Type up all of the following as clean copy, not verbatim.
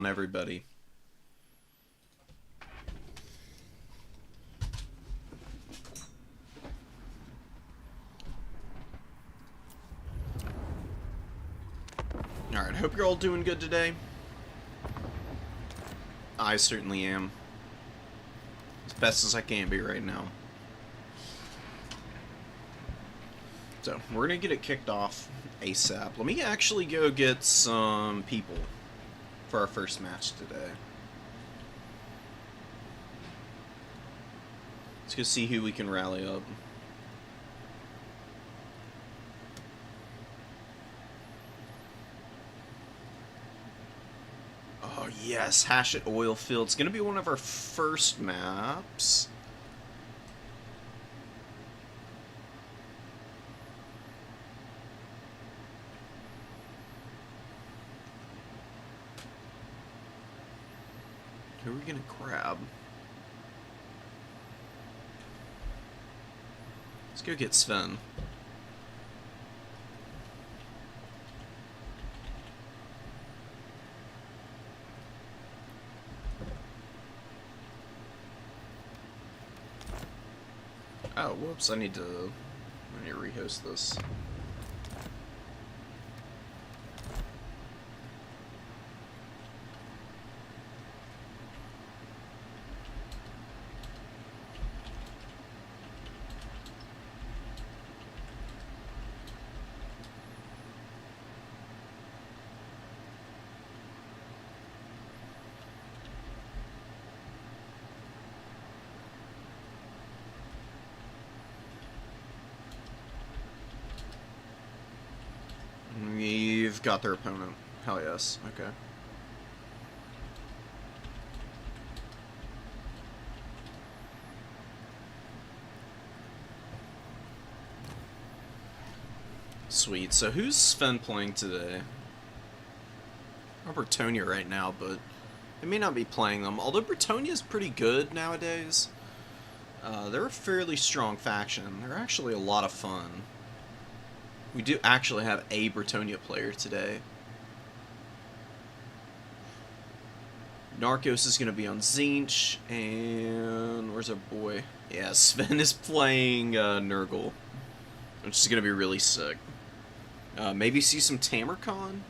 Everybody. Alright, hope you're all doing good today. I certainly am. As best as I can be right now. So, we're gonna get it kicked off ASAP. Let me actually go get some people for our first match today. Let's go see who we can rally up. Oh yes, Hashit Oilfield. It's gonna be one of our first maps. Who are we gonna grab? Let's go get Sven. Oh, whoops, I need to rehost this. We've got their opponent. Hell yes. Okay. Sweet. So who's Sven playing today? Bretonia right now, but they may not be playing them. Although Bretonia's pretty good nowadays. They're a fairly strong faction. They're actually a lot of fun. We do actually have a Bretonia player today. Narcos is going to be on Zinch, and where's our boy? Yeah, Sven is playing Nurgle, which is going to be really sick. Maybe see some Tamarcon?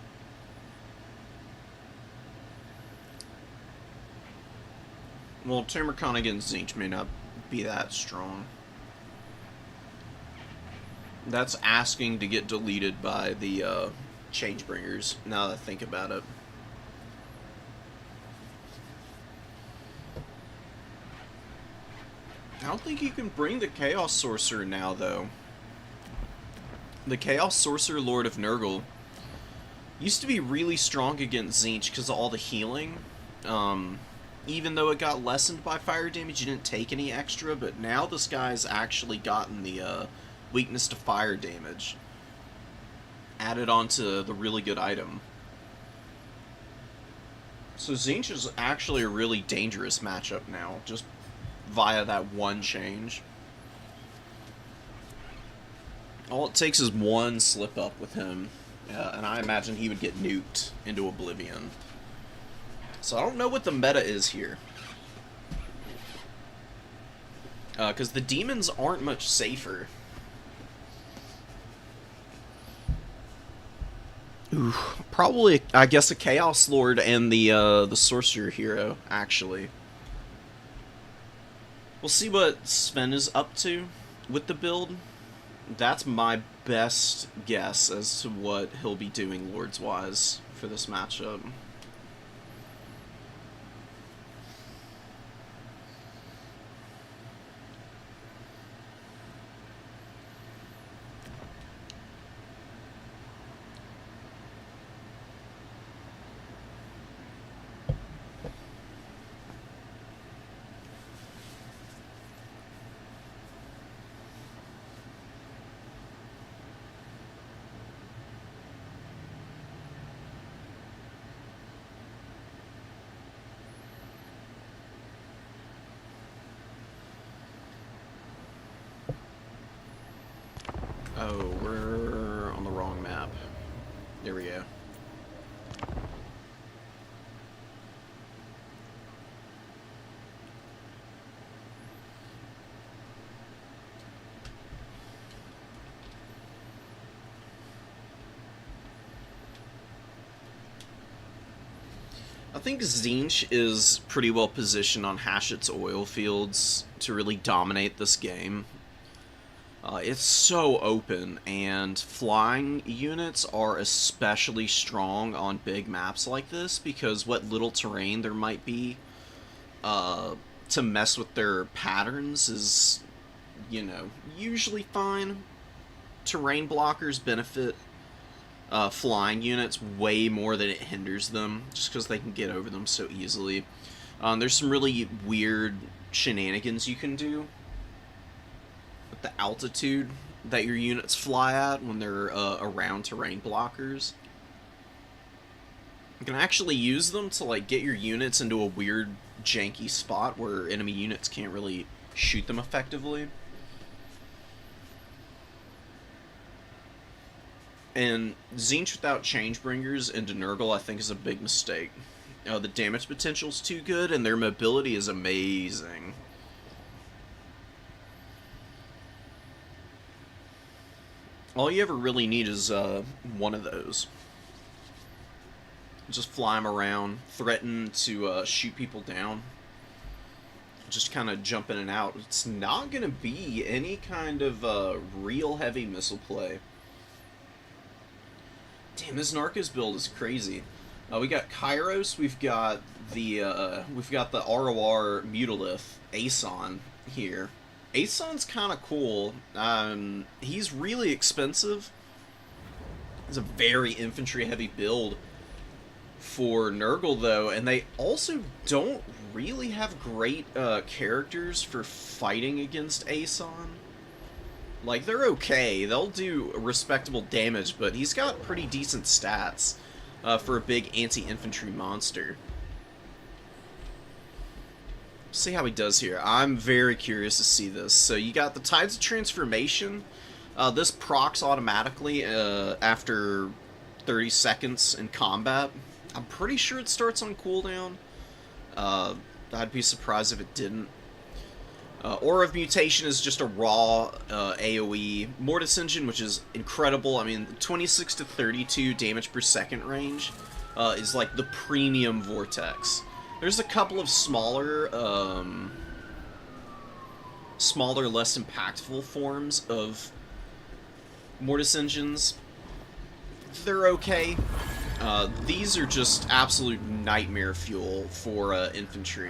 Well, Tamarcon against Zinch may not be that strong. That's asking to get deleted by the Changebringers, now that I think about it. I don't think you can bring the Chaos Sorcerer now, though. The Chaos Sorcerer Lord of Nurgle used to be really strong against Zinch because of all the healing. Even though it got lessened by fire damage, you didn't take any extra, but now this guy's actually gotten the weakness to fire damage added onto the really good item. So Zinch is actually a really dangerous matchup now, just via that one change. All it takes is one slip up with him, and I imagine he would get nuked into oblivion. So I don't know what the meta is here. Because the demons aren't much safer. Ooh, probably, I guess, a Chaos Lord and the Sorcerer Hero, actually. We'll see what Sven is up to with the build. That's my best guess as to what he'll be doing Lords-wise for this matchup. Oh, we're on the wrong map. There we go. I think Zinch is pretty well positioned on Hashit's oil fields to really dominate this game. It's so open, and flying units are especially strong on big maps like this because what little terrain there might be to mess with their patterns is, you know, usually fine. Terrain blockers benefit flying units way more than it hinders them, just because they can get over them so easily. There's some really weird shenanigans you can do with the altitude that your units fly at when they're around terrain blockers. You can actually use them to like get your units into a weird janky spot where enemy units can't really shoot them effectively. And Zinch without Changebringers into Nurgle, I think, is a big mistake. The damage potential's too good, and their mobility is amazing. All you ever really need is one of those. Just fly them around, threaten to shoot people down. Just kind of jump in and out. It's not going to be any kind of real heavy missile play. Damn, this Narcos build is crazy. We got Kairos, we've got the ROR Mutalith, Aeson here. Aeson's kind of cool. He's really expensive. It's a very infantry-heavy build for Nurgle, though, and they also don't really have great characters for fighting against Aeson. Like, they're okay. They'll do respectable damage, but he's got pretty decent stats for a big anti-infantry monster. See how he does here. I'm very curious to see this. So you got the Tides of Transformation. This procs automatically after 30 seconds in combat. I'm pretty sure it starts on cooldown. I'd be surprised if it didn't. Aura of Mutation is just a raw AoE. Mortis Engine, which is incredible. I mean, 26 to 32 damage per second range is like the premium Vortex. There's a couple of smaller, less impactful forms of Mortis Engines. They're okay. These are just absolute nightmare fuel for infantry.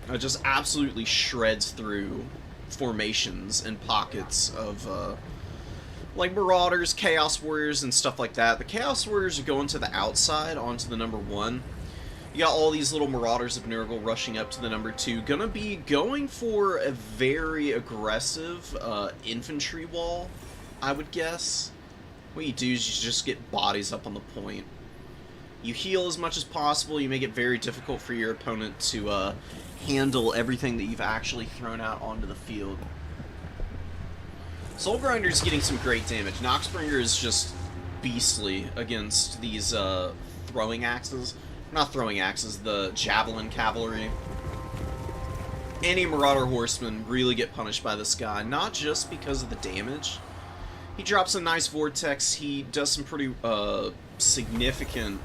It just absolutely shreds through formations and pockets of, like, Marauders, Chaos Warriors, and stuff like that. The Chaos Warriors are going to the outside, onto the number 1. You got all these little Marauders of Nurgle rushing up to the number 2. Gonna be going for a very aggressive infantry wall, I would guess. What you do is you just get bodies up on the point. You heal as much as possible. You make it very difficult for your opponent to handle everything that you've actually thrown out onto the field. Soul Grinder's getting some great damage. Noxbringer is just beastly against these throwing axes. Not throwing axes, the Javelin Cavalry. Any Marauder Horsemen really get punished by this guy, not just because of the damage. He drops a nice Vortex, he does some pretty significant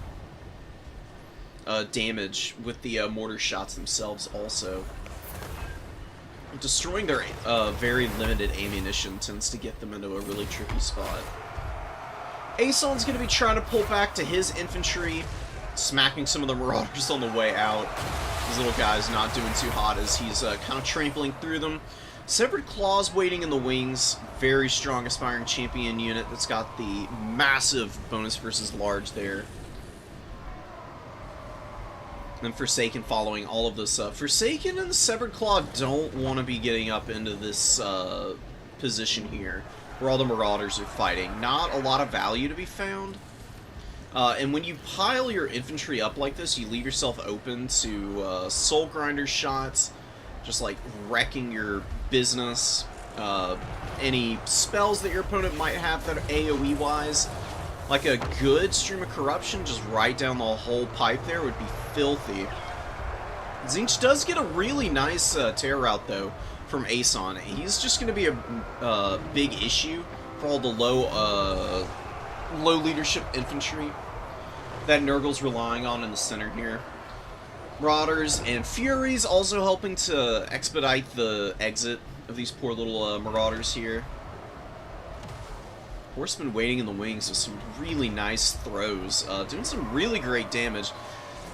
damage with the mortar shots themselves also. Destroying their very limited ammunition tends to get them into a really tricky spot. Aeson's going to be trying to pull back to his infantry, smacking some of the Marauders on the way out. These little guy's not doing too hot as he's kind of trampling through them. Severed Claws waiting in the wings. Very strong Aspiring Champion unit that's got the massive bonus versus large there. And Forsaken following all of this up. Forsaken and the Severed Claw don't want to be getting up into this position here, where all the Marauders are fighting. Not a lot of value to be found. And when you pile your infantry up like this, you leave yourself open to Soul Grinder shots, just like wrecking your business. Any spells that your opponent might have that are AoE-wise. Like a good Stream of Corruption, just right down the whole pipe there, would be filthy. Zinch does get a really nice tear route, though, from Aeson. He's just going to be a big issue for all the low leadership infantry. that Nurgle's relying on in the center here. Marauders and Furies also helping to expedite the exit of these poor little Marauders here. Horseman waiting in the wings with some really nice throws, doing some really great damage.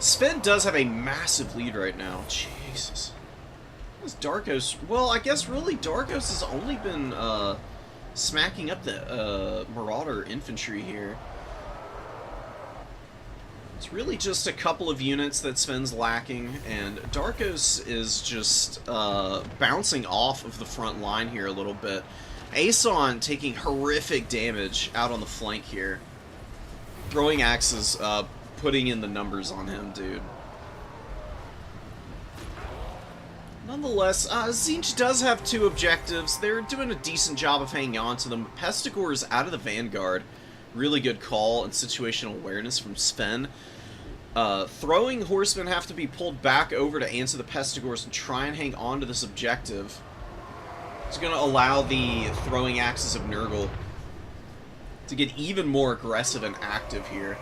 Sven does have a massive lead right now. Jesus. This Darkos, well, I guess really Darkos has only been smacking up the Marauder infantry here. It's really just a couple of units that Sven's lacking, and Darkos is just bouncing off of the front line here a little bit. Aeson taking horrific damage out on the flank here. Throwing axes, putting in the numbers on him, dude. Nonetheless, Tzeentch does have 2 objectives. They're doing a decent job of hanging on to them. Pestigor is out of the vanguard. Really good call and situational awareness from Sven. Throwing horsemen have to be pulled back over to answer the Pestigors and try and hang on to this objective. It's going to allow the throwing axes of Nurgle to get even more aggressive and active here.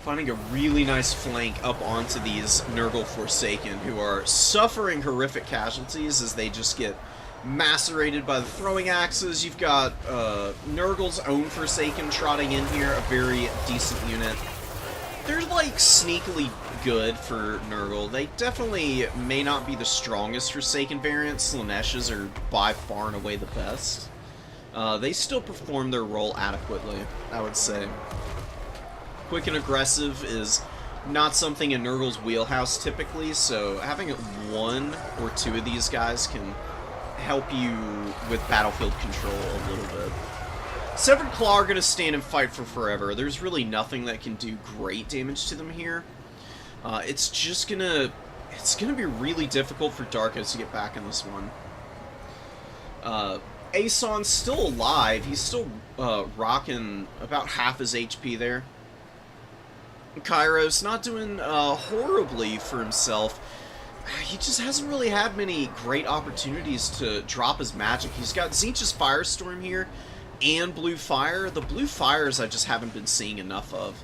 Finding a really nice flank up onto these Nurgle Forsaken, who are suffering horrific casualties as they just get macerated by the throwing axes. You've got Nurgle's own Forsaken trotting in here, a very decent unit. They're like sneakily good for Nurgle. They definitely may not be the strongest Forsaken variants. Slaaneshes are by far and away the best. They still perform their role adequately, I would say. Quick and aggressive is not something in Nurgle's wheelhouse typically, so having 1 or 2 of these guys can help you with battlefield control a little bit. Severed Claw are going to stand and fight for forever. There's really nothing that can do great damage to them here. It's just gonna be really difficult for Darkos to get back in this one. Aeson's still alive. He's still rocking about half his HP there. Kairos not doing horribly for himself. He just hasn't really had many great opportunities to drop his magic. He's got Tzeentch's Firestorm here and Blue Fire. The Blue Fires I just haven't been seeing enough of.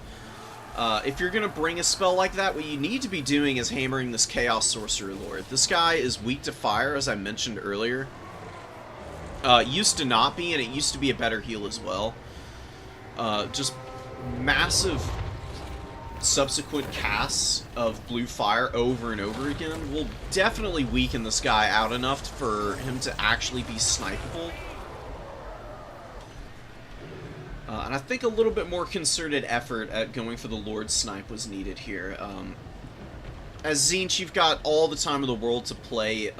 If you're going to bring a spell like that, what you need to be doing is hammering this Chaos Sorcerer Lord. This guy is weak to fire, as I mentioned earlier. Used to not be, and it used to be a better heal as well. Just massive subsequent casts of Blue Fire over and over again will definitely weaken this guy out enough for him to actually be snipeable. And I think a little bit more concerted effort at going for the Lord Snipe was needed here. As Tzeentch, you've got all the time in the world to play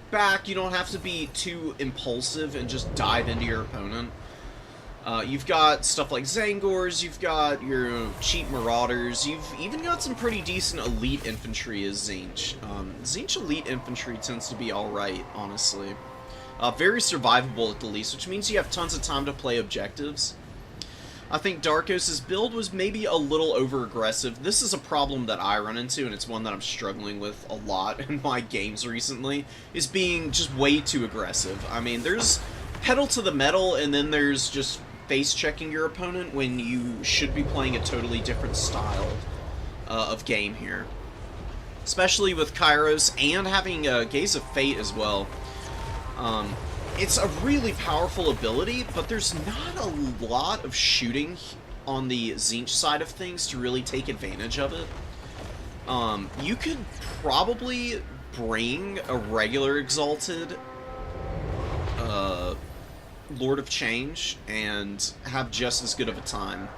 back. You don't have to be too impulsive and just dive into your opponent. You've got stuff like Zangors, you've got your cheap Marauders, you've even got some pretty decent elite infantry as Tzeentch. Tzeentch elite infantry tends to be alright, honestly. Very survivable at the least, which means you have tons of time to play objectives. I think Darkos' build was maybe a little over-aggressive. This is a problem that I run into, and it's one that I'm struggling with a lot in my games recently, is being just way too aggressive. I mean, there's pedal to the metal, and then there's just face-checking your opponent when you should be playing a totally different style of game here. Especially with Kairos and having Gaze of Fate as well. It's a really powerful ability, but there's not a lot of shooting on the Tzeentch side of things to really take advantage of it. You could probably bring a regular Exalted Lord of Change and have just as good of a time.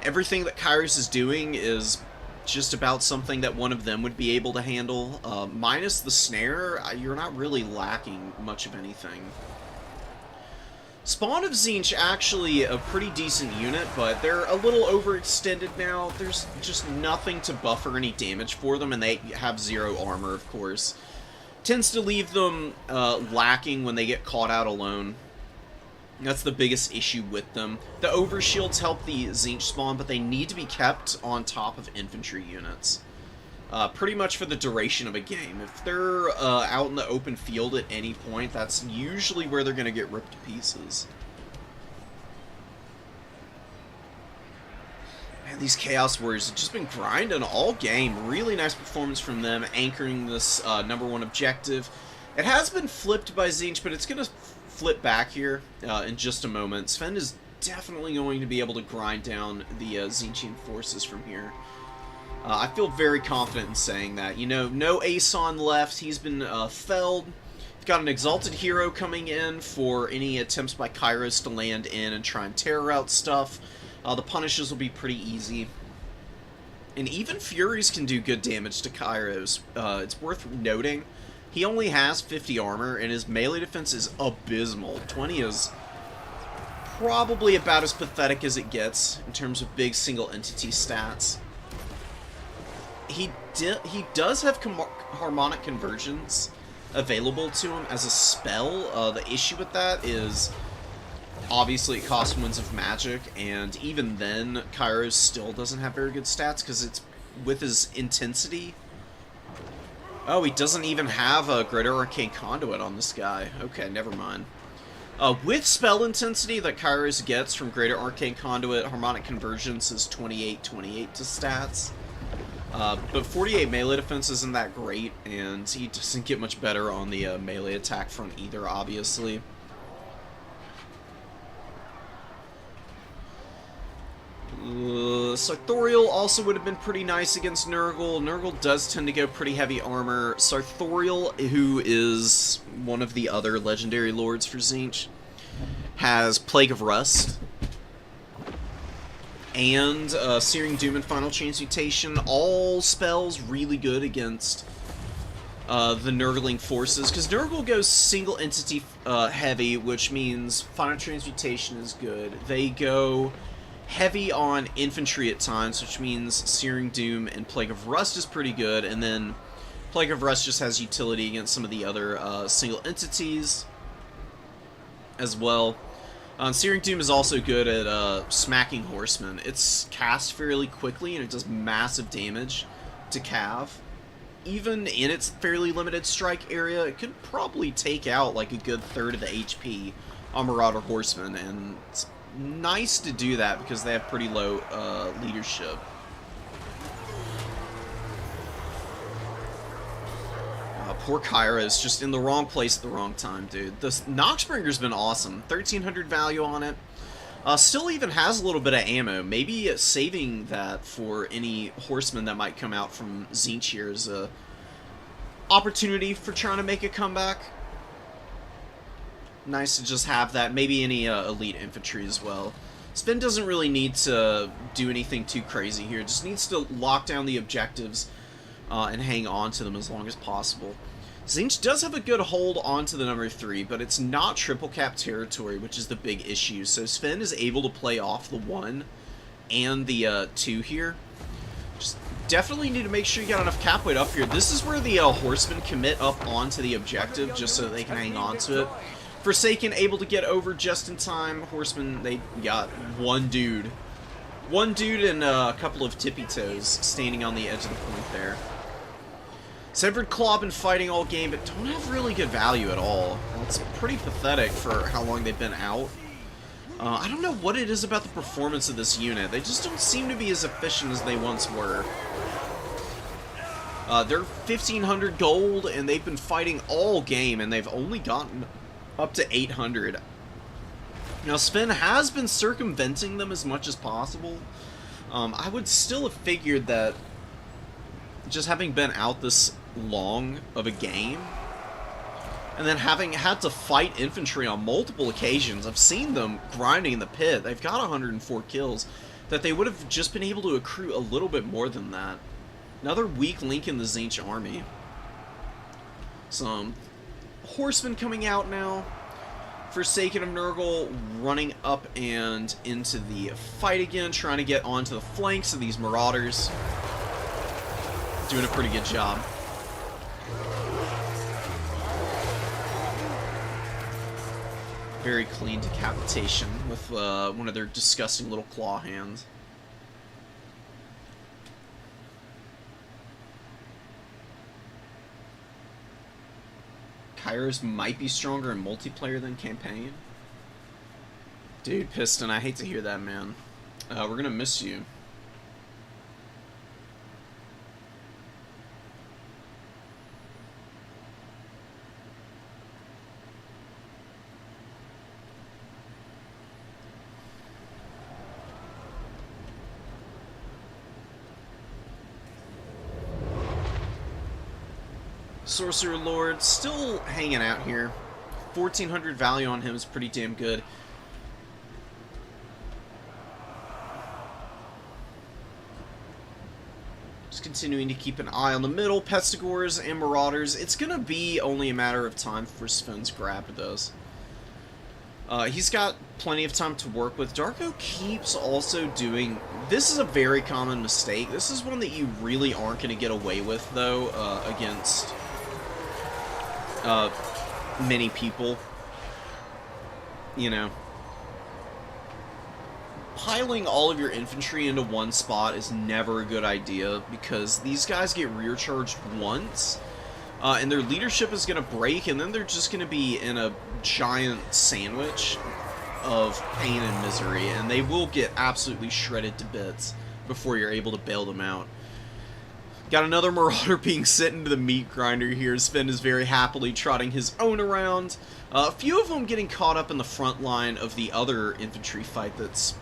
Everything that Kairos is doing is just about something that one of them would be able to handle. Minus the snare, you're not really lacking much of anything. Spawn of Tzeentch actually a pretty decent unit, but they're a little overextended now. There's just nothing to buffer any damage for them, and they have 0 armor, of course. Tends to leave them lacking when they get caught out alone. That's the biggest issue with them. The overshields help the Tzeentch spawn, but they need to be kept on top of infantry units. Pretty much for the duration of a game. If they're out in the open field at any point, that's usually where they're going to get ripped to pieces. These Chaos Warriors have just been grinding all game. Really nice performance from them, anchoring this #1 objective. It has been flipped by Tzeentch, but it's going to flip back here in just a moment. Sven is definitely going to be able to grind down the Tzeentchian forces from here. I feel very confident in saying that. You know, no Aeson left. He's been felled. We've got an Exalted Hero coming in for any attempts by Kairos to land in and try and terror out stuff. The punishes will be pretty easy. And even Furies can do good damage to Kairos. It's worth noting, he only has 50 armor, and his melee defense is abysmal. 20 is probably about as pathetic as it gets in terms of big single entity stats. He does have harmonic convergence available to him as a spell. The issue with that is, obviously, it costs Winds of Magic, and even then, Kairos still doesn't have very good stats, because it's with his intensity. Oh, he doesn't even have a Greater Arcane Conduit on this guy. Okay, never mind. With spell intensity that Kairos gets from Greater Arcane Conduit, Harmonic Convergence is 28/28 to stats. But 48 melee defense isn't that great, and he doesn't get much better on the melee attack front either, obviously. Sartorial also would have been pretty nice against Nurgle. Nurgle does tend to go pretty heavy armor. Sartorial, who is one of the other legendary lords for Tzeentch, has Plague of Rust and Searing Doom and Final Transmutation. All spells really good against the Nurgling forces, because Nurgle goes single entity heavy, which means Final Transmutation is good. They go heavy on infantry at times, which means Searing Doom and Plague of Rust is pretty good, and then Plague of Rust just has utility against some of the other single entities as well. Searing Doom is also good at smacking horsemen. It's cast fairly quickly, and it does massive damage to Cav. Even in its fairly limited strike area, it could probably take out like a good third of the HP on Marauder Horsemen, and it's nice to do that because they have pretty low leadership. Poor Kairos, just in the wrong place at the wrong time, dude. The Noxbringer's been awesome. 1,300 value on it. Still even has a little bit of ammo. Maybe saving that for any horsemen that might come out from Tzeentch here is a opportunity for trying to make a comeback. Nice to just have that. Maybe any elite infantry as well. Sven doesn't really need to do anything too crazy here. Just needs to lock down the objectives and hang on to them as long as possible. Tzeentch does have a good hold onto the number 3, but it's not triple cap territory, which is the big issue. So Sven is able to play off the 1 and the 2 here. Just definitely need to make sure you got enough cap weight up here. This is where the horsemen commit up onto the objective, just so they can hang on to it. Forsaken able to get over just in time. Horsemen, they got one dude. One dude and a couple of tippy toes standing on the edge of the point there. Severed Claw been fighting all game, but don't have really good value at all. It's pretty pathetic for how long they've been out. I don't know what it is about the performance of this unit. They just don't seem to be as efficient as they once were. They're 1,500 gold, and they've been fighting all game, and they've only gotten up to 800. Now, Sven has been circumventing them as much as possible. I would still have figured that just having been out this long of a game, and then having had to fight infantry on multiple occasions, I've seen them grinding in the pit. They've got 104 kills, that they would have just been able to accrue a little bit more than that. Another weak link in the Tzeentch army. Some horsemen coming out now. Forsaken of Nurgle running up and into the fight again, trying to get onto the flanks of these Marauders. Doing a pretty good job. Very clean decapitation with one of their disgusting little claw hands. Kairos might be stronger in multiplayer than campaign. Dude, Piston, I hate to hear that, man. We're gonna miss you. Sorcerer Lord still hanging out here. 1400 value on him is pretty damn good. Just continuing to keep an eye on the middle. Pestigores and Marauders. It's going to be only a matter of time before Sven's grabbed those. He's got plenty of time to work with. Darko keeps also doing... This is a very common mistake. This is one that you really aren't going to get away with, though, against many people. You know. Piling all of your infantry into one spot is never a good idea, because these guys get rear charged once, and their leadership is going to break, and then they're just going to be in a giant sandwich of pain and misery, and they will get absolutely shredded to bits before you're able to bail them out. Got another Marauder being sent into the meat grinder here. Sven is very happily trotting his own around. A few of them getting caught up in the front line of the other infantry fight that's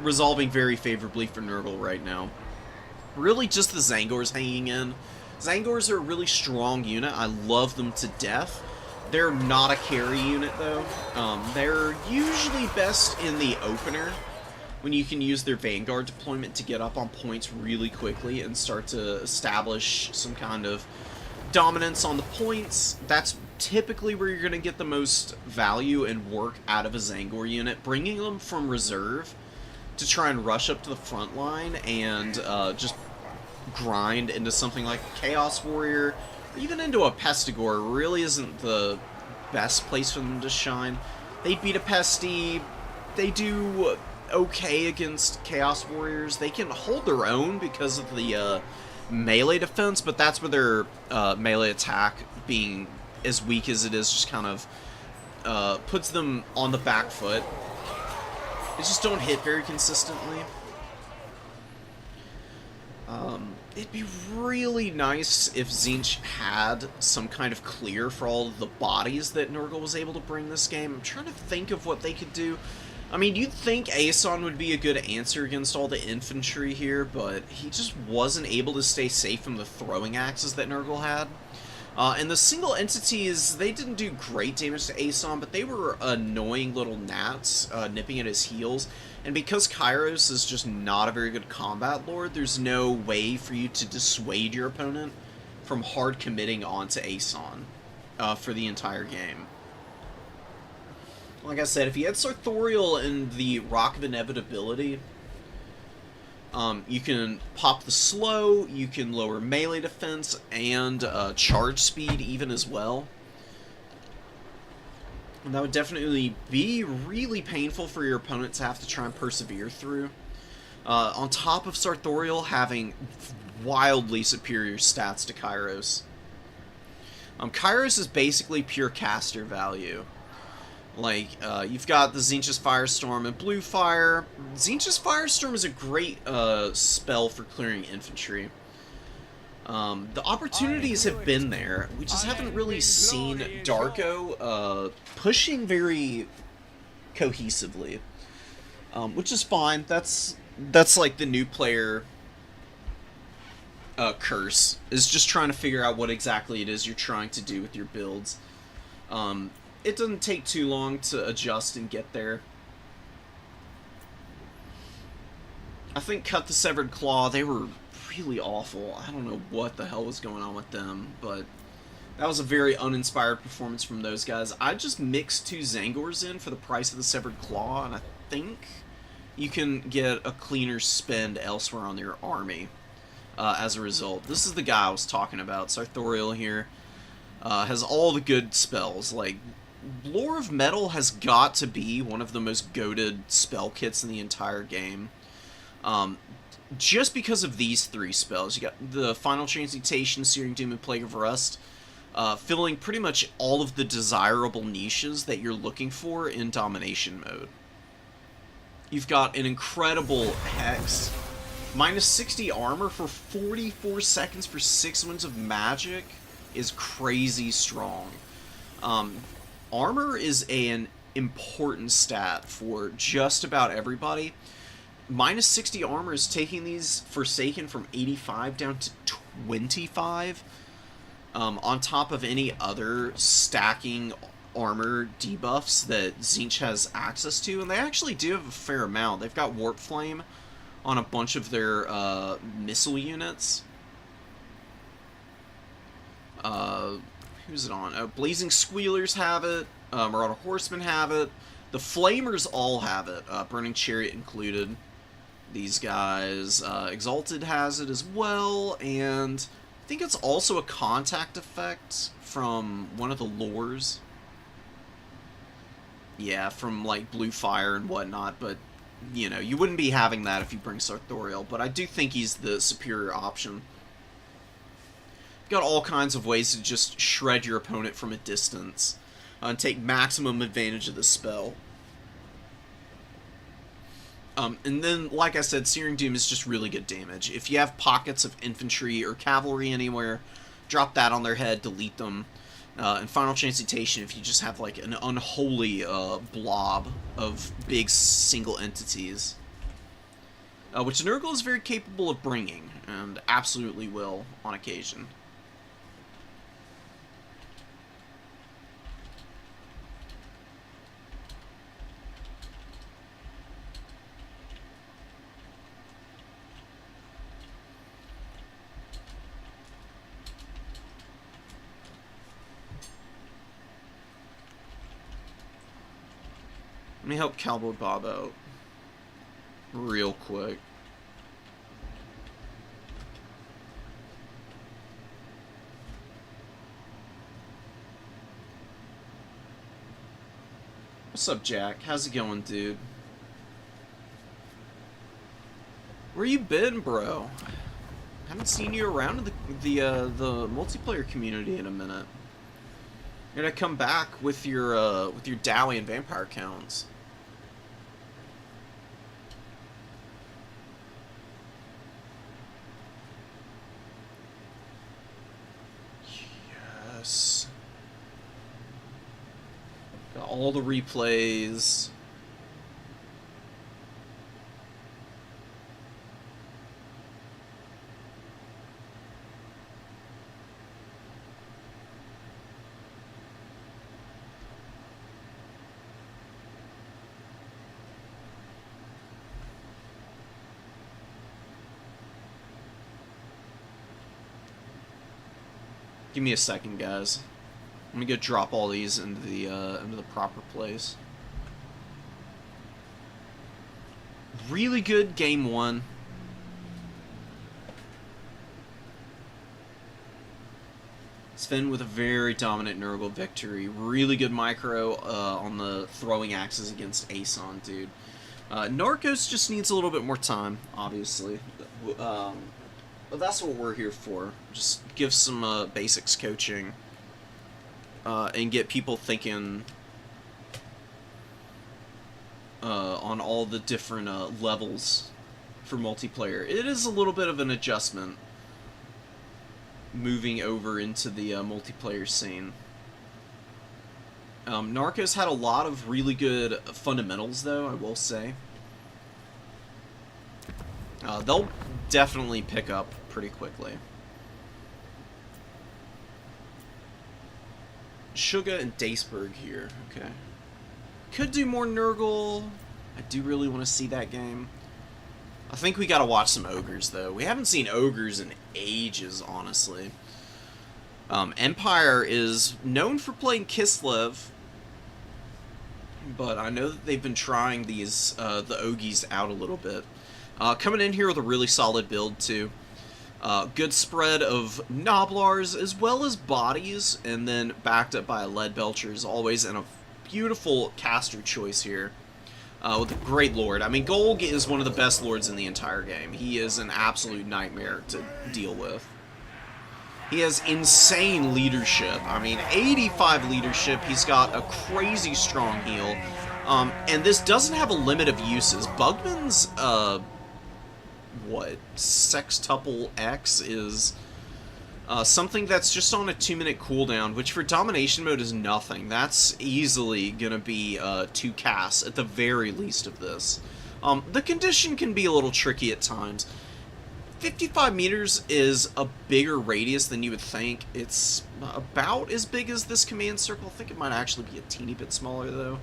resolving very favorably for Nurgle right now. Really just the Zangors hanging in. Zangors are a really strong unit. I love them to death. They're not a carry unit, though. They're usually best in the opener, when you can use their Vanguard deployment to get up on points really quickly and start to establish some kind of dominance on the points. That's typically where you're going to get the most value and work out of a Zangor unit. Bringing them from reserve to try and rush up to the front line and just grind into something like a Chaos Warrior, or even into a Pestigore, really isn't the best place for them to shine. They beat a Pesti, they do okay against Chaos Warriors, they can hold their own because of the melee defense, but that's where their melee attack, being as weak as it is, just kind of puts them on the back foot. They just don't hit very consistently. It'd be really nice if Tzeentch had some kind of clear for all of the bodies that Nurgle was able to bring this game. I'm trying to think of what they could do. I mean, you'd think Aeson would be a good answer against all the infantry here, but he just wasn't able to stay safe from the throwing axes that Nurgle had. And the single entities, they didn't do great damage to Aeson, but they were annoying little gnats nipping at his heels. And because Kairos is just not a very good combat lord, there's no way for you to dissuade your opponent from hard committing onto Aeson for the entire game. Like I said, if you had Sartorial and the Rock of Inevitability, you can pop the slow, you can lower melee defense, and charge speed even as well. And that would definitely be really painful for your opponent to have to try and persevere through. On top of Sartorial having wildly superior stats to Kairos. Kairos is basically pure caster value. Like, you've got the Tzeentch's Firestorm and Blue Fire. Tzeentch's Firestorm is a great spell for clearing infantry. The opportunities have been there. We just haven't really seen Darko pushing very cohesively. Which is fine. That's like the new player curse, is just trying to figure out what exactly it is you're trying to do with your builds. It doesn't take too long to adjust and get there. I think Cut the Severed Claw, they were really awful. I don't know what the hell was going on with them, but that was a very uninspired performance from those guys. I just mixed 2 Zangors in for the price of the Severed Claw, and I think you can get a cleaner spend elsewhere on your army as a result. This is the guy I was talking about. Sartorial here has all the good spells. Like, Lore of Metal has got to be one of the most goated spell kits in the entire game. Just because of these 3 spells. You got the Final Transmutation, Searing Doom, and Plague of Rust, filling pretty much all of the desirable niches that you're looking for in Domination mode. You've got an incredible Hex, minus 60 armor for 44 seconds for 6 winds of magic is crazy strong. Armor is an important stat for just about everybody. Minus 60 armor is taking these Forsaken from 85 down to 25. on top of any other stacking armor debuffs that Tzeentch has access to, and they actually do have a fair amount. They've got Warp Flame on a bunch of their missile units. Who's it on? Blazing Squealers have it. Marauder Horsemen have it. The Flamers all have it. Burning Chariot included. These guys. Exalted has it as well, and I think it's also a contact effect from one of the lores. Yeah, from, like, Blue Fire and whatnot, but, you know, you wouldn't be having that if you bring Sartorial, but I do think he's the superior option. Got all kinds of ways to just shred your opponent from a distance and take maximum advantage of the spell. And then, like I said, Searing Doom is just really good damage. If you have pockets of infantry or cavalry anywhere, drop that on their head, delete them. And Final Transmutation, if you just have like an unholy blob of big single entities. Which Nurgle is very capable of bringing, and absolutely will on occasion. Let me help Cowboy Bob out real quick. What's up, Jack? How's it going, dude? Where you been, bro? Haven't seen you around the multiplayer community in a minute. You're gonna come back with your Dowie and Vampire counts. Yes. Got all the replays. Give me a second, guys. Let me go drop all these into the proper place. Really good game one. Sven with a very dominant Nurgle victory. Really good micro on the throwing axes against Aeson, dude. Narcos just needs a little bit more time, obviously. But that's what we're here for. Just give some basics coaching and get people thinking on all the different levels for multiplayer. It is a little bit of an adjustment moving over into the multiplayer scene. Narcos had a lot of really good fundamentals, though, I will say. They'll definitely pick up pretty quickly. Suga and Daceberg here. Okay. Could do more Nurgle. I do really want to see that game. I think we gotta watch some Ogres, though. We haven't seen Ogres in ages, honestly. Empire is known for playing Kislev, but I know that they've been trying these the Ogies out a little bit. Coming in here with a really solid build, too. Good spread of Noblars as well as bodies, and then backed up by a Lead Belcher as always, and a beautiful caster choice here. With a great Lord. I mean, Golg is one of the best Lords in the entire game. He is an absolute nightmare to deal with. He has insane leadership. I mean, 85 leadership. He's got a crazy strong heal. And this doesn't have a limit of uses. Bugman's, Sextuple X is something that's just on a 2-minute cooldown, which for Domination mode is nothing. That's easily gonna be 2 casts at the very least of this. The condition can be a little tricky at times. 55 meters is a bigger radius than you would think. It's about as big as this command circle. I think it might actually be a teeny bit smaller, though.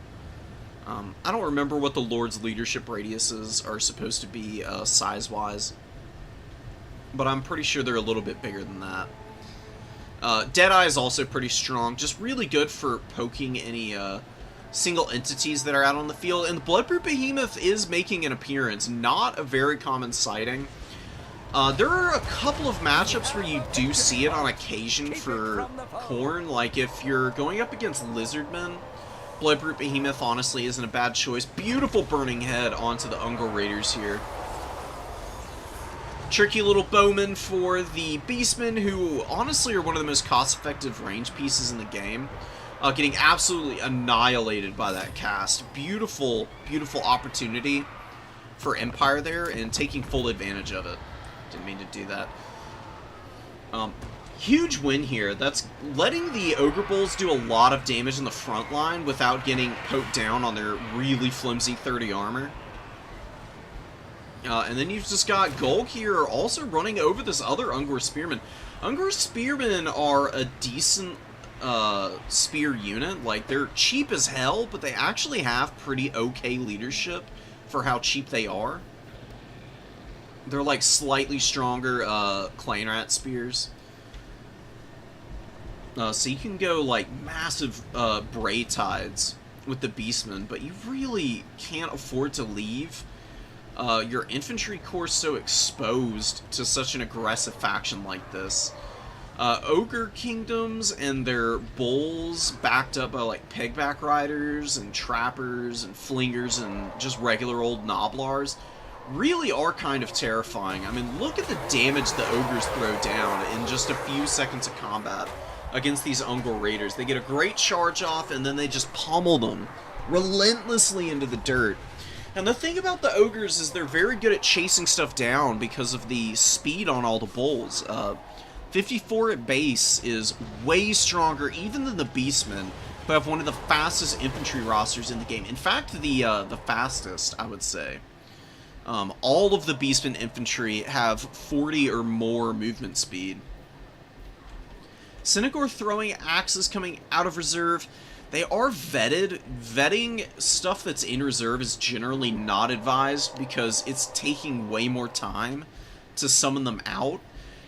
I don't remember what the Lord's leadership radiuses are supposed to be size-wise, but I'm pretty sure they're a little bit bigger than that. Deadeye is also pretty strong, just really good for poking any single entities that are out on the field, and the Bloodbrute Behemoth is making an appearance. Not a very common sighting. There are a couple of matchups where you do see it on occasion for Khorne, like if you're going up against Lizardmen, Bloodbrute Behemoth honestly isn't a bad choice. Beautiful Burning Head onto the Ungol Raiders here. Tricky little bowman for the Beastmen, who honestly are one of the most cost-effective range pieces in the game. Getting absolutely annihilated by that cast. Beautiful, beautiful opportunity for Empire there, and taking full advantage of it. Didn't mean to do that. Huge win here. That's letting the Ogre Bulls do a lot of damage in the front line without getting poked down on their really flimsy 30 armor. And then you've just got Golg here also running over this other Ungor Spearman. Ungor Spearmen are a decent spear unit. Like, they're cheap as hell, but they actually have pretty okay leadership for how cheap they are. They're like slightly stronger Clanrat spears. So you can go like massive Bray Tides with the Beastmen, but you really can't afford to leave your infantry corps so exposed to such an aggressive faction like this. Ogre Kingdoms and their bulls backed up by like Pegback Riders and Trappers and Flingers and just regular old Noblars really are kind of terrifying. I mean, look at the damage the Ogres throw down in just a few seconds of combat against these Ungol Raiders. They get a great charge off, and then they just pummel them relentlessly into the dirt. And the thing about the Ogres is they're very good at chasing stuff down because of the speed on all the bulls. 54 at base is way stronger even than the Beastmen, who have one of the fastest infantry rosters in the game. In fact, the fastest, I would say. All of the Beastmen infantry have 40 or more movement speed. Synagor throwing axes coming out of reserve. They are vetted. Vetting stuff that's in reserve is generally not advised because it's taking way more time to summon them out.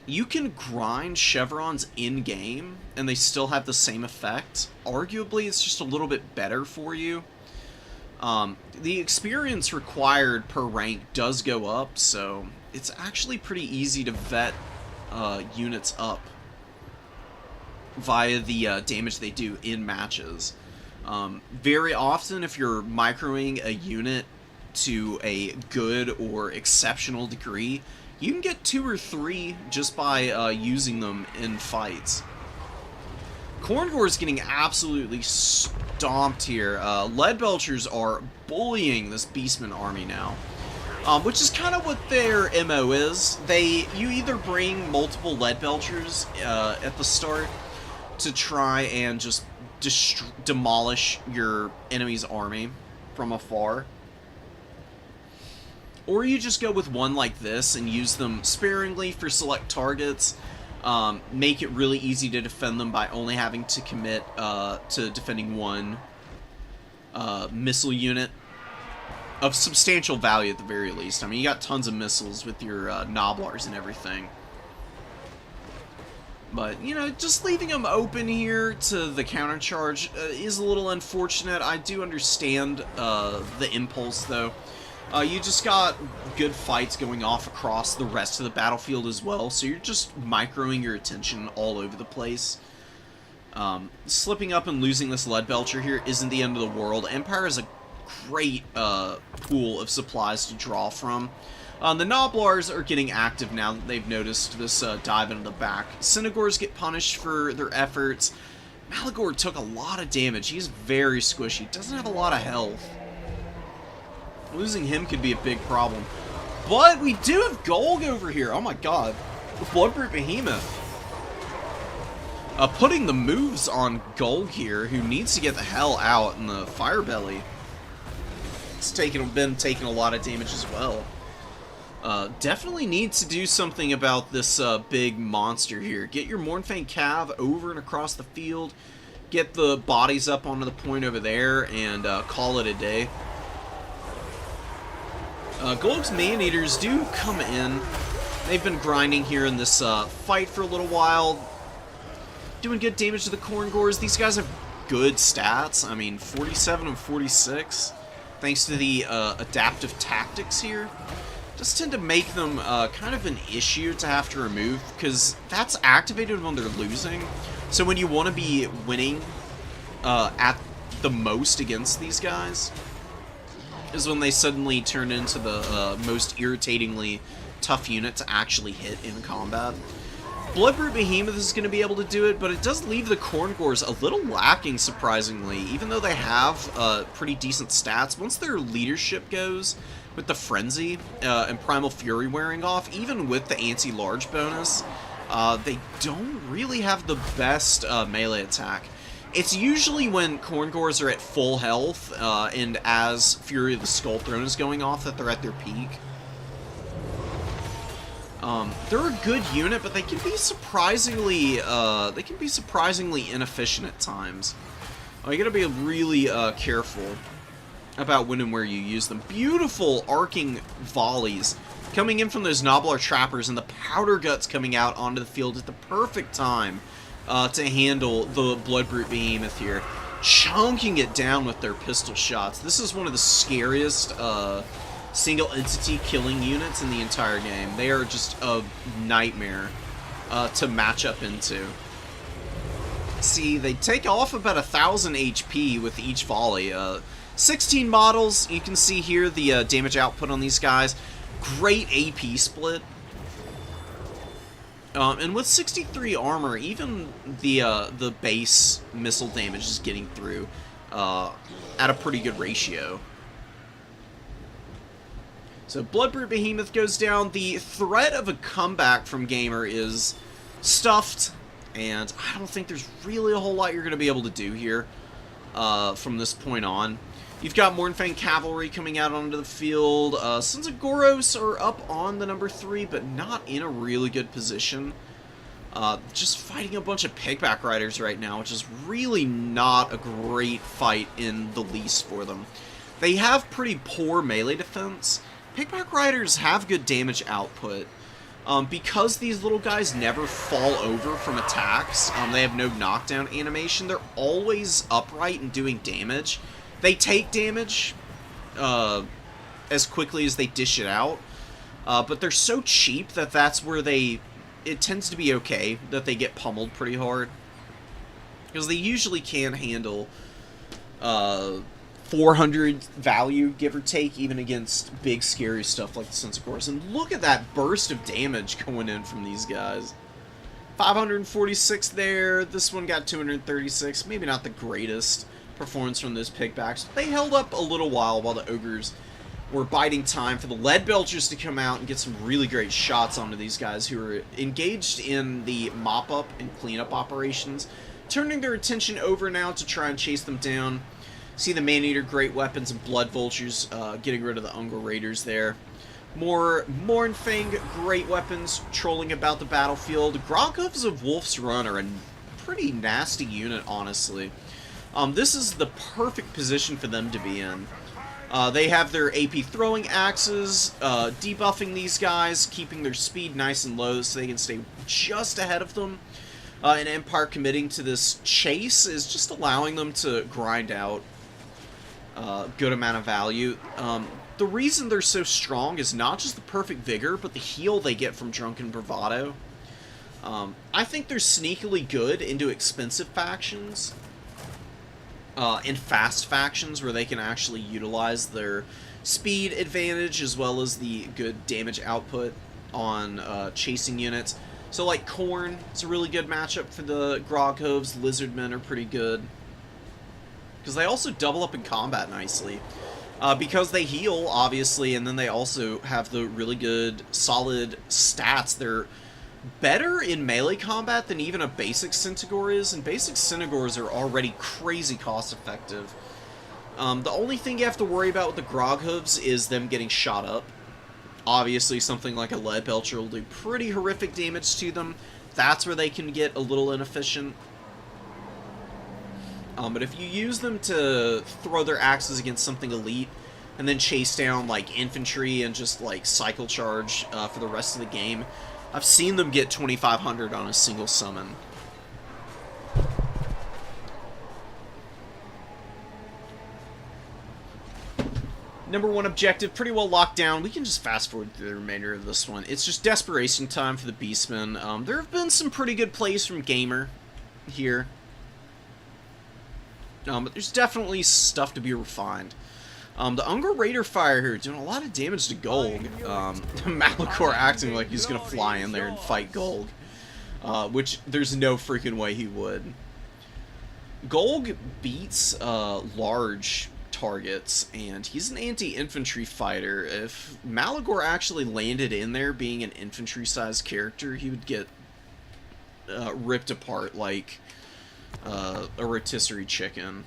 You can grind chevrons in-game, and they still have the same effect. Arguably, it's just a little bit better for you. The experience required per rank does go up, so it's actually pretty easy to vet units up via the damage they do in matches. Very often, if you're microing a unit to a good or exceptional degree, you can get 2 or 3 just by using them in fights. Khorngor is getting absolutely stomped here. Leadbelchers are bullying this Beastman army now, which is kind of what their MO is. You either bring multiple Leadbelchers at the start to try and just demolish your enemy's army from afar, or you just go with one like this and use them sparingly for select targets. Make it really easy to defend them by only having to commit to defending one missile unit of substantial value at the very least. I mean, you got tons of missiles with your Noblars and everything. But, you know, just leaving them open here to the countercharge is a little unfortunate. I do understand the impulse, though. You just got good fights going off across the rest of the battlefield as well, so you're just microing your attention all over the place. Slipping up and losing this Leadbelcher here isn't the end of the world. Empire is a great pool of supplies to draw from. The Noblars are getting active now that they've noticed this dive into the back. Synagors get punished for their efforts. Malagor took a lot of damage. He's very squishy. Doesn't have a lot of health. Losing him could be a big problem. But we do have Golg over here. Oh my god. The Bloodbrute Behemoth. Putting the moves on Golg here, who needs to get the hell out in the Fire Belly. It's been taking a lot of damage as well. Definitely need to do something about this big monster here. Get your Mournfang Cav over and across the field. Get the bodies up onto the point over there and call it a day. Golg's Man-Eaters do come in. They've been grinding here in this fight for a little while. Doing good damage to the Khorngors. These guys have good stats. I mean, 47 and 46. Thanks to the adaptive tactics here. Just tend to make them kind of an issue to have to remove, because that's activated when they're losing. So when you want to be winning at the most against these guys, is when they suddenly turn into the most irritatingly tough unit to actually hit in combat. Bloodbrute Behemoth is going to be able to do it, but it does leave the Khorngors a little lacking, surprisingly, even though they have pretty decent stats. Once their leadership goes, with the Frenzy and Primal Fury wearing off, even with the anti-large bonus, they don't really have the best melee attack. It's usually when Khorngors are at full health, and as Fury of the Skull Throne is going off, that they're at their peak. They're a good unit, but they can be surprisingly inefficient at times. You gotta be really careful about when and where you use them. Beautiful arcing volleys coming in from those Nobblar Trappers, and the Powder Guts coming out onto the field at the perfect time to handle the Bloodbrute Behemoth here. Chunking it down with their pistol shots. This is one of the scariest single entity killing units in the entire game. They are just a nightmare to match up into. See, they take off about 1,000 HP with each volley. 16 models, you can see here the damage output on these guys. Great AP split. And with 63 armor, even the base missile damage is getting through at a pretty good ratio. So Bloodbrute Behemoth goes down. The threat of a comeback from Gamer is stuffed, and I don't think there's really a whole lot you're going to be able to do here from this point on. You've got Mournfang Cavalry coming out onto the field. Sons of Goros are up on the number 3, but not in a really good position. Just fighting a bunch of Pigback Riders right now, which is really not a great fight in the least for them. They have pretty poor melee defense. Pigback Riders have good damage output. Because these little guys never fall over from attacks, they have no knockdown animation, they're always upright and doing damage. They take damage as quickly as they dish it out, but they're so cheap that that's where it tends to be okay that they get pummeled pretty hard. Because they usually can handle 400 value, give or take, even against big, scary stuff like the Sons of Goros. And look at that burst of damage going in from these guys. 546 there, this one got 236, maybe not the greatest performance from those Pigbacks. They held up a little while the Ogres were biding time for the Lead Belchers to come out and get some really great shots onto these guys who are engaged in the mop-up and cleanup operations, turning their attention over now to try and chase them down. See the Man-Eater Great Weapons and Blood Vultures getting rid of the Ungar Raiders there. More Mournfang Great Weapons trolling about the battlefield. Groghovs of Wolf's Run are a pretty nasty unit, honestly. This is the perfect position for them to be in. They have their AP throwing axes, debuffing these guys, keeping their speed nice and low so they can stay just ahead of them. And Empire committing to this chase is just allowing them to grind out a good amount of value. The reason they're so strong is not just the perfect vigor, but the heal they get from Drunken Bravado. I think they're sneakily good into expensive factions. And fast factions where they can actually utilize their speed advantage as well as the good damage output on chasing units. So like Khorne, it's a really good matchup for the Groghovs. Lizardmen are pretty good. Because they also double up in combat nicely. Because they heal, obviously, and then they also have the really good, solid stats. They're better in melee combat than even a basic Centaur is, and basic Centaurs are already crazy cost-effective. The only thing you have to worry about with the Groghovs is them getting shot up. Obviously, something like a lead belcher will do pretty horrific damage to them. That's where they can get a little inefficient. But if you use them to throw their axes against something elite, and then chase down, like, infantry and just, like, cycle charge for the rest of the game, I've seen them get 2,500 on a single summon. Number 1 objective, pretty well locked down. We can just fast forward through the remainder of this one. It's just desperation time for the Beastmen. There have been some pretty good plays from Gamer here. But there's definitely stuff to be refined. The Unger Raider Fire here doing a lot of damage to Golg. Malachor acting like he's going to fly in there and fight Golg. Which there's no freaking way he would. Golg beats large targets, and he's an anti-infantry fighter. If Malachor actually landed in there being an infantry-sized character, he would get ripped apart like a rotisserie chicken.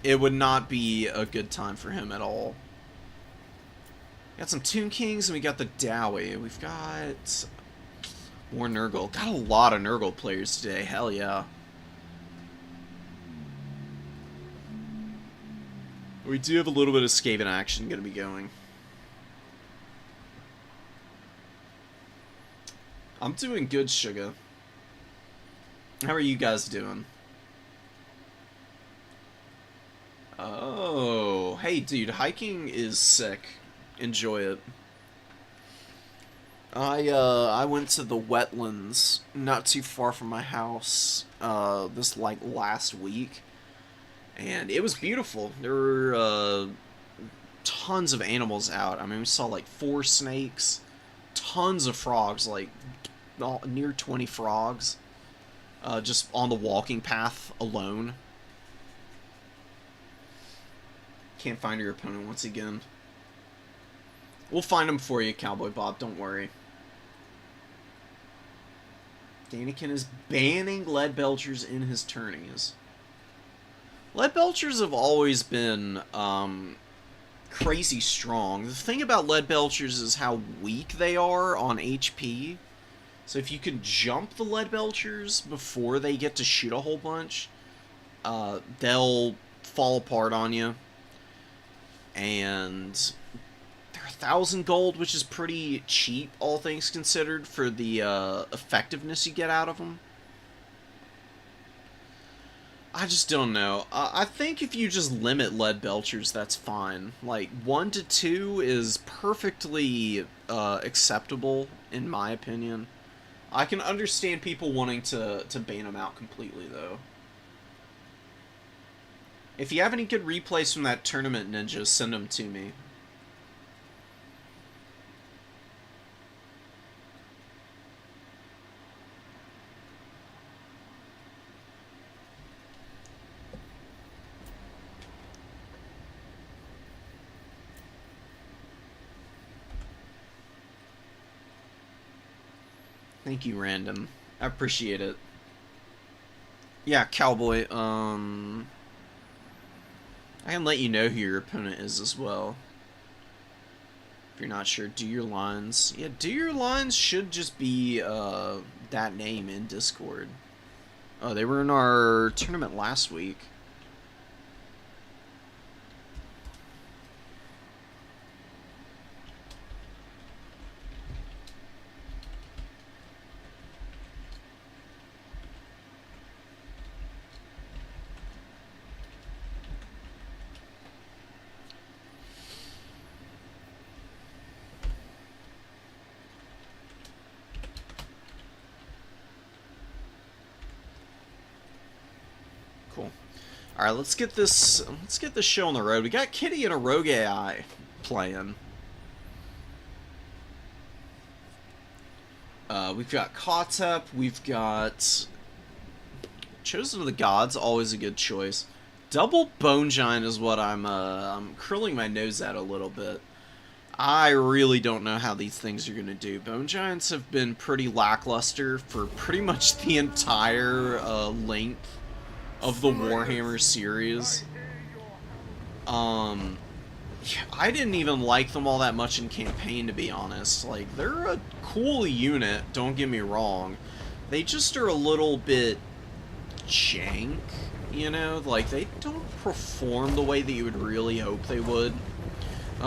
It would not be a good time for him at all. Got some Tomb Kings, and we got the Dowie. We've got more Nurgle. Got a lot of Nurgle players today. Hell yeah. We do have a little bit of Skaven action going to be going. I'm doing good, Sugar. How are you guys doing? Oh, hey dude, hiking is sick. Enjoy it. I went to the wetlands not too far from my house this like last week, and it was beautiful. There were tons of animals out. I mean, we saw like 4 snakes, tons of frogs, like near 20 frogs, just on the walking path alone. Can't find your opponent once again. We'll find him for you, Cowboy Bob, don't worry. Daniken is banning lead belchers in his tourneys. Lead belchers have always been crazy strong. The thing about lead belchers is how weak they are on HP. So if you can jump the lead belchers before they get to shoot a whole bunch, they'll fall apart on you. And they're 1,000 gold, which is pretty cheap, all things considered, for the effectiveness you get out of them. I just don't know. I think if you just limit lead belchers, that's fine. Like, 1 to 2 is perfectly acceptable, in my opinion. I can understand people wanting to ban them out completely, though. If you have any good replays from that tournament, Ninja, send them to me. Thank you, Random. I appreciate it. Yeah, Cowboy, I can let you know who your opponent is as well. If you're not sure, Do Your Lines. Yeah, Do Your Lines should just be that name in Discord. Oh, they were in our tournament last week. Alright, let's get this show on the road. We got Kitty and a Rogue AI playing. We've got Kotep, we've got Chosen of the Gods, always a good choice. Double Bone Giant is what I'm curling my nose at a little bit. I really don't know how these things are going to do. Bone Giants have been pretty lackluster for pretty much the entire length of the Warhammer series. I didn't even like them all that much in campaign, to be honest. Like, they're a cool unit, don't get me wrong. They just are a little bit jank, you know? Like, they don't perform the way that you would really hope they would.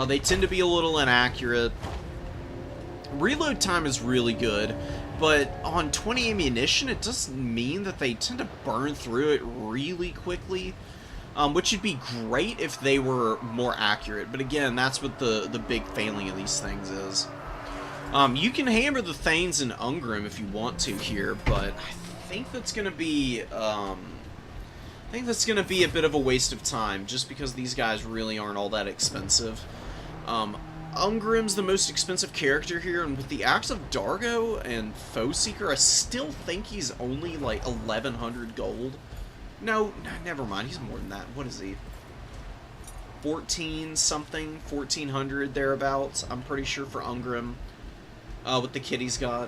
They tend to be a little inaccurate. Reload time is really good, but on 20 ammunition, it doesn't mean that they tend to burn through it really quickly. Which would be great if they were more accurate. But again, that's what the big failing of these things is. You can hammer the Thanes and Ungrim if you want to here, but I think that's going to be a bit of a waste of time, just because these guys really aren't all that expensive. Ungrim's the most expensive character here, and with the Axe of Dargo and Foeseeker, I still think he's only like 1,100 gold. No, never mind. He's more than that. What is he? 14 something, 1,400 thereabouts. I'm pretty sure for Ungrim, with the kit he's got.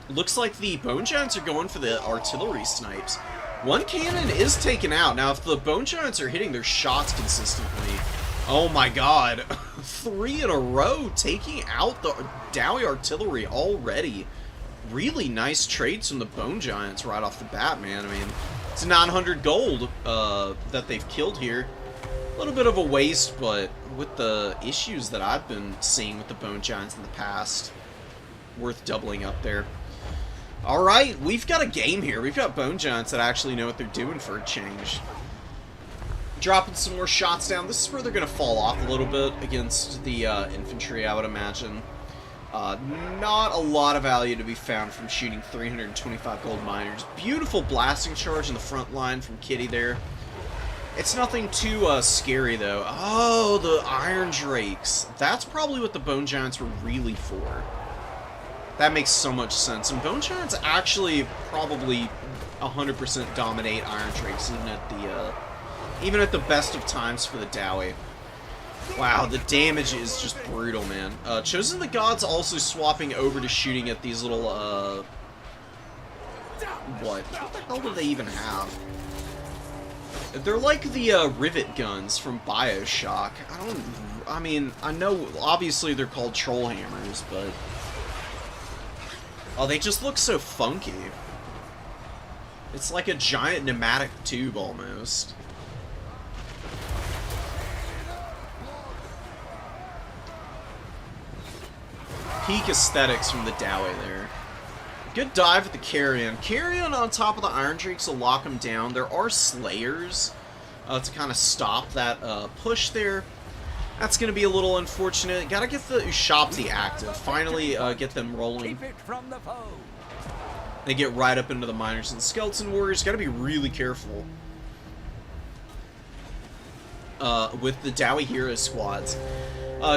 Looks like the Bone Giants are going for the artillery snipes. One cannon is taken out. Now, if the Bone Giants are hitting their shots consistently, oh my god, 3 in a row taking out the Dowie artillery already. Really nice trades from the Bone Giants right off the bat, man. I mean, it's 900 gold that they've killed here. A little bit of a waste, but with the issues that I've been seeing with the Bone Giants in the past, worth doubling up there. Alright, we've got a game here. We've got Bone Giants that actually know what they're doing for a change. Dropping some more shots down. This is where they're going to fall off a little bit against the infantry, I would imagine. Not a lot of value to be found from shooting 325 gold miners. Beautiful blasting charge in the front line from Kitty there. It's nothing too scary, though. Oh, the Iron Drakes. That's probably what the Bone Giants were really for. That makes so much sense. And Bone Giants actually probably 100% dominate Iron Drakes, even at the best of times for the Dowie. Wow, the damage is just brutal, man. Chosen of the Gods also swapping over to shooting at these little, what the hell do they even have? They're like the, rivet guns from BioShock. I mean, I know, obviously they're called troll hammers, but... oh, they just look so funky. It's like a giant pneumatic tube, almost. Peak aesthetics from the Dowie there. Good dive with the Carrion. Carrion on top of the Iron Drakes will lock him down. There are Slayers to kind of stop that push there. That's going to be a little unfortunate. Got to get the Ushabti active. Finally get them rolling. Keep it from the foe. They get right up into the Miners and Skeleton Warriors. Got to be really careful with the Dowie Hero squads.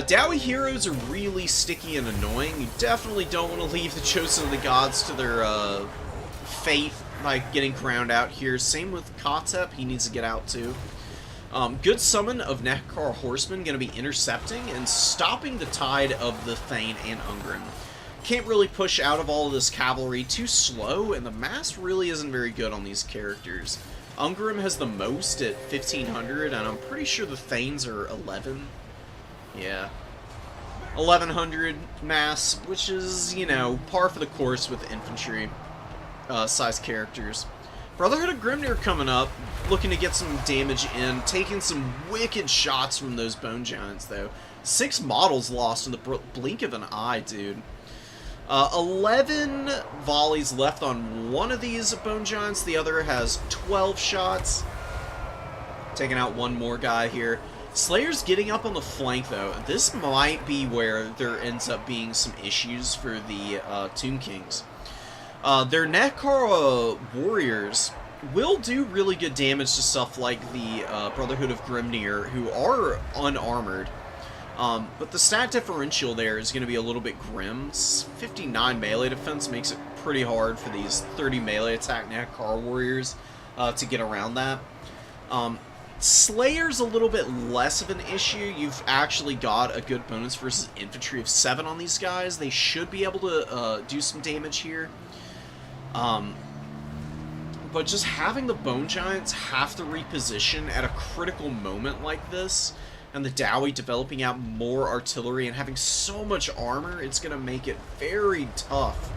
Dowie Heroes are really sticky and annoying. You definitely don't want to leave the Chosen of the Gods to their fate by getting ground out here. Same with Kotep, he needs to get out too. Good summon of Nekar Horsemen, going to be intercepting and stopping the tide of the Thane and Ungrim. Can't really push out of all of this cavalry, too slow, and the mass really isn't very good on these characters. Ungrim has the most at 1,500, and I'm pretty sure the Thanes are 11. Yeah. 1,100 mass, which is, you know, par for the course with infantry size characters. Brotherhood of Grimnir coming up, looking to get some damage in, taking some wicked shots from those Bone Giants, though. 6 models lost in the blink of an eye, dude. 11 volleys left on one of these Bone Giants, the other has 12 shots. Taking out one more guy here. Slayer's getting up on the flank, though. This might be where there ends up being some issues for the Tomb Kings. Their Nekar Warriors will do really good damage to stuff like the Brotherhood of Grimnir, who are unarmored. But the stat differential there is going to be a little bit grim. 59 melee defense makes it pretty hard for these 30 melee attack Nekar Warriors to get around that. Slayer's a little bit less of an issue. You've actually got a good bonus versus infantry of 7 on these guys. They should be able to do some damage here. But just having the Bone Giants have to reposition at a critical moment like this, and the Dowie developing out more artillery and having so much armor, it's going to make it very tough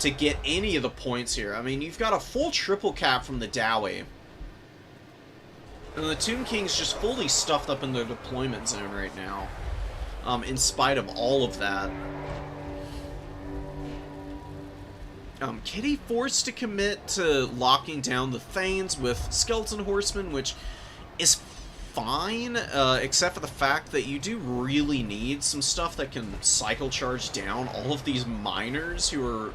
to get any of the points here. I mean, you've got a full triple cap from the Dowie. And the Tomb King's just fully stuffed up in their deployment zone right now, in spite of all of that. Kitty forced to commit to locking down the Thanes with Skeleton Horsemen, which is fine, except for the fact that you do really need some stuff that can cycle charge down all of these miners who are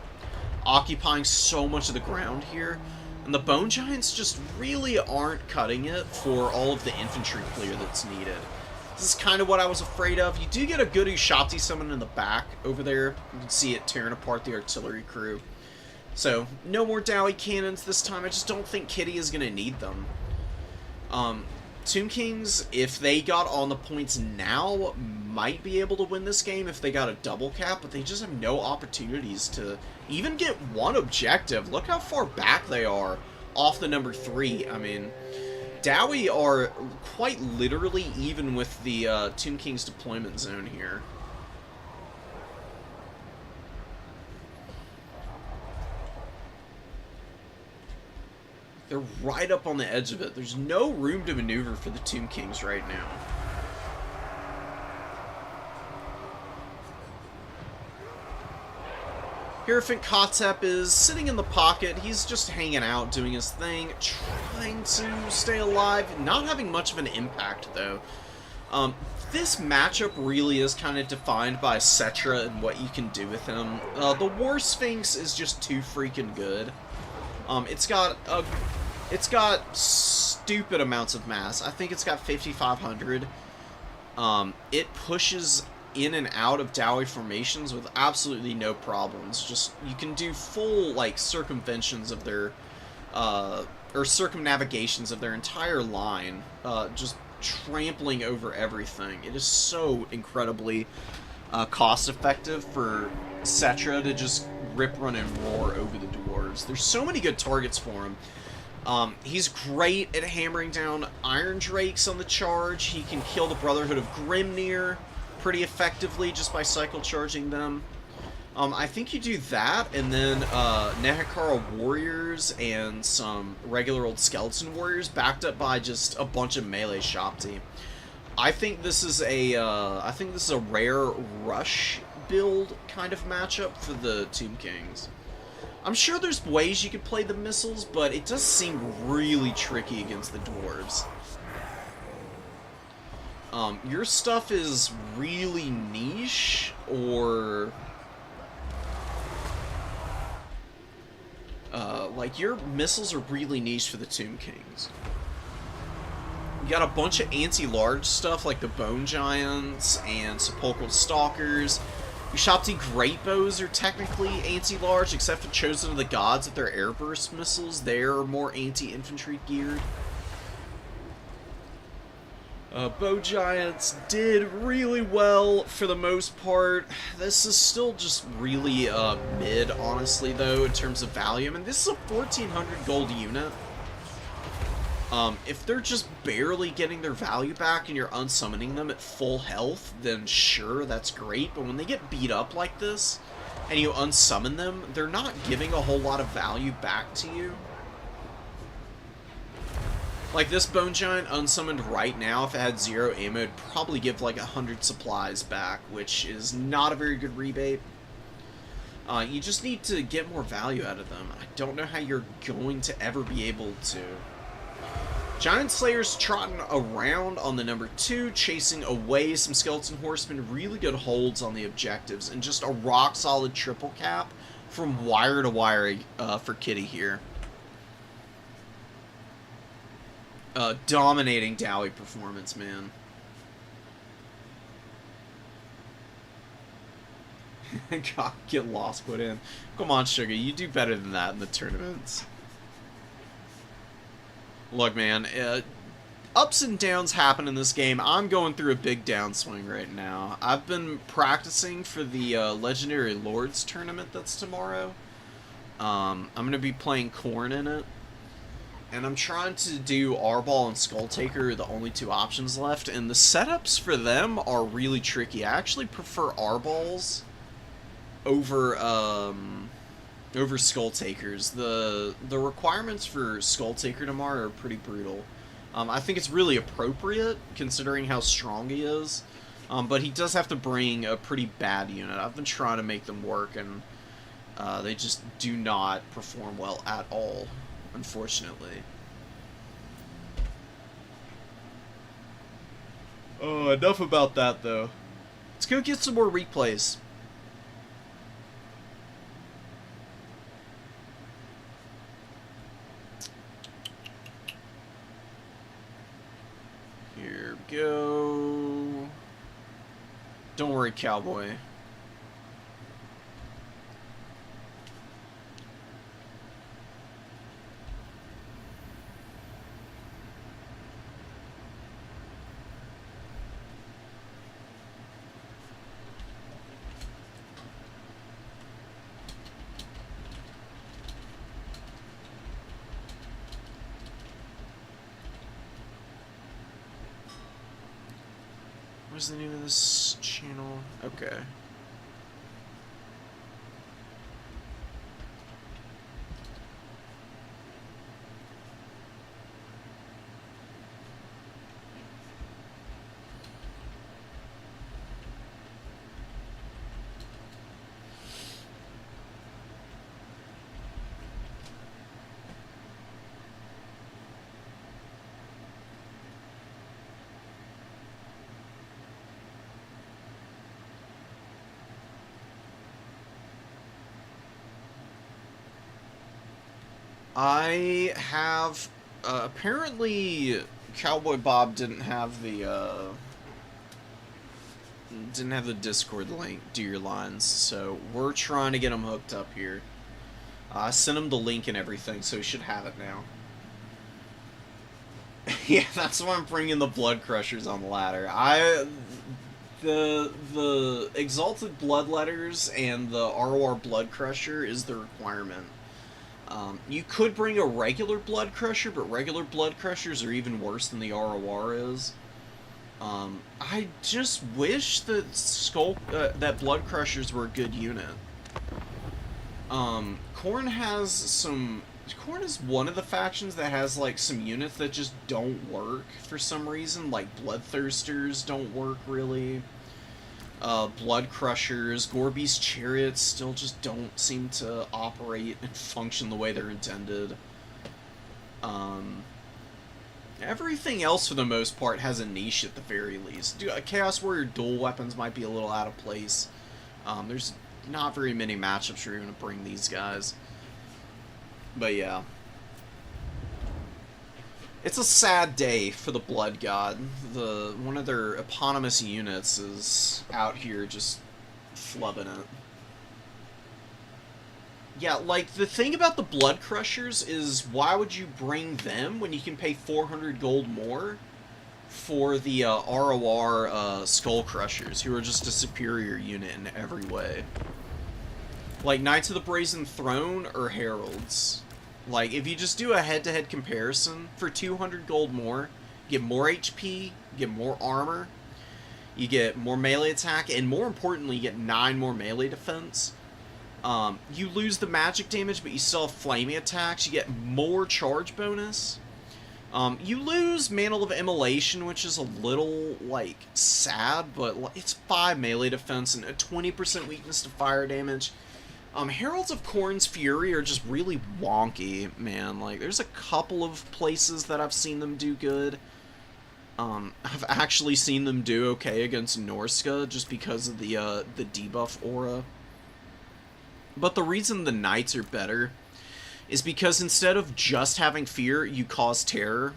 occupying so much of the ground here. And the Bone Giants just really aren't cutting it for all of the infantry clear that's needed. This is kind of what I was afraid of. You do get a good Ushapti summon in the back over there. You can see it tearing apart the artillery crew. So, no more Dowie cannons this time. I just don't think Kitty is going to need them. Tomb Kings, if they got on the points now, might be able to win this game if they got a double cap, but they just have no opportunities to even get one objective. Look how far back they are off the number 3. I mean, Dowie are quite literally even with the Tomb King's deployment zone here. They're right up on the edge of it. There's no room to maneuver for the Tomb Kings right now. Hierophant Kotep is sitting in the pocket. He's just hanging out, doing his thing, trying to stay alive. Not having much of an impact, though. This matchup really is kind of defined by Cetra and what you can do with him. The War Sphinx is just too freaking good. It's got stupid amounts of mass. I think it's got 5,500. It pushes in and out of Dowie formations with absolutely no problems. Just, you can do full, like, circumventions of their, or circumnavigations of their entire line, just trampling over everything. It is so incredibly cost-effective for Cetra to just rip, run, and roar over the dwarves. There's so many good targets for him. He's great at hammering down Iron Drakes on the charge. He can kill the Brotherhood of Grimnir pretty effectively just by cycle charging them. I think you do that, and then Nehekara Warriors and some regular old Skeleton Warriors backed up by just a bunch of melee Shopti. I think this is a rare rush build kind of matchup for the Tomb Kings. I'm sure there's ways you could play the missiles, but it does seem really tricky against the dwarves. Your stuff is really niche, or like, your missiles are really niche for the Tomb Kings. You got a bunch of anti-large stuff like the Bone Giants and Sepulchral Stalkers. Ushapti Great Bows are technically anti-large, except for Chosen of the Gods with their airburst missiles. They're more anti-infantry geared. Bow Giants did really well for the most part. This is still just really mid, honestly, though, in terms of value. I mean, this is a 1,400 gold unit. If they're just barely getting their value back and you're unsummoning them at full health, then sure, that's great. But when they get beat up like this, and you unsummon them, they're not giving a whole lot of value back to you. Like, this Bone Giant unsummoned right now, if it had 0 ammo, it'd probably give like 100 supplies back, which is not a very good rebate. You just need to get more value out of them. I don't know how you're going to ever be able to. Giant Slayer's trotting around on the number 2, chasing away some Skeleton Horsemen. Really good holds on the objectives, and just a rock-solid triple cap from wire to wire for Kitty here. Dominating Dowie performance, man. God, get lost put in. Come on, Sugar, you do better than that in the tournaments. Look, man, ups and downs happen in this game. I'm going through a big downswing right now. I've been practicing for the Legendary Lords tournament that's tomorrow. I'm going to be playing Khorne in it. And I'm trying to do Arball and Skull Taker, the only two options left, and the setups for them are really tricky. I actually prefer Arballs over over Skull Takers. The requirements for Skull Taker tomorrow are pretty brutal. I think it's really appropriate considering how strong he is, but he does have to bring a pretty bad unit. I've been trying to make them work, and they just do not perform well at all, unfortunately. Oh, enough about that, though. Let's go get some more replays. Here we go. Don't worry, cowboy. What's the name of this channel? Okay. I have, apparently Cowboy Bob didn't have the Discord link to your lines, so we're trying to get him hooked up here. I sent him the link and everything, so he should have it now. Yeah, that's why I'm bringing the Blood Crushers on the ladder. The Exalted Bloodletters and the ROR Blood Crusher is the requirement. You could bring a regular Blood Crusher, but regular Blood Crushers are even worse than the ROR is. I just wish that that Blood Crushers were a good unit. Khorne is one of the factions that has, like, some units that just don't work for some reason. Like, Bloodthirsters don't work, really. Blood Crushers, Gorby's Chariots still just don't seem to operate and function the way they're intended. Everything else, for the most part, has a niche at the very least. Chaos Warrior dual weapons might be a little out of place. There's not very many matchups where you're going to bring these guys. But yeah. It's a sad day for the Blood God. One of their eponymous units is out here just flubbing it. Yeah, like, the thing about the Blood Crushers is, why would you bring them when you can pay 400 gold more for the ROR Skull Crushers, who are just a superior unit in every way? Like, Knights of the Brazen Throne or Heralds. Like, if you just do a head-to-head comparison, for 200 gold more, you get more HP, you get more armor, you get more melee attack, and more importantly, you get 9 more melee defense. You lose the magic damage, but you still have flaming attacks. You get more charge bonus. You lose Mantle of Immolation, which is a little, like, sad, but it's 5 melee defense and a 20% weakness to fire damage. Heralds of Khorne's Fury are just really wonky, man. Like, there's a couple of places that I've seen them do good. I've actually seen them do okay against Norska just because of the debuff aura. But the reason the Knights are better is because instead of just having fear, you cause terror.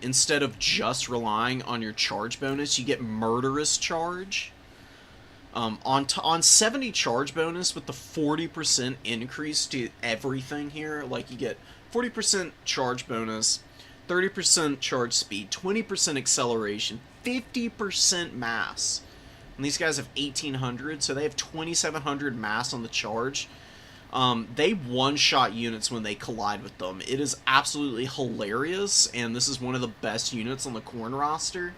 Instead of just relying on your charge bonus, you get murderous charge. On 70 charge bonus with the 40% increase to everything here, like, you get 40% charge bonus, 30% charge speed, 20% acceleration, 50% mass. And these guys have 1800, so they have 2700 mass on the charge. They one-shot units when they collide with them. It is absolutely hilarious, and this is one of the best units on the Khorne roster.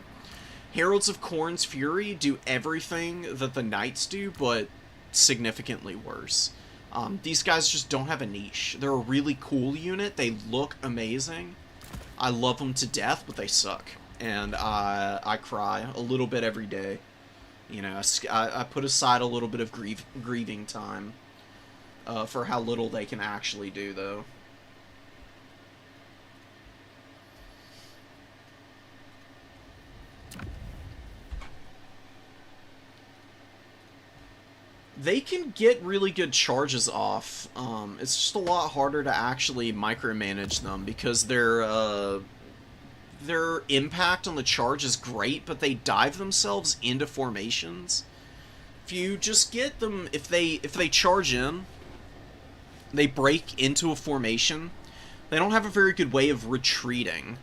Heralds of Khorne's Fury do everything that the Knights do, but significantly worse. These guys just don't have a niche. They're a really cool unit. They look amazing. I love them to death, but they suck. And I cry a little bit every day. You know, I put aside a little bit of grieving time for how little they can actually do, though. They can get really good charges off. It's just a lot harder to actually micromanage them because their impact on the charge is great, but they dive themselves into formations. If you just get them, if they charge in, they break into a formation, they don't have a very good way of retreating.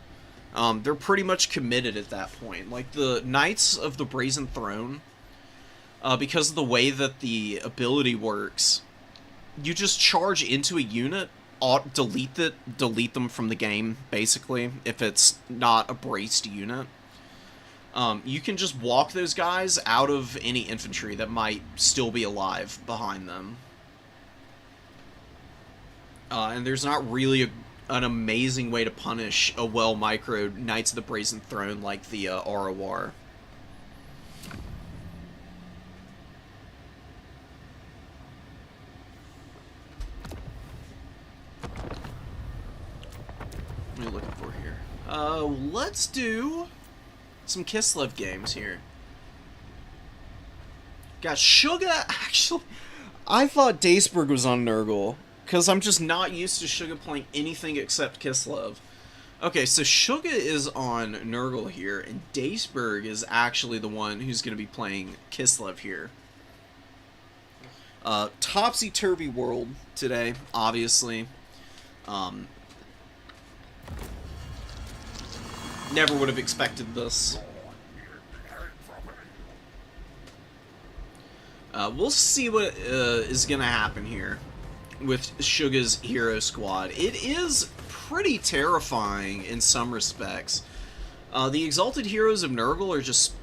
They're pretty much committed at that point. Like the Knights of the Brazen Throne, because of the way that the ability works, you just charge into a unit, delete them from the game, basically, if it's not a braced unit. You can just walk those guys out of any infantry that might still be alive behind them. And there's not really an amazing way to punish a well-microed Knights of the Brazen Throne like the ROR. What are you looking for here? Let's do some Kislev games here. Gosh, Suga, actually, I thought Daceberg was on Nurgle, because I'm just not used to Suga playing anything except Kislev. Okay, so Suga is on Nurgle here, and Daceberg is actually the one who's going to be playing Kislev here. Topsy-turvy world today, obviously. Never would have expected this. We'll see what is going to happen here with Suga's hero squad. It is pretty terrifying in some respects. The Exalted Heroes of Nurgle are just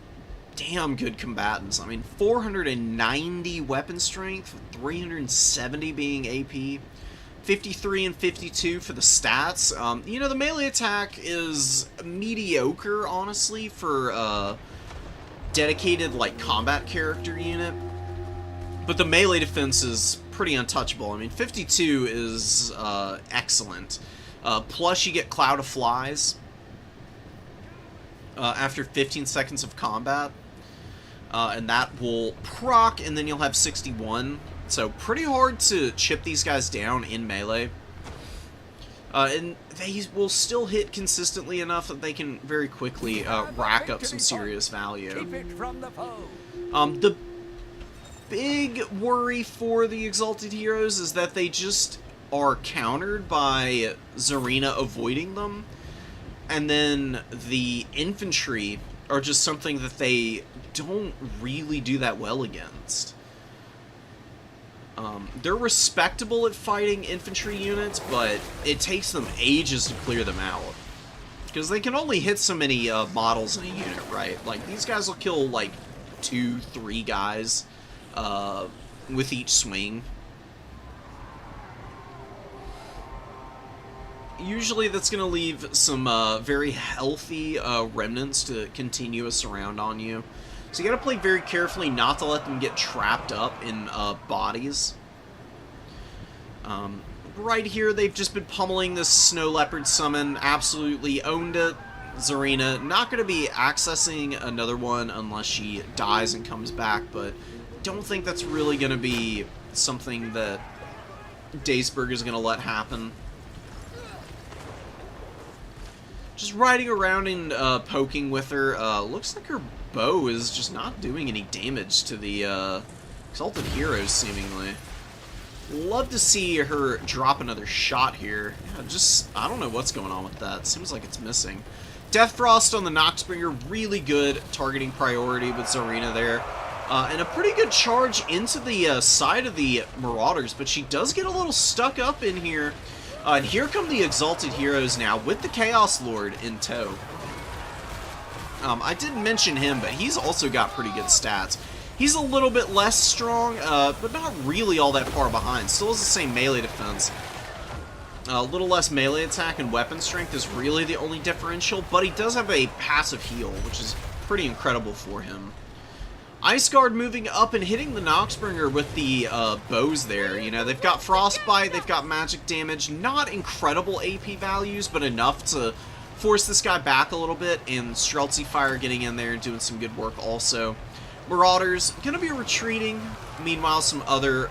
damn good combatants. I mean, 490 weapon strength, 370 being AP, 53 and 52 for the stats. You know, the melee attack is mediocre, honestly, for a dedicated, like, combat character unit. But the melee defense is pretty untouchable. I mean, 52 is excellent. Plus, you get Cloud of Flies after 15 seconds of combat. And that will proc, and then you'll have 61. So, pretty hard to chip these guys down in melee. And they will still hit consistently enough that they can very quickly rack up some serious value. The big worry for the Exalted Heroes is that they just are countered by Zarina avoiding them. And then the infantry are just something that they don't really do that well against. They're respectable at fighting infantry units, but it takes them ages to clear them out. Because they can only hit so many models in a unit, right? Like, these guys will kill, like, 2-3 guys with each swing. Usually that's going to leave some very healthy remnants to continue a surround on you. So you gotta play very carefully not to let them get trapped up in bodies. Right here, they've just been pummeling this Snow Leopard summon. Absolutely owned it. Zarina not gonna be accessing another one unless she dies and comes back, but don't think that's really gonna be something that Daceberg is gonna let happen. Just riding around and poking with her. Looks like her bow is just not doing any damage to the Exalted Heroes, seemingly. Love to see her drop another shot here. Yeah, just, I don't know what's going on with that. Seems like it's missing. Death Frost on the Noxbringer, really good targeting priority with Zarina there. And a pretty good charge into the side of the Marauders, but she does get a little stuck up in here. And here come the Exalted Heroes now, with the Chaos Lord in tow. I didn't mention him, but he's also got pretty good stats. He's a little bit less strong, but not really all that far behind. Still has the same melee defense. A little less melee attack and weapon strength is really the only differential, but he does have a passive heal, which is pretty incredible for him. Ice Guard moving up and hitting the Noxbringer with the bows there. You know, they've got Frostbite, they've got magic damage. Not incredible AP values, but enough to force this guy back a little bit. And Streltsy Fire getting in there and doing some good work also. Marauders going to be retreating. Meanwhile, some other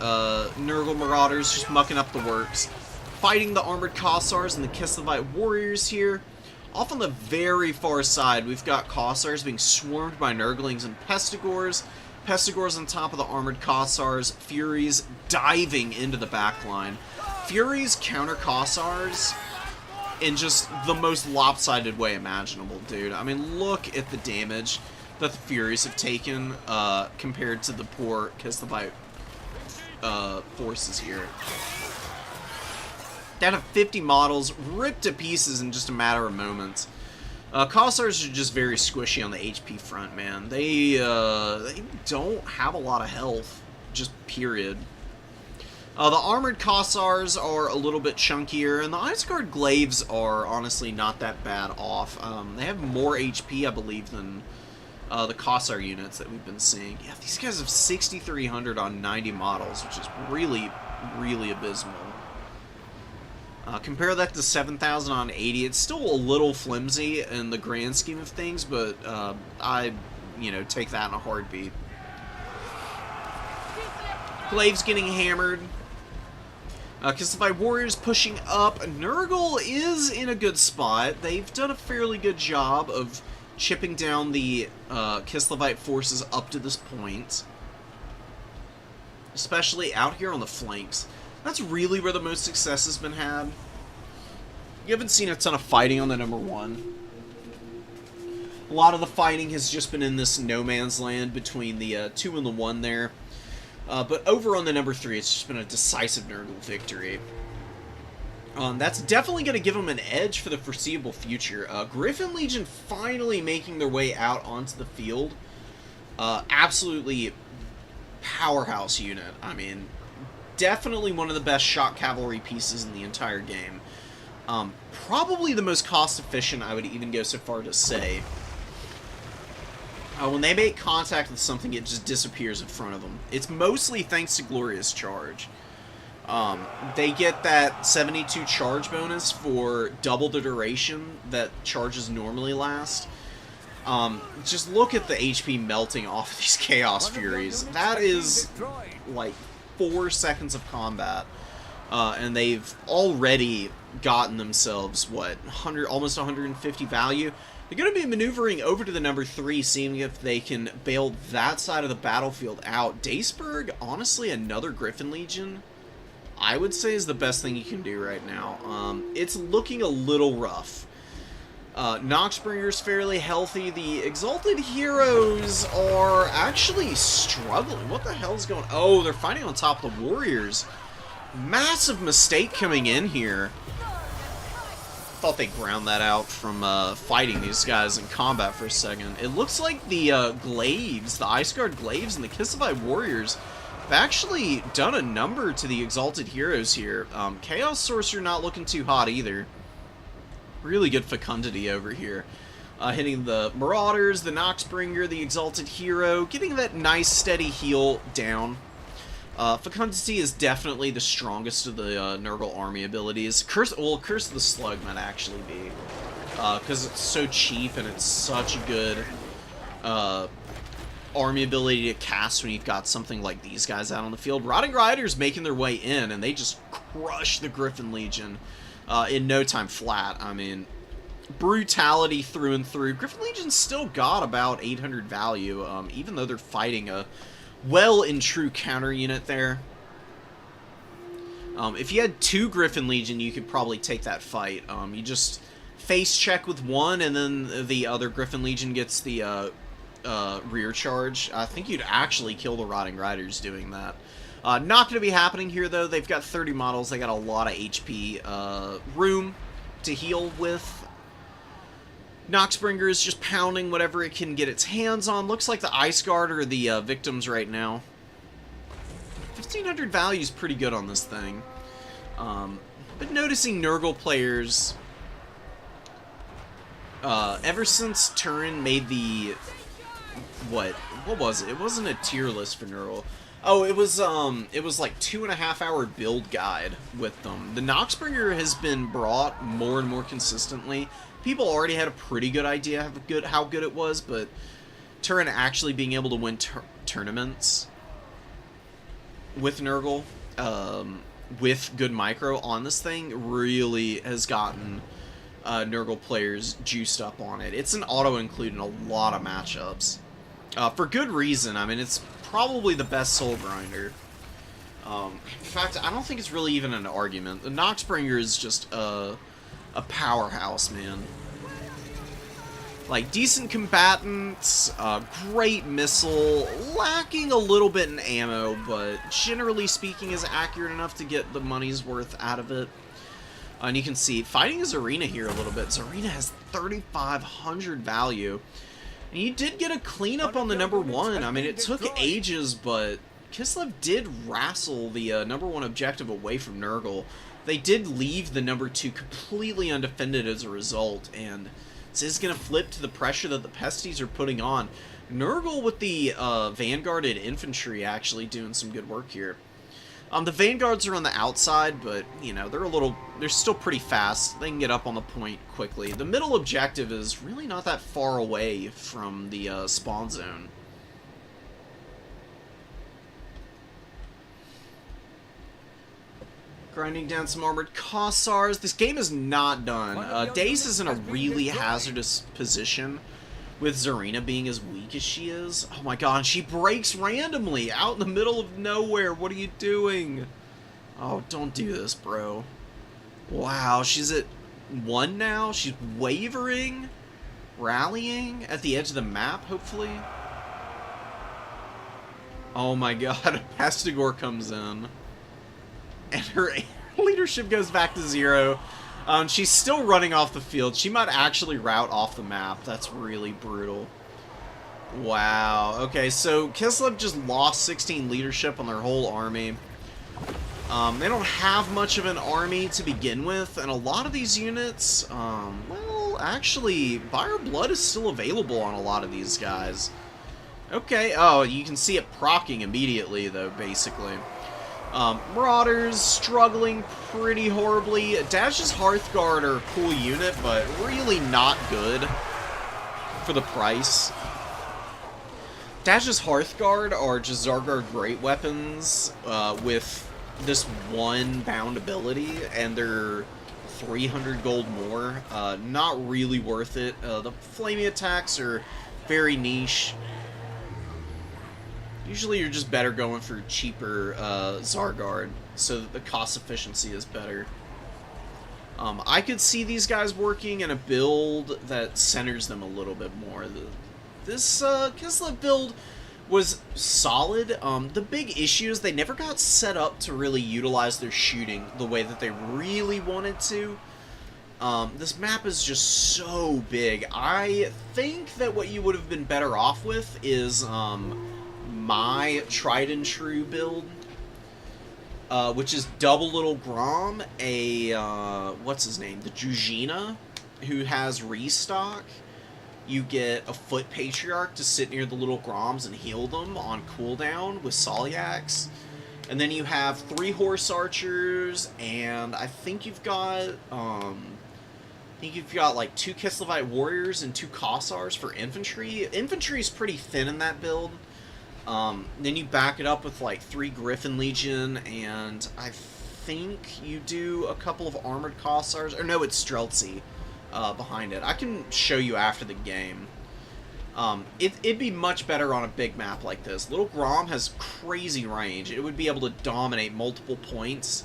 Nurgle Marauders just mucking up the works. Fighting the Armored Kossars and the Kislevites Warriors here. Off on the very far side, we've got Kossars being swarmed by Nurglings and Pestigors. Pestigors on top of the Armored Kossars. Furies diving into the backline. Furies counter Kossars in just the most lopsided way imaginable, dude. I mean, look at the damage that the Furies have taken compared to the poor Kislevites forces here. Down to 50 models, ripped to pieces in just a matter of moments. Kossars are just very squishy on the HP front, man. They don't have a lot of health, just period. The Armored Kossars are a little bit chunkier, and the Ice Guard Glaives are honestly not that bad off. They have more HP, I believe, than the Kossar units that we've been seeing. Yeah, these guys have 6,300 on 90 models, which is really, really abysmal. Compare that to 7,000 on 80. It's still a little flimsy in the grand scheme of things, but I, take that in a heartbeat. Glaives getting hammered. Kislevites Warriors pushing up. Nurgle is in a good spot. They've done a fairly good job of chipping down the Kislevite forces up to this point. Especially out here on the flanks. That's really where the most success has been had. You haven't seen a ton of fighting on the number 1. A lot of the fighting has just been in this no man's land between the 2 and the 1 there. But over on the number 3, it's just been a decisive Nurgle victory. That's definitely going to give them an edge for the foreseeable future. Griffin Legion finally making their way out onto the field. Absolutely powerhouse unit. I mean, definitely one of the best shock cavalry pieces in the entire game. Probably the most cost-efficient, I would even go so far to say. When they make contact with something, it just disappears in front of them. It's mostly thanks to Glorious Charge. They get that 72 charge bonus for double the duration that charges normally last. Just look at the HP melting off these Chaos Furies. That is like 4 seconds of combat. And they've already gotten themselves, what, almost 150 value? They're going to be maneuvering over to the number 3, seeing if they can bail that side of the battlefield out. Daceburg, honestly, another Griffin Legion, I would say is the best thing you can do right now. It's looking a little rough. Noxbringer's fairly healthy. The Exalted Heroes are actually struggling. What the hell's going on? Oh, they're fighting on top of the Warriors. Massive mistake coming in here. Thought they ground that out from fighting these guys in combat for a second. It looks like the Glaives, the Ice Guard Glaives and the Kislevites Warriors have actually done a number to the Exalted Heroes here. Chaos Sorcerer not looking too hot either. Really good fecundity over here. Hitting the Marauders, the Noxbringer, the Exalted Hero, getting that nice steady heal down. Fecundity is definitely the strongest of the Nurgle army abilities. Curse of the Slug might actually be. Because it's so cheap and it's such a good army ability to cast when you've got something like these guys out on the field. Rotting Riders making their way in, and they just crush the Griffin Legion in no time flat. I mean, brutality through and through. Griffin Legion's still got about 800 value, even though they're fighting a well and true counter unit there. If you had 2 Griffin Legion, you could probably take that fight. You just face check with one, and then the other Griffin Legion gets the rear charge. I think you'd actually kill the Rotting Riders doing that. Not going to be happening here, though. They've got 30 models. They got a lot of HP room to heal with. Noxbringer is just pounding whatever it can get its hands on. Looks like the Ice Guard are the victims right now. 1,500 value is pretty good on this thing. But noticing Nurgle players, ever since Turin made the, what was it? It wasn't a tier list for Nurgle. Oh, it was like 2.5 hour build guide with them. The Noxbringer has been brought more and more consistently. People already had a pretty good idea of how good it was, but Turin actually being able to win tournaments with Nurgle, with good micro on this thing, really has gotten Nurgle players juiced up on it. It's an auto-include in a lot of matchups. For good reason. I mean, it's probably the best soul grinder. In fact, I don't think it's really even an argument. The Noxbringer is just a powerhouse, man. Like, decent combatants, great missile, lacking a little bit in ammo, but generally speaking is accurate enough to get the money's worth out of it. And you can see, fighting Zarina here a little bit. Zarina has 3,500 value. And you did get a cleanup on the #1. I mean, it took ages, but Kislev did wrestle the #1 objective away from Nurgle. They did leave the #2 completely undefended as a result, and this is going to flip to the pressure that the Pesties are putting on. Nurgle with the Vanguarded infantry actually doing some good work here. The Vanguards are on the outside, but, you know, they're still pretty fast. They can get up on the point quickly. The middle objective is really not that far away from the spawn zone. Grinding down some armored Kossars. This game is not done. Daze is in a really hazardous position with Zarina being as weak as she is. Oh my god, she breaks randomly out in the middle of nowhere. What are you doing? Oh, don't do this, bro. Wow, she's at 1 now. She's wavering, rallying at the edge of the map, hopefully. Oh my god, Pestigor comes in. And her leadership goes back to 0. She's still running off the field. She might actually route off the map. That's really brutal. Wow. Okay, so Kislev just lost 16 leadership on their whole army. They don't have much of an army to begin with, and a lot of these units, well, actually, Fire Blood is still available on a lot of these guys. Okay, oh, you can see it proccing immediately, though, basically. Marauders struggling pretty horribly. Dash's Hearthguard are a cool unit, but really not good for the price. Dash's Hearthguard are just Zargar great weapons with this 1 bound ability, and they're 300 gold more. Not really worth it. The flaming attacks are very niche. Usually you're just better going for cheaper Zarguard, so that the cost efficiency is better. I could see these guys working in a build that centers them a little bit more. This Kislev build was solid. The big issue is they never got set up to really utilize their shooting the way that they really wanted to. This map is just so big. I think that what you would have been better off with is my tried and true build, which is double Little Grom, what's his name, the Druzhina, who has restock. You get a Foot Patriarch to sit near the Little Groms and heal them on cooldown with Soliacs. And then you have 3 Horse Archers, and I think you've got, like 2 Kislevite Warriors and 2 Kossars for infantry. Infantry is pretty thin in that build. Then you back it up with like 3 Griffin Legion, and I think you do a couple of armored Kossars. Or no, it's Streltsy behind it. I can show you after the game. It'd be much better on a big map like this. Little Grom has crazy range. It would be able to dominate multiple points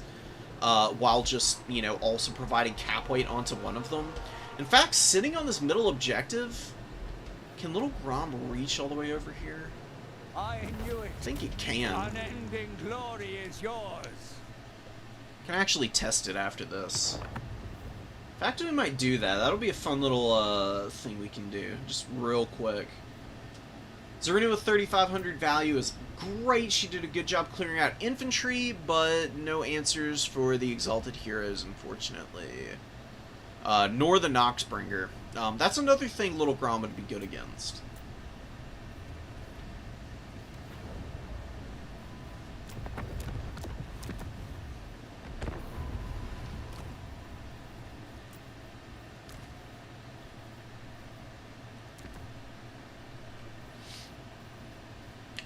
while just, you know, also providing cap weight onto one of them. In fact, sitting on this middle objective, Can Little Grom reach all the way over here? I knew it. I think it can. Unending glory is yours. Can actually test it after this. In fact, we might do that. That'll be a fun little thing we can do, just real quick. Zarina with 3,500 value is great. She did a good job clearing out infantry, but no answers for the Exalted Heroes, unfortunately. Nor the Noxbringer. That's another thing Little Grom would be good against.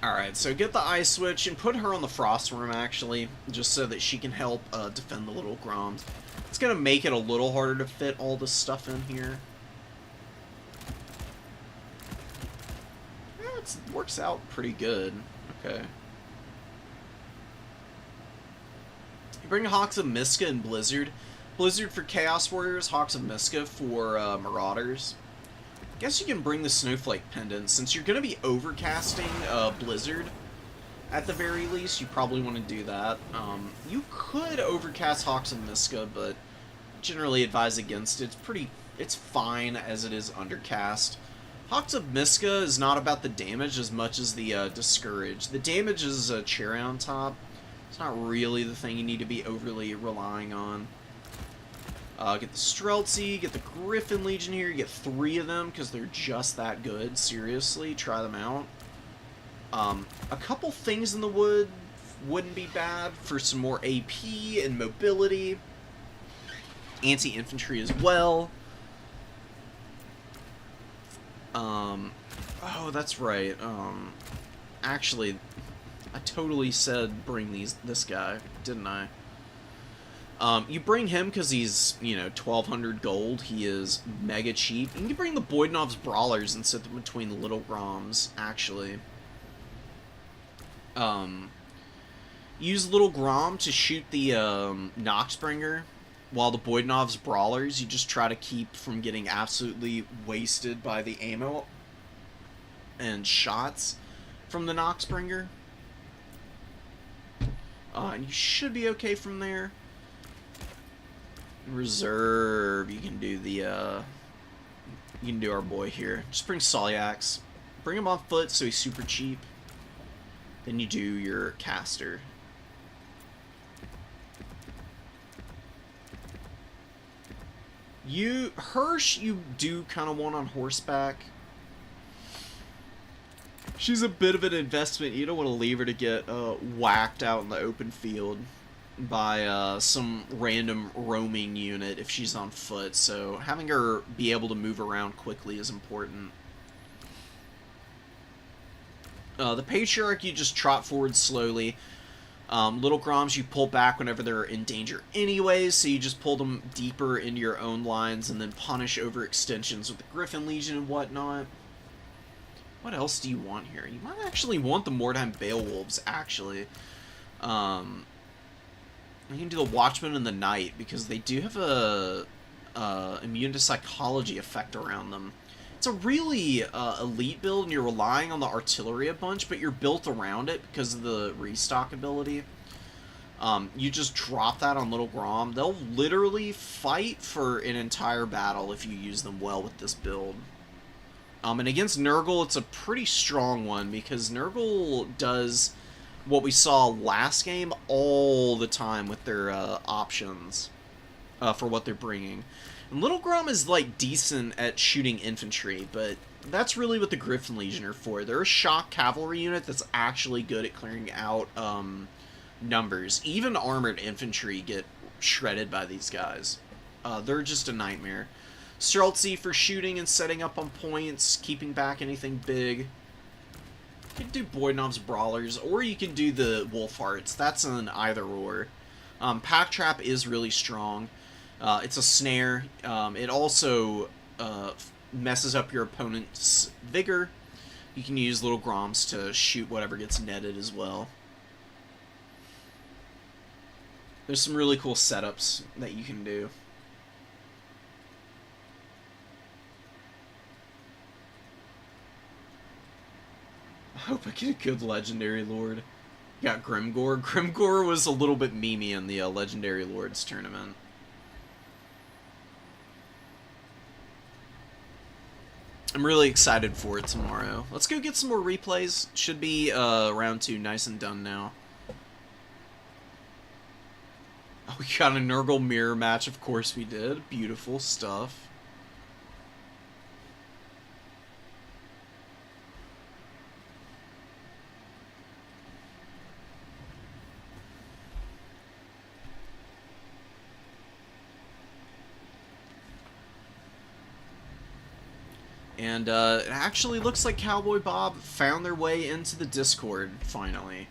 Alright, so get the Ice Switch and put her on the Frost Worm, actually, just so that she can help defend the Little Groms. It's going to make it a little harder to fit all this stuff in here. Yeah, it works out pretty good. Okay. You bring Hawks of Miska and Blizzard. Blizzard for Chaos Warriors, Hawks of Miska for Marauders. I guess you can bring the Snowflake Pendant. Since you're going to be overcasting Blizzard, at the very least, you probably want to do that. You could overcast Hawks of Miska, but generally advise against it. It's fine as it is undercast. Hawks of Miska is not about the damage as much as the Discourage. The damage is a cherry on top. It's not really the thing you need to be overly relying on. Get the Streltsy, get the Griffin Legion here. You get 3 of them because they're just that good. Seriously, try them out. A couple things in the wood wouldn't be bad for some more AP and mobility. Anti-infantry as well. Oh, that's right. Actually, I totally said bring this guy, didn't I? You bring him because he's, 1,200 gold. He is mega cheap. You can bring the Boydanov's Brawlers and sit them between the Little Groms, actually. Use Little Grom to shoot the Noxbringer, while the Boydanov's Brawlers, you just try to keep from getting absolutely wasted by the ammo and shots from the Noxbringer. And you should be okay from there. Reserve, you can do the you can do our boy here. Just bring Solyax. Bring him on foot so he's super cheap. Then you do your caster. Hirsch you do kind of want on horseback. She's a bit of an investment. You don't want to leave her to get whacked out in the open field by some random roaming unit if she's on foot, so having her be able to move around quickly is important. The Patriarch, you just trot forward slowly. Little Groms, you pull back whenever they're in danger anyways, so you just pull them deeper into your own lines and then punish overextensions with the Griffin Legion and whatnot. What else do you want here? You might actually want the Mordheim Beowulfs, actually. You can do the Watchman and the Knight, because they do have a immune to psychology effect around them. It's a really elite build, and you're relying on the artillery a bunch, but you're built around it because of the restock ability. You just drop that on Little Grom. They'll literally fight for an entire battle if you use them well with this build. And against Nurgle, it's a pretty strong one, because Nurgle does what we saw last game all the time with their options for what they're bringing. And Little Grom is, decent at shooting infantry, but that's really what the Griffin Legion are for. They're a shock cavalry unit that's actually good at clearing out numbers. Even armored infantry get shredded by these guys. They're just a nightmare. Streltsy for shooting and setting up on points, keeping back anything big. You can do Boydanov's Brawlers, or you can do the Wolfhearts. That's an either-or. Pack Trap is really strong. It's a snare. It also messes up your opponent's vigor. You can use Little Groms to shoot whatever gets netted as well. There's some really cool setups that you can do. hope I get a good Legendary Lord. Got Grimgore. Grimgore was a little bit memey in the Legendary Lords tournament. I'm really excited for it tomorrow. Let's go get some more replays. Should be round 2 nice and done now. Oh, we got a Nurgle mirror match. Of course we did. Beautiful stuff. And it actually looks like Cowboy Bob found their way into the Discord, finally.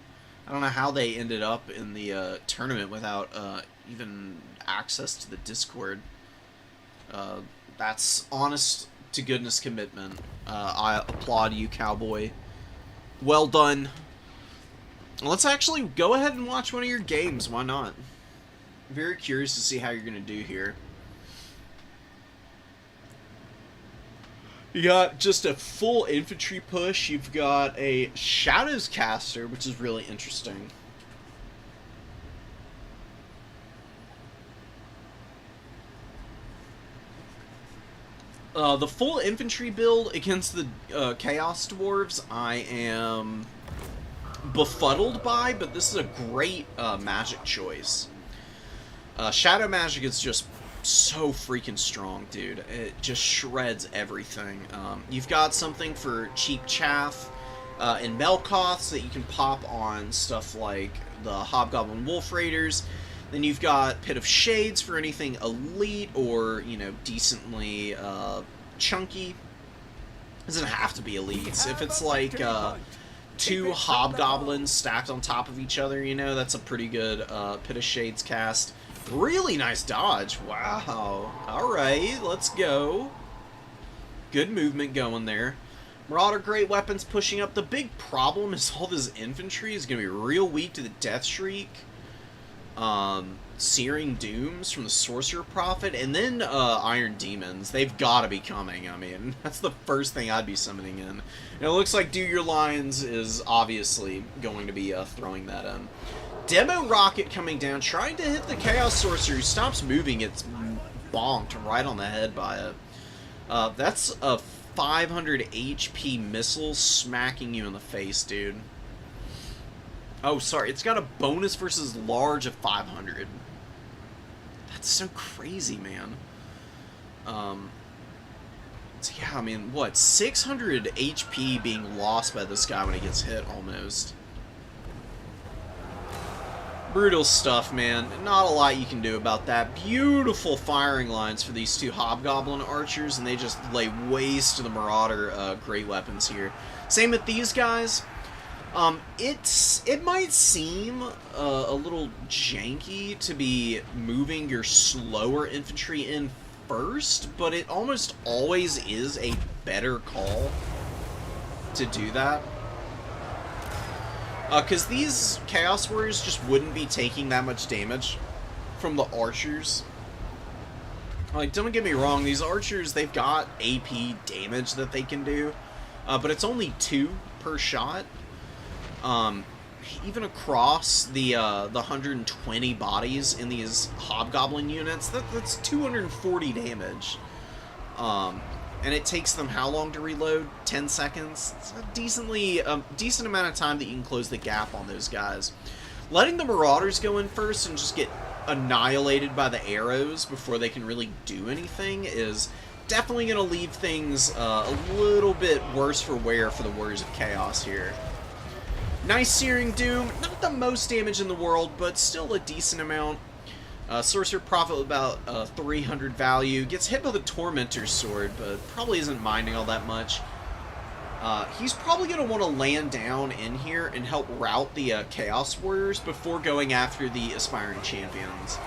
I don't know how they ended up in the tournament without even access to the Discord. That's honest to goodness commitment. I applaud you, Cowboy. Well done. Let's actually go ahead and watch one of your games. Why not? I'm very curious to see how you're going to do here. You got just a full infantry push. You've got a Shadows caster, which is really interesting. The full infantry build against the Chaos Dwarves, I am befuddled by, but this is a great magic choice. Shadow magic is just so freaking strong, dude. It just shreds everything. You've got something for cheap chaff and Melkoths that you can pop on stuff like the Hobgoblin Wolf Raiders. Then you've got Pit of Shades for anything elite or, you know, decently chunky. It doesn't have to be elites. If it's like 2 Hobgoblins stacked on top of each other, you know, that's a pretty good Pit of Shades cast. Really nice dodge. Wow. Alright, let's go. Good movement going there. Marauder great weapons pushing up. The big problem is all this infantry is going to be real weak to the Death Shriek. Searing Dooms from the Sorcerer Prophet. And then Iron Demons. They've got to be coming. I mean, that's the first thing I'd be summoning in. And it looks like Do Your Lions is obviously going to be throwing that in. Demo Rocket coming down, trying to hit the Chaos Sorcerer, who stops moving. It's bonked right on the head by it. That's a 500 HP missile smacking you in the face, dude. Oh, sorry. It's got a bonus versus large of 500. That's so crazy, man. So yeah, I mean, what? 600 HP being lost by this guy when he gets hit, almost. Brutal stuff, man. Not a lot you can do about that. Beautiful firing lines for these 2 Hobgoblin archers, and they just lay waste to the Marauder great weapons here. Same with these guys. It might seem a little janky to be moving your slower infantry in first, but it almost always is a better call to do that. Because these Chaos Warriors just wouldn't be taking that much damage from the archers. Like, don't get me wrong, these archers, they've got AP damage that they can do, but it's only 2 per shot. Even across the 120 bodies in these Hobgoblin units, that's 240 damage. And it takes them how long to reload? 10 seconds? It's a decent amount of time that you can close the gap on those guys. Letting the Marauders go in first and just get annihilated by the arrows before they can really do anything is definitely going to leave things a little bit worse for wear for the Warriors of Chaos here. Nice Searing Doom. Not the most damage in the world, but still a decent amount. Sorcerer Prophet with about 300 value. Gets hit by the Tormentor's Sword, but probably isn't minding all that much. He's probably going to want to land down in here and help rout the Chaos Warriors before going after the Aspiring Champions.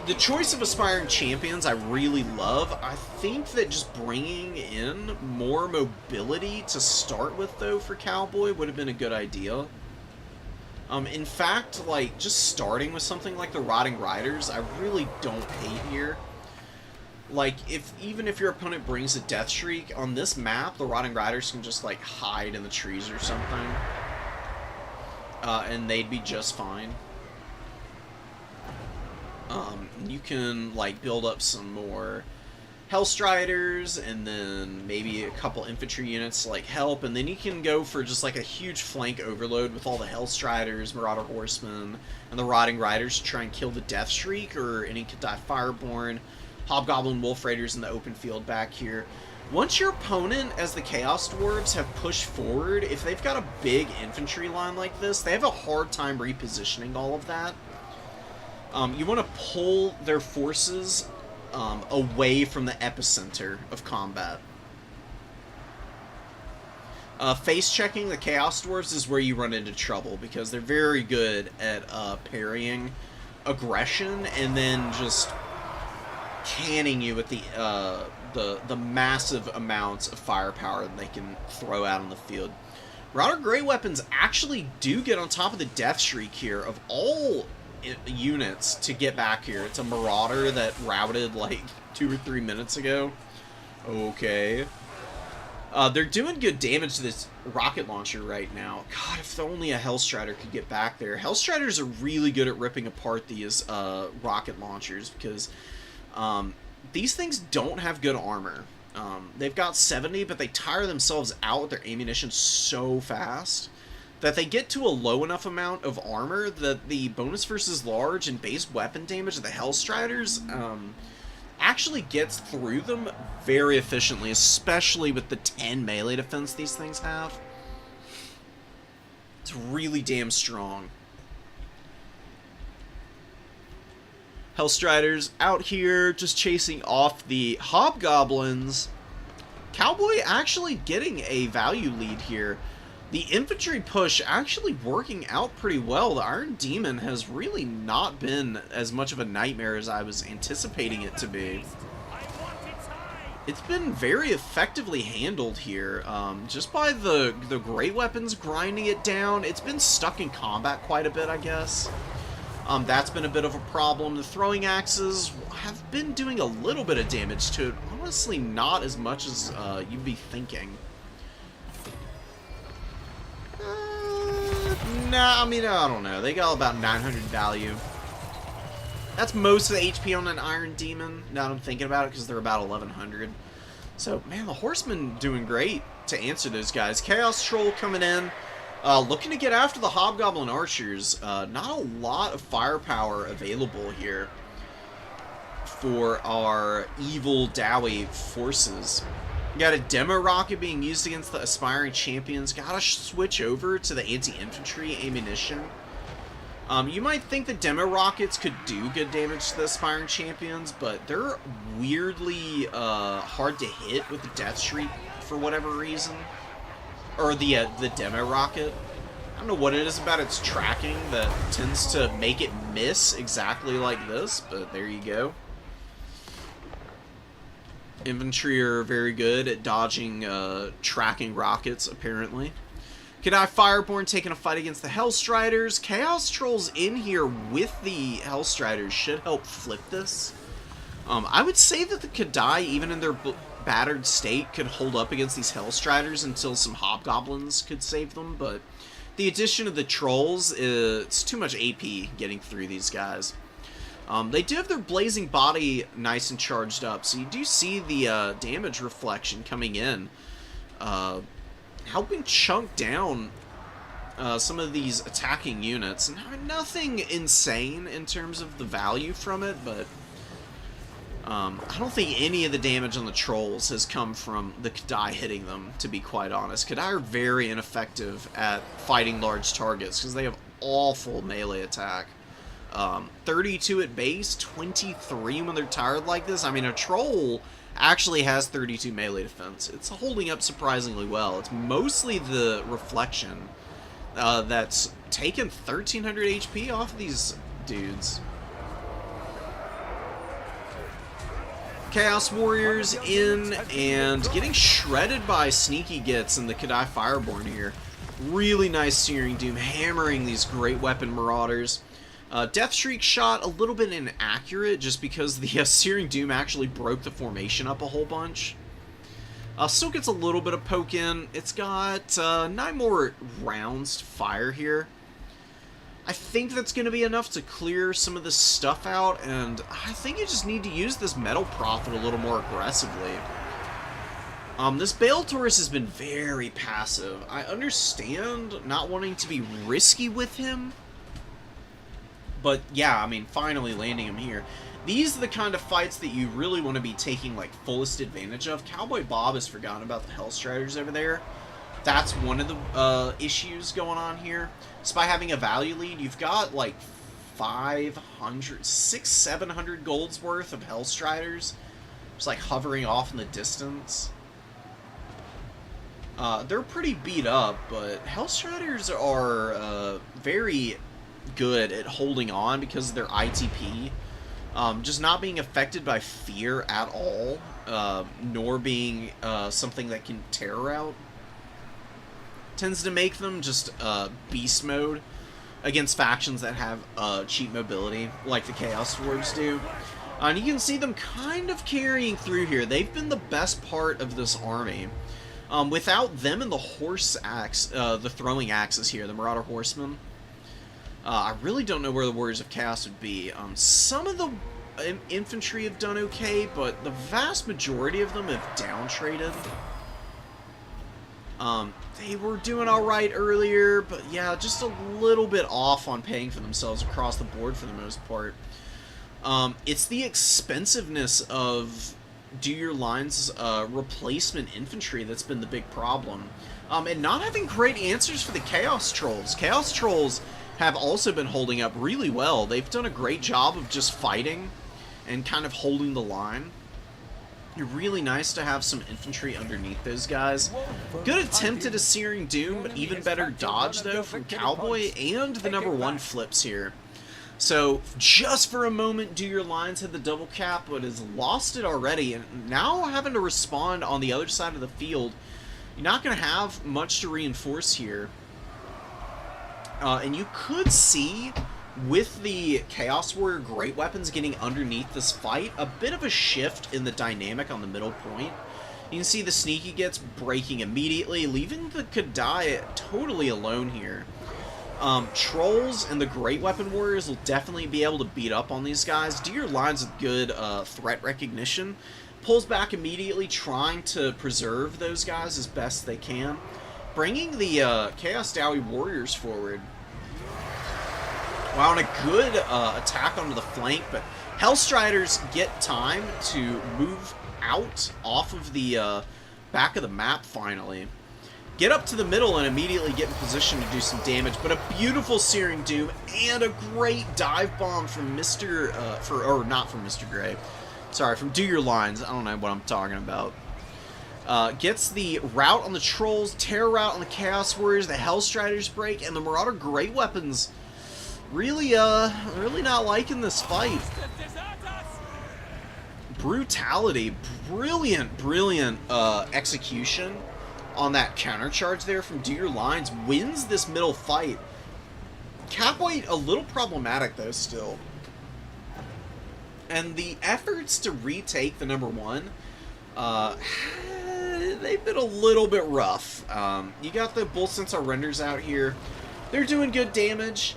The choice of Aspiring Champions I really love. I think that just bringing in more mobility to start with, though, for Cowboy would have been a good idea. In fact, like, just starting with something like the Rotting Riders, I really don't hate here. Like, even if your opponent brings a Death Streak, on this map, the Rotting Riders can just, like, hide in the trees or something. And they'd be just fine. You can, like, build up some more Hellstriders, and then maybe a couple infantry units to, like, help, and then you can go for just, like, a huge flank overload with all the Hellstriders, Marauder Horsemen, and the Rotting Riders to try and kill the Death Streak, or any Kadai Fireborn, Hobgoblin Wolf Raiders in the open field back here. Once your opponent, as the Chaos Dwarves, have pushed forward, if they've got a big infantry line like this, they have a hard time repositioning all of that. You want to pull their forces away from the epicenter of combat. Face checking the Chaos Dwarves is where you run into trouble, because they're very good at parrying aggression and then just canning you with the massive amounts of firepower that they can throw out on the field. Marauder Grey Weapons actually do get on top of the Death Shriek here. Of all units to get back here, it's a Marauder that routed like 2 or 3 minutes ago. Okay. They're doing good damage to this rocket launcher right now. God, if only a Hellstrider could get back there. Hellstriders are really good at ripping apart these rocket launchers, because these things don't have good armor. They've got 70, but they tire themselves out with their ammunition so fast that they get to a low enough amount of armor that the bonus versus large and base weapon damage of the Hellstriders actually gets through them very efficiently, especially with the 10 melee defense these things have. It's really damn strong. Hellstriders out here just chasing off the Hobgoblins. Cowboy actually getting a value lead here. The infantry push actually working out pretty well. The Iron Demon has really not been as much of a nightmare as I was anticipating it to be. It's been very effectively handled here, just by the great weapons grinding it down. It's been stuck in combat quite a bit, I guess. That's been a bit of a problem. The throwing axes have been doing a little bit of damage to it. Honestly, not as much as you'd be thinking. Nah, I mean, I don't know. They got about 900 value. That's most of the HP on an Iron Demon, now that I'm thinking about it, because they're about 1100. So, man, the Horsemen doing great to answer those guys. Chaos Troll coming in, looking to get after the Hobgoblin Archers. Not a lot of firepower available here for our evil Dowie forces. Got a demo rocket being used against the aspiring champions. Gotta switch over to the anti-infantry ammunition. You might think the demo rockets could do good damage to the aspiring champions, but they're weirdly hard to hit with the Death Shriek for whatever reason. Or the demo rocket. I don't know what it is about its tracking that tends to make it miss exactly like this, but there you go. Infantry are very good at dodging tracking rockets, apparently. Kadai Fireborn taking a fight against the Hellstriders. Chaos Trolls in here with the Hellstriders should help flip this. I would say that the Kadai, even in their battered state, could hold up against these Hellstriders until some Hobgoblins could save them, but the addition of the Trolls, it's too much AP getting through these guys. They do have their Blazing Body nice and charged up, so you do see the damage reflection coming in, helping chunk down some of these attacking units. Nothing insane in terms of the value from it, but I don't think any of the damage on the Trolls has come from the Kadai hitting them, to be quite honest. Kadai are very ineffective at fighting large targets because they have awful melee attack. 32 at base, 23 when they're tired like this. I mean, a Troll actually has 32 melee defense. It's holding up surprisingly well. It's mostly the reflection that's taken 1300 HP off of these dudes. Chaos Warriors in and getting shredded by Sneaky Gits and the Kadai Fireborn here. Really nice Searing Doom, hammering these great weapon Marauders. Death Shriek shot a little bit inaccurate just because the Searing Doom actually broke the formation up a whole bunch. Still gets a little bit of poke in. It's got 9 more rounds to fire here. I think that's going to be enough to clear some of this stuff out, and I think you just need to use this Metal Prophet a little more aggressively. This Bale Taurus has been very passive. I understand not wanting to be risky with him, but yeah, I mean, finally landing him here. These are the kind of fights that you really want to be taking, like, fullest advantage of. Cowboy Bob has forgotten about the Hellstriders over there. That's one of the issues going on here. So by having a value lead, you've got, like, 700 golds worth of Hellstriders just, like, hovering off in the distance. They're pretty beat up, but Hellstriders are very good at holding on because of their ITP. Just not being affected by fear at all, nor being something that can terror out, tends to make them just beast mode against factions that have cheap mobility, like the Chaos Dwarves do. And you can see them kind of carrying through here. They've been the best part of this army. Without them and the horse axe, the throwing axes here, the Marauder Horsemen, I really don't know where the Warriors of Chaos would be. Some of the infantry have done okay, but the vast majority of them have downtraded. They were doing alright earlier, but yeah, just a little bit off on paying for themselves across the board for the most part. It's the expensiveness of Do Your Lines replacement infantry that's been the big problem. And not having great answers for the Chaos Trolls. Chaos Trolls have also been holding up really well. They've done a great job of just fighting and kind of holding the line. It's really nice to have some infantry underneath those guys. Good attempt at a Searing Doom, but even better dodge, though, from Cowboy, and the #1 flips here. So, just for a moment, Do Your Lines had the double cap, but has lost it already, and now having to respond on the other side of the field, you're not going to have much to reinforce here. And you could see, with the Chaos Warrior Great Weapons getting underneath this fight, a bit of a shift in the dynamic on the middle point. You can see the Sneaky gets breaking immediately, leaving the Kadai totally alone here. Trolls and the Great Weapon Warriors will definitely be able to beat up on these guys. Do Your Lines with good threat recognition. Pulls back immediately, trying to preserve those guys as best they can. Bringing the Chaos Dowie Warriors forward. Wow, and a good attack onto the flank, but Hellstriders get time to move out off of the back of the map finally. Get up to the middle and immediately get in position to do some damage, but a beautiful Searing Doom and a great dive bomb from not from Mr. Gray. Sorry, from Do Your Lines. I don't know what I'm talking about. Gets the route on the Trolls, Terror route on the Chaos Warriors, the Hellstriders break, and the Marauder Great Weapons really not liking this fight. Brutality, brilliant execution on that countercharge there from Do Your Lines, wins this middle fight. Capweight a little problematic though still. And the efforts to retake the #1, they've been a little bit rough. You got the Bull Sensor Renders out here. They're doing good damage.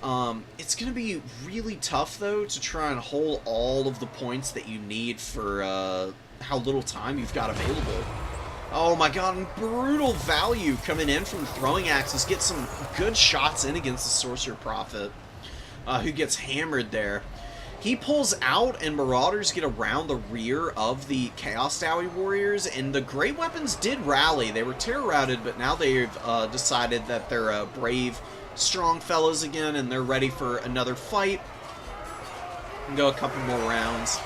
It's going to be really tough, though, to try and hold all of the points that you need for how little time you've got available. Oh my god, and brutal value coming in from the throwing axes. Get some good shots in against the Sorcerer Prophet, who gets hammered there. He pulls out, and Marauders get around the rear of the Chaos Dowie Warriors, and the Great Weapons did rally. They were terror-routed, but now they've decided that they're brave, strong fellas again, and they're ready for another fight. And go a couple more rounds.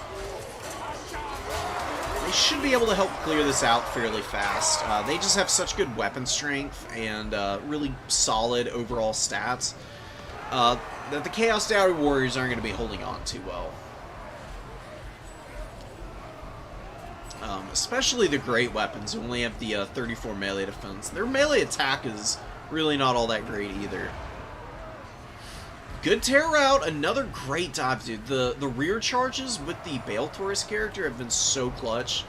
They should be able to help clear this out fairly fast. They just have such good weapon strength and really solid overall stats that the Chaos Dowie Warriors aren't going to be holding on too well. Especially the Great Weapons, who only have the 34 melee defense. Their melee attack is really not all that great either. Good tear route, another great dive, dude. The rear charges with the Bale Taurus character have been so clutch.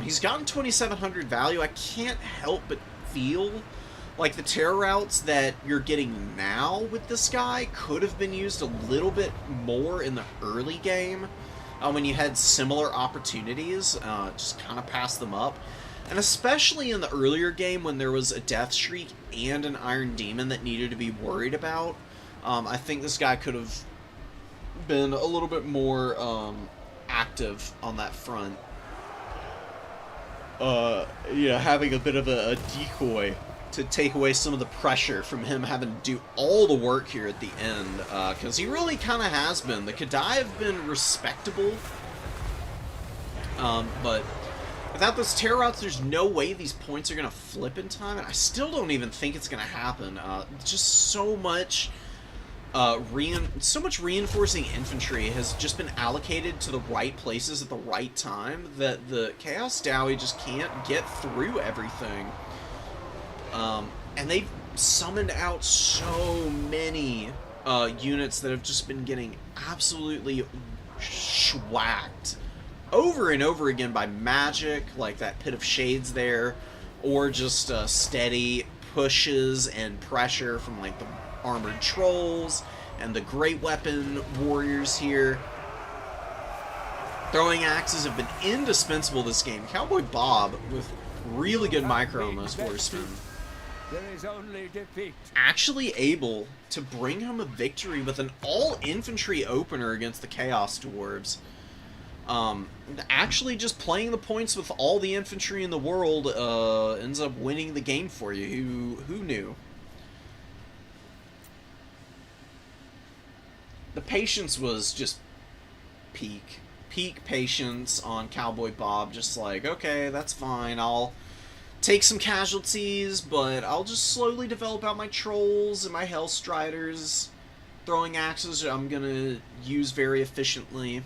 He's gotten 2,700 value. I can't help but feel like the tear routes that you're getting now with this guy could have been used a little bit more in the early game when you had similar opportunities. Just kind of pass them up. And especially in the earlier game when there was a Death Shriek and an Iron Demon that needed to be worried about. I think this guy could have been a little bit more active on that front. Having a bit of a decoy to take away some of the pressure from him having to do all the work here at the end. Because he really kind of has been. The Kadai have been respectable. But without those tear routes, there's no way these points are going to flip in time. And I still don't even think it's going to happen. Just so much... so much reinforcing infantry has just been allocated to the right places at the right time that the Chaos Dowie just can't get through everything. And they've summoned out so many units that have just been getting absolutely schwacked over and over again by magic, like that Pit of Shades there, or just steady pushes and pressure from like the armored trolls and the great weapon warriors here. Throwing axes have been indispensable this game. Cowboy Bob with really good micro on those horsemen. There is only defeat. Actually able to bring home a victory with an all-infantry opener against the Chaos Dwarves. Actually just playing the points with all the infantry in the world ends up winning the game for you. Who knew? The patience was just peak patience on Cowboy Bob. Just like, okay, that's fine. I'll take some casualties, but I'll just slowly develop out my trolls and my Hellstriders. Throwing axes I'm gonna use very efficiently.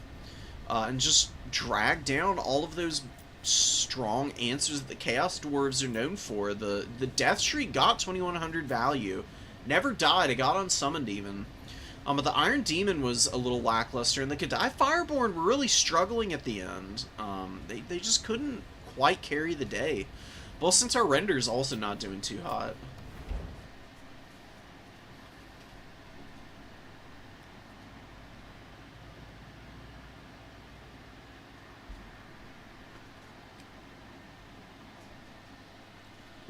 And just drag down all of those strong answers that the Chaos Dwarves are known for. The Death Shriek got 2,100 value. Never died. It got unsummoned even. But the Iron Demon was a little lackluster, and the Kadai Fireborn were really struggling at the end. They just couldn't quite carry the day. Well, since our render's also not doing too hot.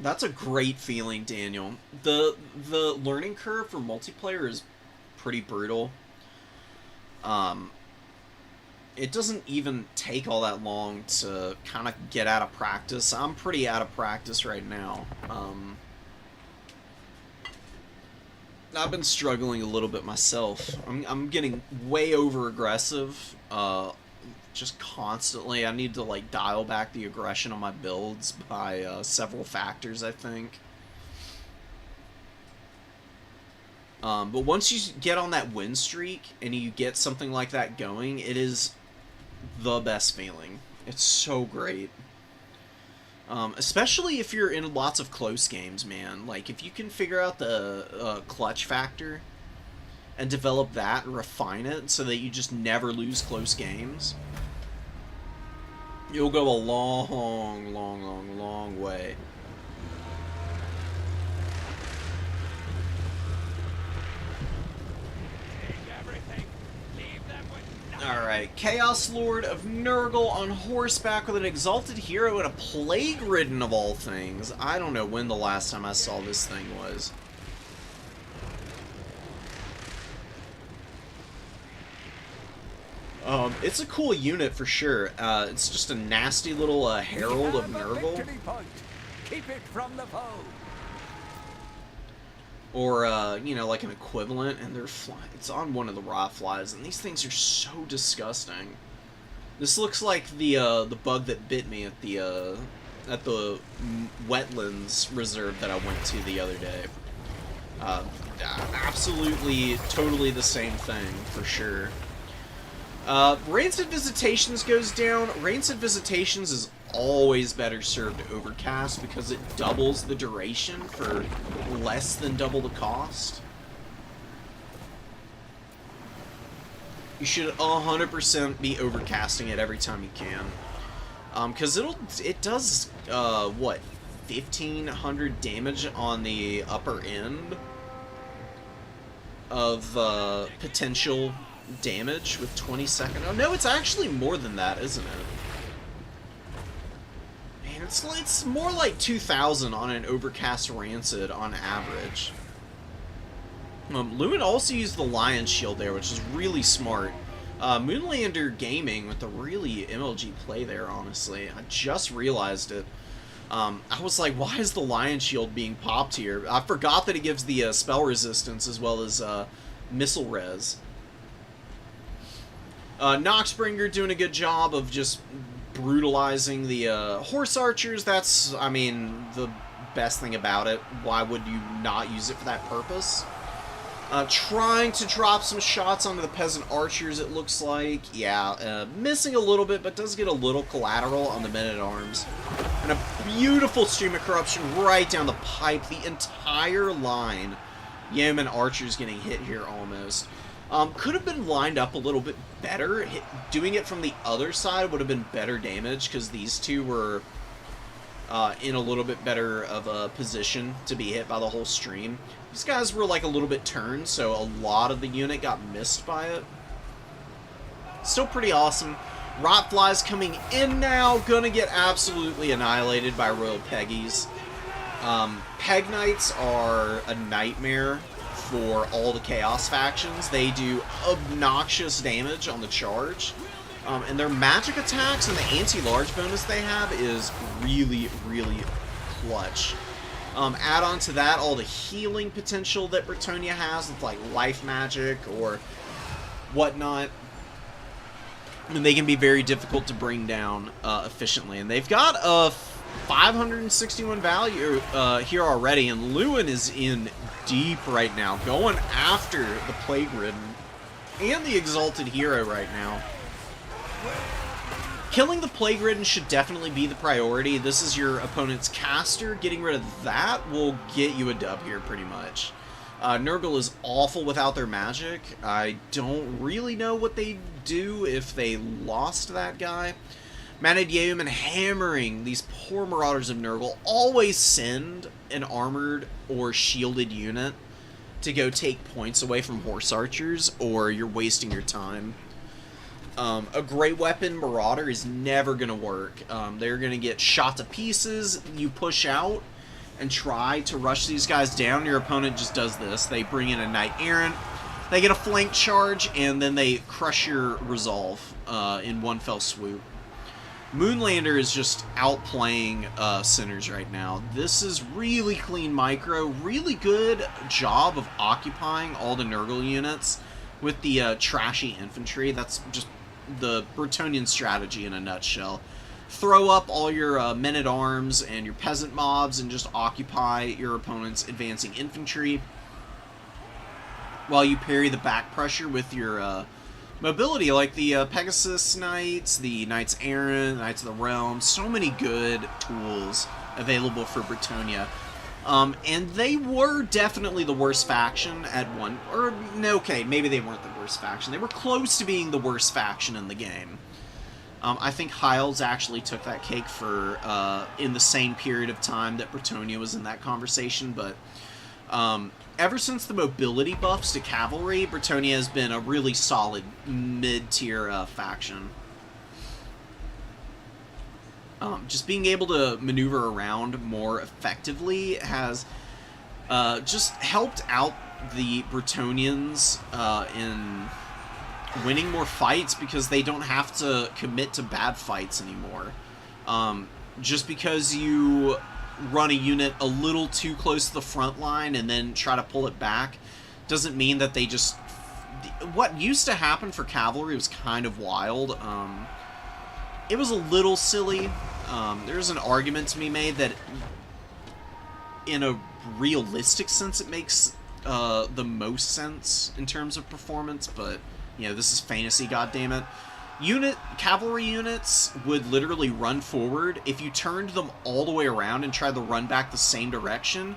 That's a great feeling, Daniel. The learning curve for multiplayer is pretty brutal. It doesn't even take all that long to kind of get out of practice. I'm pretty out of practice right now. I've been struggling a little bit myself. I'm getting way over aggressive, just constantly. I need to like dial back the aggression on my builds by several factors, I think. But once you get on that win streak and you get something like that going, it is the best feeling. It's so great. Especially if you're in lots of close games, man. Like, if you can figure out the clutch factor and develop that and refine it so that you just never lose close games, you'll go a long, long, long, long way. Alright, Chaos Lord of Nurgle on horseback with an exalted hero and a plague ridden of all things. I don't know when the last time I saw this thing was. It's a cool unit for sure. It's just a nasty little herald of Nurgle. Keep it from the foe. Or, you know, like an equivalent, and they're it's on one of the raw flies, and these things are so disgusting. This looks like the bug that bit me at the wetlands reserve that I went to the other day. Absolutely, totally the same thing, for sure. Rancid Visitations goes down. Rancid Visitations is always better served Overcast because it doubles the duration for less than double the cost. You should 100% be overcasting it every time you can. Because it does, what, 1,500 damage on the upper end of potential damage with 20-second. Oh, no, it's actually more than that, isn't it? Man, it's more like 2,000 on an overcast Rancid on average. Lumen also used the Lion Shield there, which is really smart. Moonlander Gaming with a really MLG play there, honestly. I just realized it. I was like, why is the Lion Shield being popped here? I forgot that it gives the spell resistance as well as missile res. Noxbringer doing a good job of just brutalizing the horse archers. That's, I mean, the best thing about it. Why would you not use it for that purpose? Trying to drop some shots onto the peasant archers, it looks like. Yeah, missing a little bit, but does get a little collateral on the men-at-arms. And a beautiful stream of corruption right down the pipe. The entire line. Yeoman archers getting hit here almost. Could have been lined up a little bit better. Doing it from the other side would have been better damage, because these two were in a little bit better of a position to be hit by the whole stream. These guys were like a little bit turned, so a lot of the unit got missed by it. Still pretty awesome. Rotflies coming in now, gonna get absolutely annihilated by Royal Peggies. Peg Knights are a nightmare for all the Chaos factions. They do obnoxious damage on the charge. And their magic attacks and the anti-large bonus they have is really, really clutch. Add on to that all the healing potential that Bretonnia has with like life magic or whatnot. And they can be very difficult to bring down efficiently. And they've got a 561 value here already, and Lewin is in deep right now, going after the Plague Ridden and the Exalted Hero right now. Killing the Plague Ridden should definitely be the priority. This is your opponent's caster. Getting rid of that will get you a dub here pretty much. Nurgle is awful without their magic. I don't really know what they'd do if they lost that guy. Manad Yeoman hammering these poor Marauders of Nurgle. Always send an armored or shielded unit to go take points away from horse archers, or you're wasting your time. A great weapon Marauder is never going to work. They're going to get shot to pieces. You push out and try to rush these guys down. Your opponent just does this. They bring in a Knight Errant. They get a flank charge, and then they crush your resolve in one fell swoop. Moonlander is just outplaying Sinners right now. This is really clean micro. Really good job of occupying all the Nurgle units with the trashy infantry. That's just the Bretonian strategy in a nutshell. Throw up all your men-at-arms and your peasant mobs and just occupy your opponent's advancing infantry while you parry the back pressure with your mobility, like the Pegasus Knights, the Knights Errant, Knights of the Realm. So many good tools available for Bretonnia. And they were definitely the worst faction at one... Or, no, okay, maybe they weren't the worst faction. They were close to being the worst faction in the game. I think Hiles actually took that cake for in the same period of time that Bretonnia was in that conversation, but ever since the mobility buffs to cavalry, Bretonnia has been a really solid mid-tier faction. Just being able to maneuver around more effectively has just helped out the Bretonians in winning more fights, because they don't have to commit to bad fights anymore. Just because you run a unit a little too close to the front line and then try to pull it back doesn't mean that they just... What used to happen for cavalry was kind of wild. It was a little silly. There's an argument to be made that in a realistic sense it makes the most sense in terms of performance, but you know, this is fantasy, goddammit. Cavalry units would literally run forward. If you turned them all the way around and tried to run back the same direction,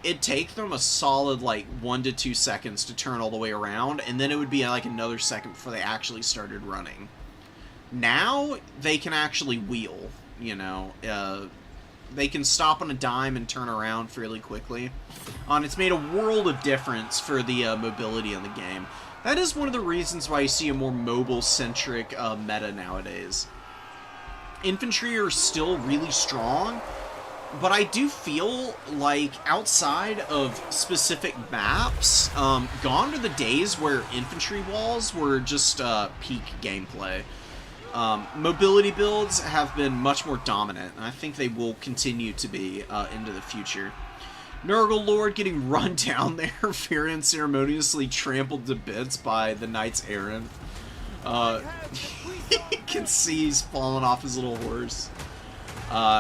it'd take them a solid, like, 1 to 2 seconds to turn all the way around, and then it would be, like, another second before they actually started running. Now, they can actually wheel, you know. They can stop on a dime and turn around fairly quickly. And it's made a world of difference for the mobility in the game. That is one of the reasons why you see a more mobile-centric meta nowadays. Infantry are still really strong, but I do feel like outside of specific maps, gone are the days where infantry walls were just peak gameplay. Mobility builds have been much more dominant, and I think they will continue to be into the future. Nurgle Lord getting run down there, fair and ceremoniously trampled to bits by the Knights Errant. You can see he's falling off his little horse.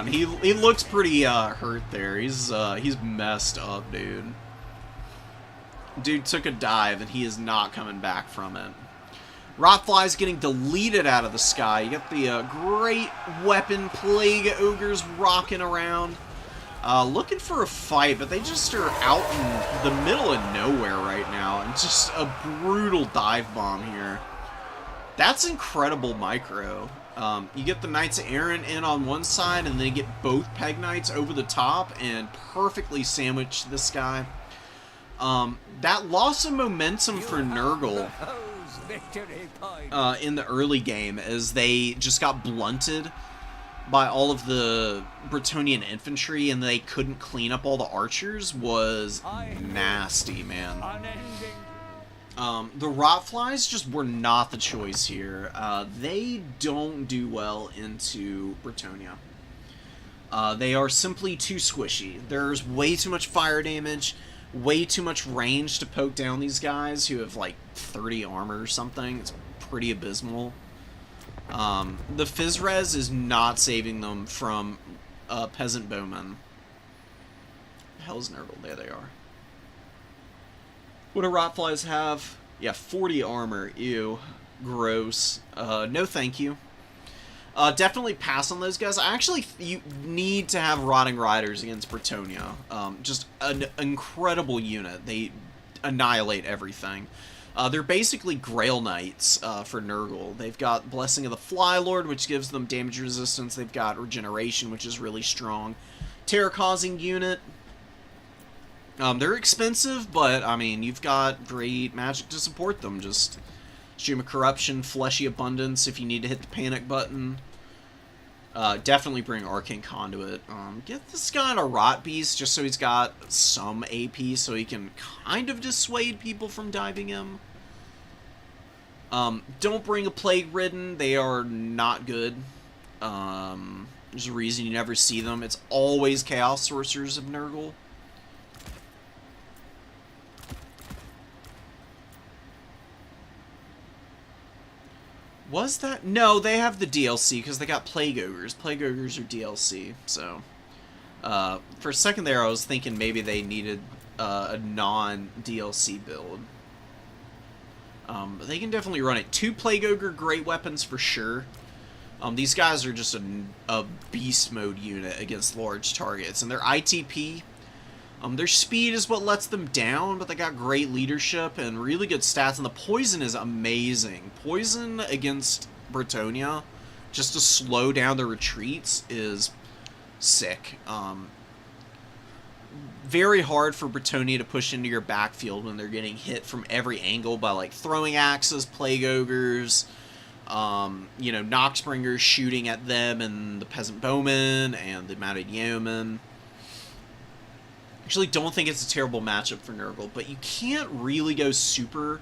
He looks pretty hurt there. He's messed up, dude. Dude took a dive, and he is not coming back from it. Rotfly's getting deleted out of the sky. You got the great weapon Plague Ogres rocking around. Looking for a fight, but they just are out in the middle of nowhere right now. And just a brutal dive bomb here. That's incredible micro. You get the Knights Errant in on one side, and then you get both Peg Knights over the top and perfectly sandwich this guy. That loss of momentum for Nurgle in the early game as they just got blunted by all of the Bretonnian infantry and they couldn't clean up all the archers was nasty, man. The Rotflies just were not the choice here. They don't do well into Bretonnia. They are simply too squishy. There's way too much fire damage, way too much range to poke down these guys who have like 30 armor or something. It's pretty abysmal. The Fizzres is not saving them from peasant bowmen. The hell's Nurgle? There they are. What do Rotflies have? Yeah, 40 armor. Ew. Gross. No thank you. Definitely pass on those guys. You need to have Rotting Riders against Bretonnia. Just an incredible unit. They annihilate everything. They're basically Grail Knights for Nurgle. They've got Blessing of the Fly Lord, which gives them damage resistance. They've got Regeneration, which is really strong. Terror-causing unit. They're expensive, but, I mean, you've got great magic to support them. Just Stream of Corruption, Fleshy Abundance if you need to hit the panic button. Definitely bring Arcane Conduit. Get this guy on a Rot Beast just so he's got some AP so he can kind of dissuade people from diving him. Don't bring a Plague Ridden. They are not good. There's a reason you never see them. It's always Chaos Sorcerers of Nurgle. Was that? No, they have the DLC because they got Plague Ogres. Plague Ogres are DLC, so... for a second there, I was thinking maybe they needed a non-DLC build. But they can definitely run it. 2 Plague Ogre great weapons for sure. These guys are just a beast mode unit against large targets. And their ITP... their speed is what lets them down, but they got great leadership and really good stats, and the poison is amazing. Poison against Bretonnia, just to slow down the retreats, is sick. Very hard for Bretonnia to push into your backfield when they're getting hit from every angle by, like, throwing axes, Plague Ogres, you know, Noxbringers shooting at them, and the Peasant Bowmen, and the Mounted Yeomen. Actually, don't think it's a terrible matchup for Nurgle, but you can't really go super...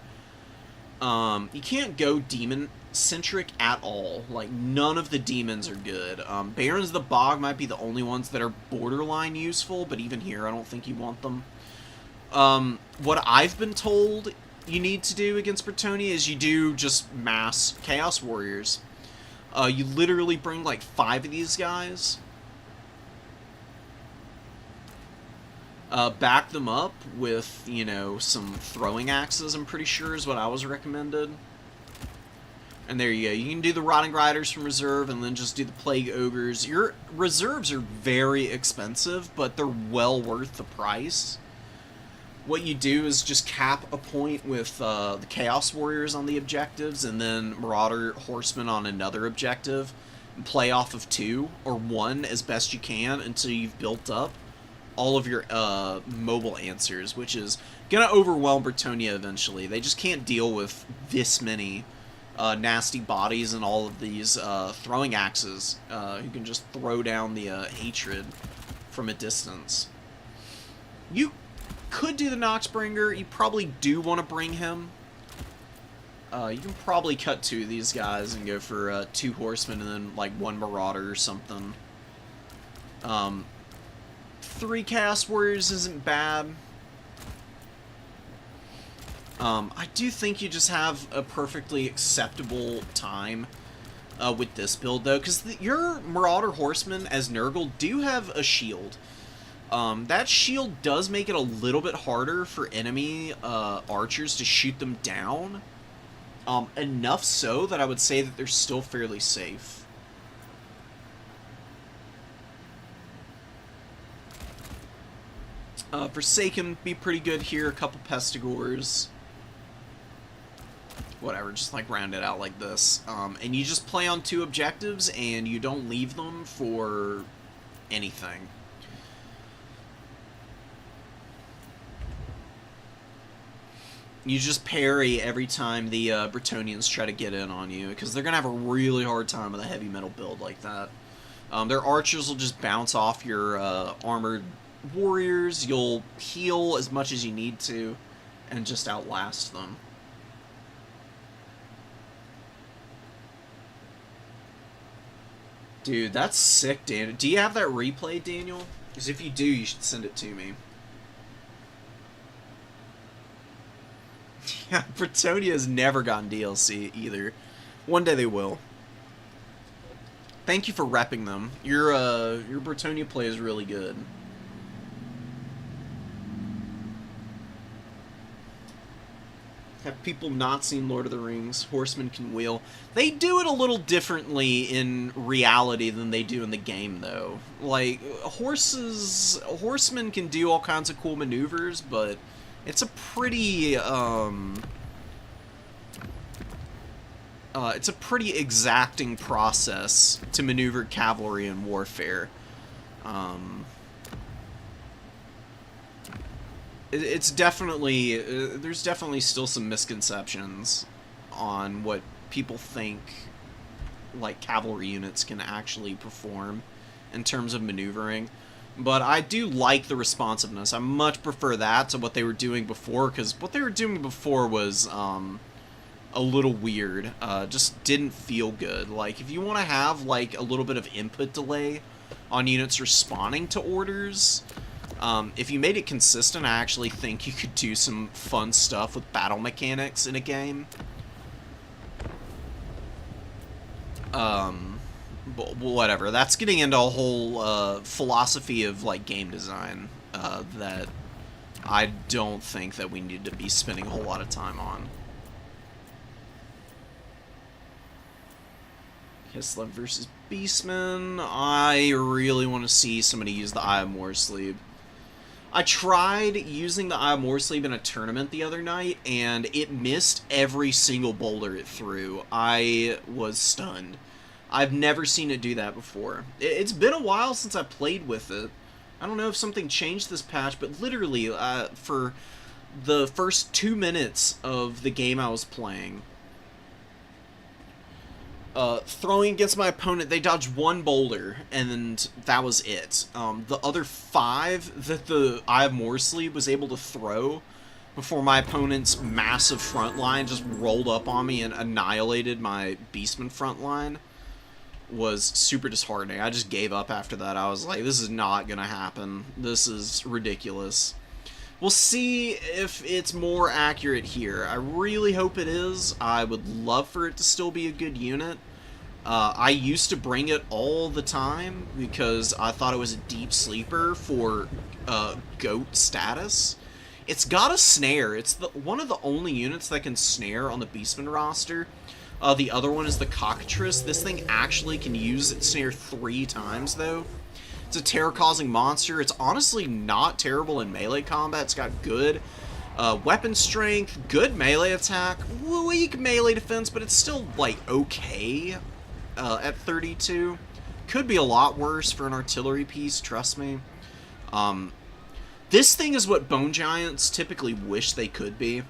you can't go demon-centric at all. Like, none of the demons are good. Barons of the Bog might be the only ones that are borderline useful, but even here, I don't think you want them. What I've been told you need to do against Bretonnia is you do just mass Chaos Warriors. You literally bring, like, 5 of these guys... back them up with, you know, some throwing axes, I'm pretty sure is what I was recommended. And there you go. You can do the Rotting Riders from reserve and then just do the Plague Ogres. Your reserves are very expensive, but they're well worth the price. what you do is just cap a point with the Chaos Warriors on the objectives, and then Marauder Horsemen on another objective, and play off of 2 or 1 as best you can until you've built up all of your mobile answers, which is gonna overwhelm Bretonnia eventually. They just can't deal with this many nasty bodies and all of these throwing axes who can just throw down the hatred from a distance. You could do the Noxbringer. You probably do want to bring him. You can probably cut 2 of these guys and go for 2 horsemen and then like 1 marauder or something. 3 Chaos Warriors isn't bad. I do think you just have a perfectly acceptable time with this build, though, because your Marauder Horsemen as Nurgle do have a shield. That shield does make it a little bit harder for enemy archers to shoot them down. Enough so that I would say that they're still fairly safe. Forsaken be pretty good here. A couple Pestigors. Whatever, just like round it out like this. And you just play on 2 objectives and you don't leave them for anything. You just parry every time the Bretonians try to get in on you, because they're going to have a really hard time with a heavy metal build like that. Their archers will just bounce off your armored warriors. You'll heal as much as you need to and just outlast them. Dude, that's sick, Daniel. Do you have that replay, Daniel? Because if you do, you should send it to me. Yeah, Bretonnia has never gotten DLC either. One day they will. Thank you for repping them. Your Bretonnia play is really good. Have people not seen Lord of the Rings? Horsemen can wheel. They do it a little differently in reality than they do in the game, though. Like, horsemen can do all kinds of cool maneuvers, but it's a pretty, it's a pretty exacting process to maneuver cavalry in warfare. It's definitely, there's definitely still some misconceptions on what people think, like, cavalry units can actually perform in terms of maneuvering. But I do like the responsiveness. I much prefer that to what they were doing before, because what they were doing before was a little weird. Just didn't feel good. Like, if you want to have, like, a little bit of input delay on units responding to orders, if you made it consistent, I actually think you could do some fun stuff with battle mechanics in a game. But whatever. That's getting into a whole philosophy of, like, game design that I don't think that we need to be spending a whole lot of time on. Kislev versus Beastman. I really want to see somebody use the Eye of Morsleep. I tried using the Eye of Morsleep in a tournament the other night, and it missed every single boulder it threw. I was stunned. I've never seen it do that before. It's been a while since I played with it. I don't know if something changed this patch, but literally, for the first 2 minutes of the game I was playing, throwing against my opponent, they dodged 1 boulder, and that was it. The other 5 that the Eye of Morsleep was able to throw before my opponent's massive front line just rolled up on me and annihilated my Beastman front line was super disheartening. I just gave up after that. I was like, this is not gonna happen. This is ridiculous. We'll see if it's more accurate here. I really hope it is. I would love for it to still be a good unit. I used to bring it all the time because I thought it was a deep sleeper for GOAT status. It's got a snare. It's one of the only units that can snare on the Beastman roster. The other one is the Cockatrice. This thing actually can use its snare 3 times, though. It's a terror-causing monster. It's honestly not terrible in melee combat. It's got good weapon strength, good melee attack, weak melee defense, but it's still, like, okay at 32. Could be a lot worse for an artillery piece, trust me. This thing is what Bone Giants typically wish they could be.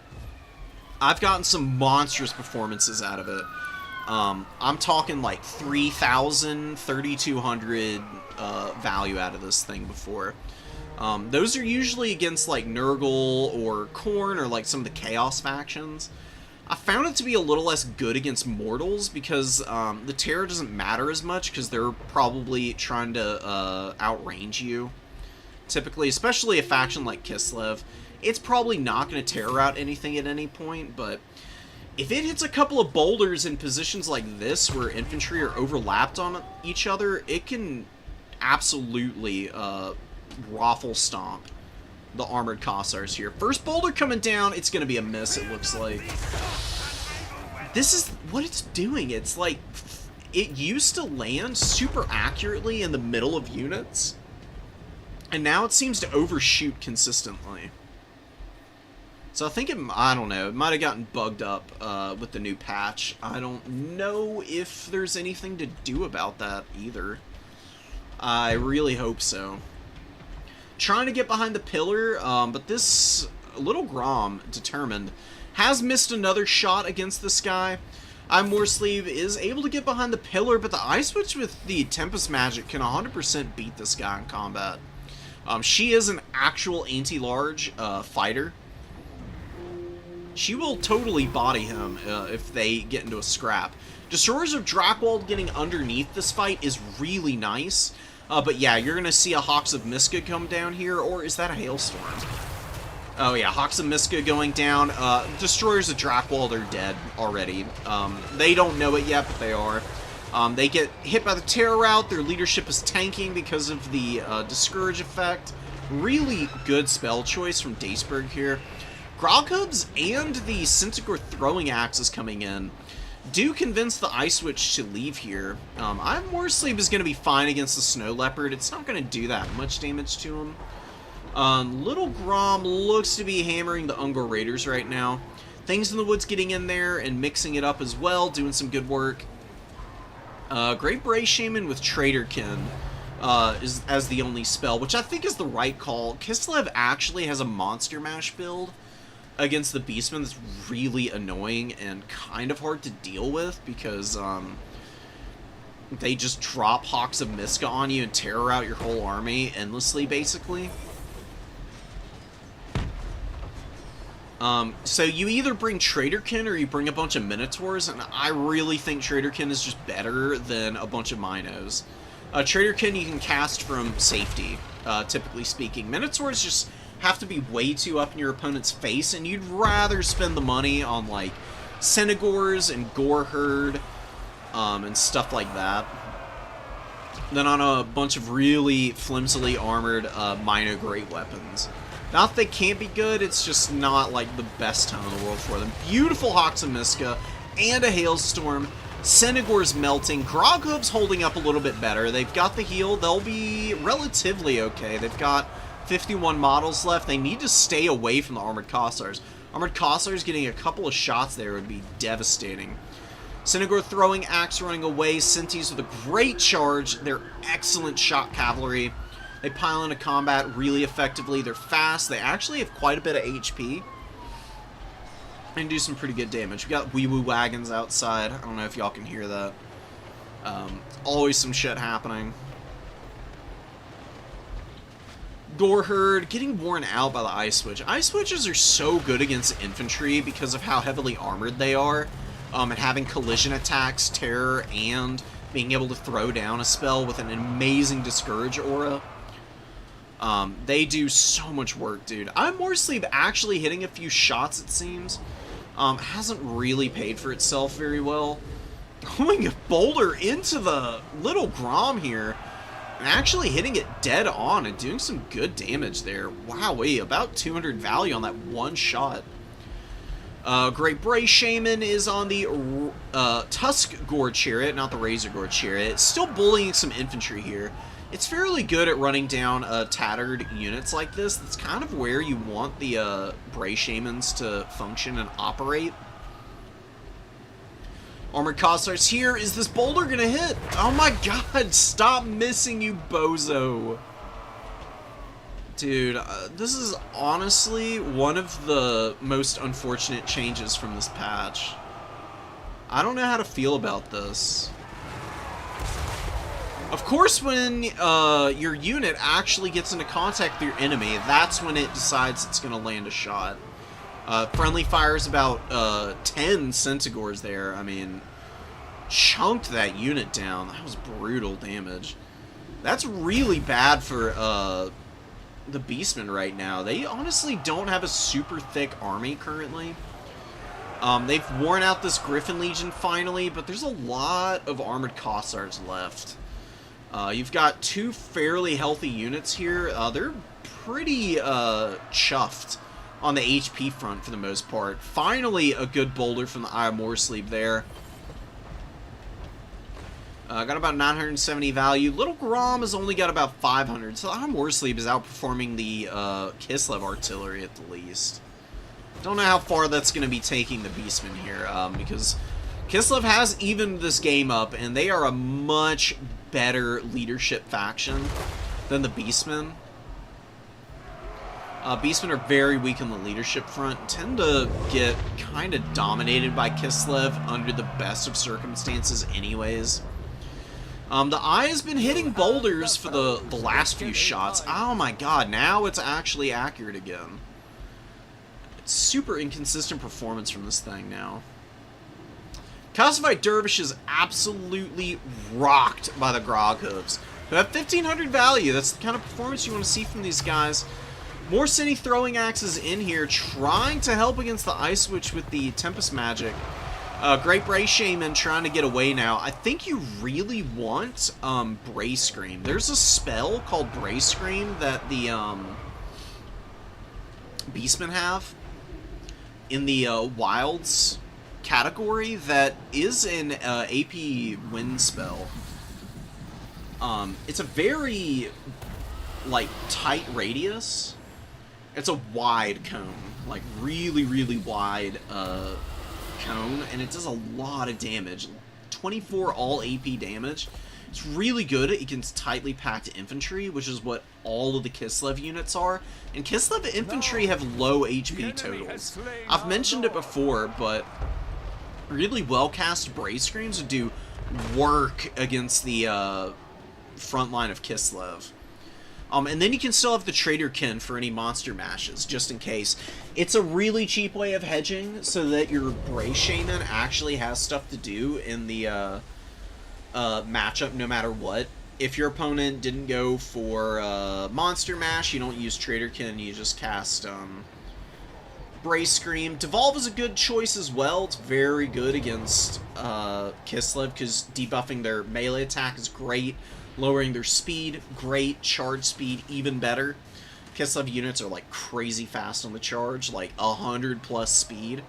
I've gotten some monstrous performances out of it. I'm talking like 3,000, 3,200 value out of this thing before. Those are usually against like Nurgle or Khorne or like some of the Chaos factions. I found it to be a little less good against mortals because the terror doesn't matter as much because they're probably trying to outrange you. Typically, especially a faction like Kislev, it's probably not going to terror out anything at any point, but if it hits a couple of boulders in positions like this where infantry are overlapped on each other, it can absolutely raffle stomp the armored Kossars here. First boulder coming down, it's going to be a miss, it looks like. This is what it's doing. It's like, it used to land super accurately in the middle of units, and now it seems to overshoot consistently. So I think I don't know, it might have gotten bugged up with the new patch. I don't know if there's anything to do about that either. I really hope so. Trying to get behind the pillar, but this little Grom, determined, has missed another shot against this guy. Moresleeve is able to get behind the pillar, but the Ice Witch with the Tempest Magic can 100% beat this guy in combat. She is an actual anti-large fighter. She will totally body him if they get into a scrap. Destroyers of Drakwold getting underneath this fight is really nice. But yeah, you're going to see a Hawks of Miska come down here, or is that a Hailstorm? Oh yeah, Hawks of Miska going down. Destroyers of Drakwold are dead already. They don't know it yet, but they are. They get hit by the Terror Route. Their leadership is tanking because of the Discourage effect. Really good spell choice from Daceberg here. Groghubs and the Centaur Throwing Axe is coming in. Do convince the Ice Witch to leave here. Moresleeve is going to be fine against the Snow Leopard. It's not going to do that much damage to him. Little Grom looks to be hammering the Ungor Raiders right now. Things in the Woods getting in there and mixing it up as well, doing some good work. Great Bray Shaman with Traderkin is as the only spell, which I think is the right call. Kislev actually has a Monster Mash build against the Beastmen that's really annoying and kind of hard to deal with because they just drop Hawks of Miska on you and terror out your whole army endlessly, basically. So you either bring Traderkin or you bring a bunch of Minotaurs, and I really think Traderkin is just better than a bunch of Minos. Traderkin you can cast from safety, typically speaking. Minotaurs just have to be way too up in your opponent's face, and you'd rather spend the money on, like, Senegors and Goreherd, and stuff like that, than on a bunch of really flimsily armored Mino Great Weapons. Not that they can't be good, it's just not, like, the best time in the world for them. Beautiful Hawks of Miska, and a Hailstorm. Senegor's melting. Groghub's holding up a little bit better. They've got the heal. They'll be relatively okay. They've got 51 models left. They need to stay away from the Armored Kossars. Armored Kossars getting a couple of shots there would be devastating. Senegor Throwing Axe running away. Sintis with a great charge. They're excellent shot cavalry. They pile into combat really effectively. They're fast. They actually have quite a bit of HP. And do some pretty good damage. We got wee-woo wagons outside. I don't know if y'all can hear that. Always some shit happening. Goreherd getting worn out by the Ice Witch. Ice Witches are so good against infantry because of how heavily armored they are. And having collision attacks, terror, and being able to throw down a spell with an amazing Discourage aura. They do so much work, dude. Moresleeve actually hitting a few shots, it seems. Hasn't really paid for itself very well. Going a boulder into the little Grom here. And actually hitting it dead on and doing some good damage there. Wowee, about 200 value on that one shot. Great Bray Shaman is on the Tusk Gore Chariot, not the Razor Gore Chariot. Still bullying some infantry here. It's fairly good at running down tattered units like this. That's kind of where you want the Bray Shamans to function and operate. Armored Cossars here. Is this boulder gonna hit? Oh my god, stop missing, you bozo. Dude, this is honestly one of the most unfortunate changes from this patch. I don't know how to feel about this. Of course, when your unit actually gets into contact with your enemy, that's when it decides it's going to land a shot. Friendly fires about 10 Centigores there. I mean, chunked that unit down. That was brutal damage. That's really bad for the Beastmen right now. They honestly don't have a super thick army currently. They've worn out this Griffin Legion finally, but there's a lot of Armored Cossars left. You've got two fairly healthy units here. They're pretty chuffed on the HP front for the most part. Finally, a good boulder from the Eye of Morsleep there. Got about 970 value. Little Grom has only got about 500, so the Eye of Morsleep is outperforming the Kislev artillery at the least. Don't know how far that's going to be taking the Beastmen here, because Kislev has evened this game up, and they are a much better leadership faction than the Beastmen. Beastmen are very weak on the leadership front, tend to get kind of dominated by Kislev under the best of circumstances anyways. The Eye has been hitting boulders for the last few shots. Oh my god, now it's actually accurate again. It's super inconsistent performance from this thing now. Calcified Dervishes absolutely rocked by the Groghooves, who have 1500 value. That's the kind of performance you want to see from these guys. More City Throwing Axes in here, trying to help against the Ice Witch with the Tempest Magic. Great Bray Shaman trying to get away now. I think you really want Bray Scream. There's a spell called Bray Scream that the Beastmen have in the Wilds category that is an AP wind spell. It's a very, like, tight radius. It's a wide cone. Like, really, really wide cone, and it does a lot of damage. 24 all AP damage. It's really good against tightly packed infantry, which is what all of the Kislev units are. And Kislev infantry have low HP totals. I've mentioned it before, but really well-cast Bray Screams would do work against the front line of Kislev. And then you can still have the Traderkin for any monster mashes, just in case. It's a really cheap way of hedging, so that your Bray Shaman actually has stuff to do in the matchup, no matter what. If your opponent didn't go for monster mash, you don't use Traderkin, you just cast Bray Scream. Devolve is a good choice as well. It's very good against Kislev, because debuffing their melee attack is great. Lowering their speed, great. Charge speed, even better. Kislev units are like crazy fast on the charge, like 100 plus speed.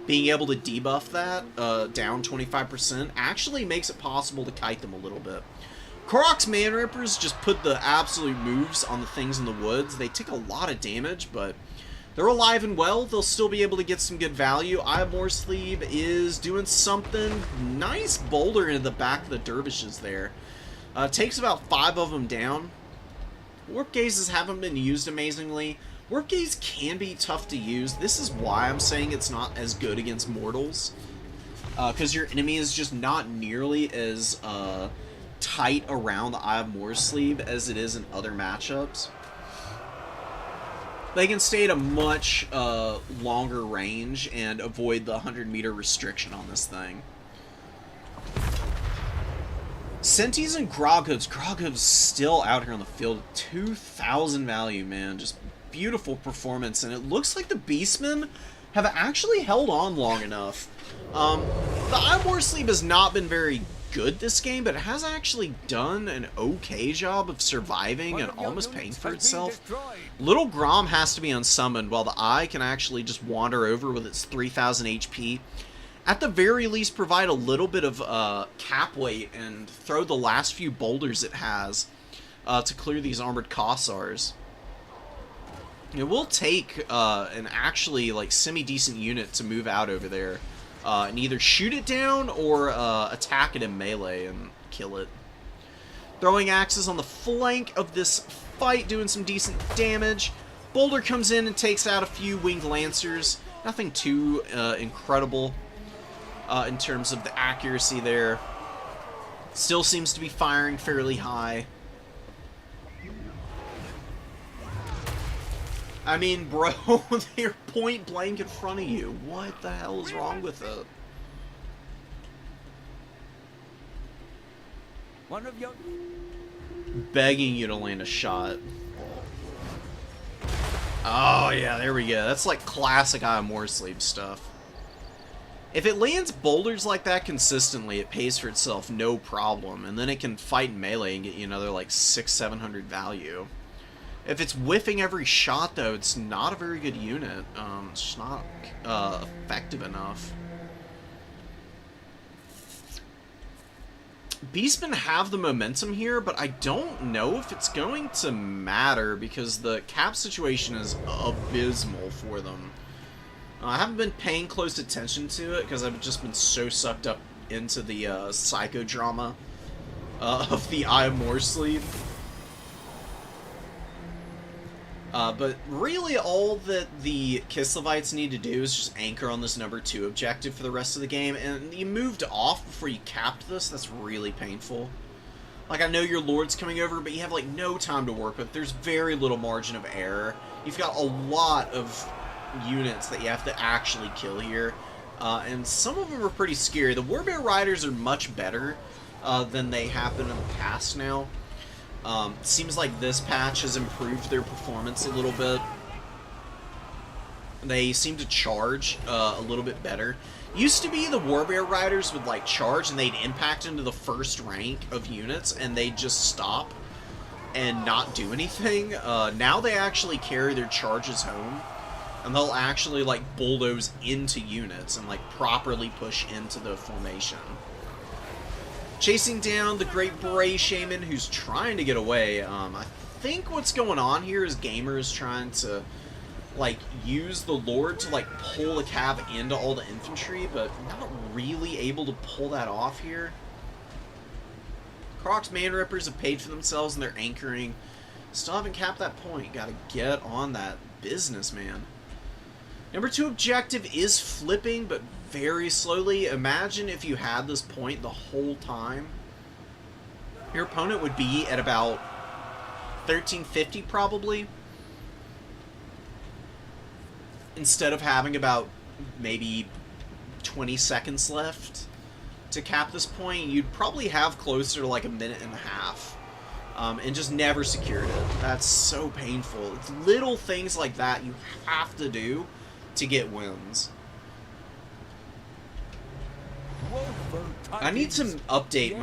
Being able to debuff that down 25% actually makes it possible to kite them a little bit. Korok's Man Rippers just put the absolute moves on the things in the woods. They take a lot of damage, but they're alive and well. They'll still be able to get some good value. Eye of Morsleep is doing something. Nice boulder into the back of the dervishes there. Takes about 5 of them down. Warp Gazes haven't been used amazingly. Warp Gaze can be tough to use. This is why I'm saying it's not as good against mortals. Because your enemy is just not nearly as tight around the Eye of Morsleep as it is in other matchups. They can stay at a much longer range and avoid the 100-meter restriction on this thing. Sentis and Groghooves. Groghooves still out here on the field. 2,000 value, man. Just beautiful performance. And it looks like the Beastmen have actually held on long enough. The Eye of Morsleep has not been very good this game, but it has actually done an okay job of surviving and almost paying for itself. Little Grom has to be unsummoned, while the Eye can actually just wander over with its 3,000 HP. At the very least, provide a little bit of cap weight and throw the last few boulders it has to clear these armored Kossars. It will take an actually like semi-decent unit to move out over there and either shoot it down or attack it in melee and kill it. Throwing axes on the flank of this fight, doing some decent damage. Boulder comes in and takes out a few winged lancers. Nothing too incredible in terms of the accuracy there. Still seems to be firing fairly high. I mean, bro, they're point blank in front of you. What the hell is wrong with it? One of your... Begging you to land a shot. Oh, yeah, there we go. That's like classic Eye of Morsleep stuff. If it lands boulders like that consistently, it pays for itself, no problem. And then it can fight in melee and get you another like 600-700 value. If it's whiffing every shot, though, it's not a very good unit. It's just not effective enough. Beastmen have the momentum here, but I don't know if it's going to matter because the cap situation is abysmal for them. I haven't been paying close attention to it because I've just been so sucked up into the psychodrama of the Eye of Morsleep. But really all that the Kislevites need to do is just anchor on this number 2 objective for the rest of the game, and you moved off before you capped this. That's really painful. Like, I know your Lord's coming over, but you have, like, no time to work with. There's very little margin of error. You've got a lot of units that you have to actually kill here, and some of them are pretty scary. The Warbear Riders are much better than they have been in the past now. Seems like this patch has improved their performance a little bit. They seem to charge a little bit better. Used to be the Warbear Riders would like charge and they'd impact into the first rank of units and they'd just stop and not do anything. Now they actually carry their charges home and they'll actually like bulldoze into units and like properly push into the formation. Chasing down the Great Beret Shaman, who's trying to get away. I think what's going on here is gamers trying to, like, use the Lord to, like, pull the cav into all the infantry, but not really able to pull that off here. Croc's Man Rippers have paid for themselves and they're anchoring. Still haven't capped that point. Gotta get on that business, man. Number 2 objective is flipping, but very slowly. Imagine if you had this point the whole time. Your opponent would be at about 1350 probably. Instead of having about maybe 20 seconds left to cap this point, you'd probably have closer to like a minute and a half. And just never secured it. That's so painful. It's little things like that you have to do to get wins. I need to update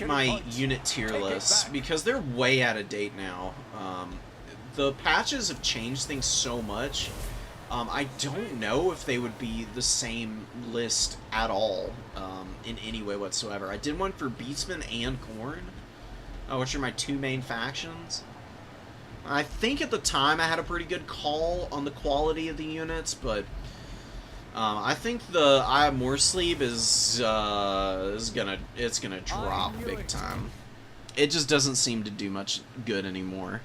my unit tier list because they're way out of date now. The patches have changed things so much. I don't know if they would be the same list at all in any way whatsoever. I did one for Beastmen and Khorne, which are my 2 main factions. I think at the time I had a pretty good call on the quality of the units, but I think the Eye of Morsleep is gonna drop big time. It just doesn't seem to do much good anymore,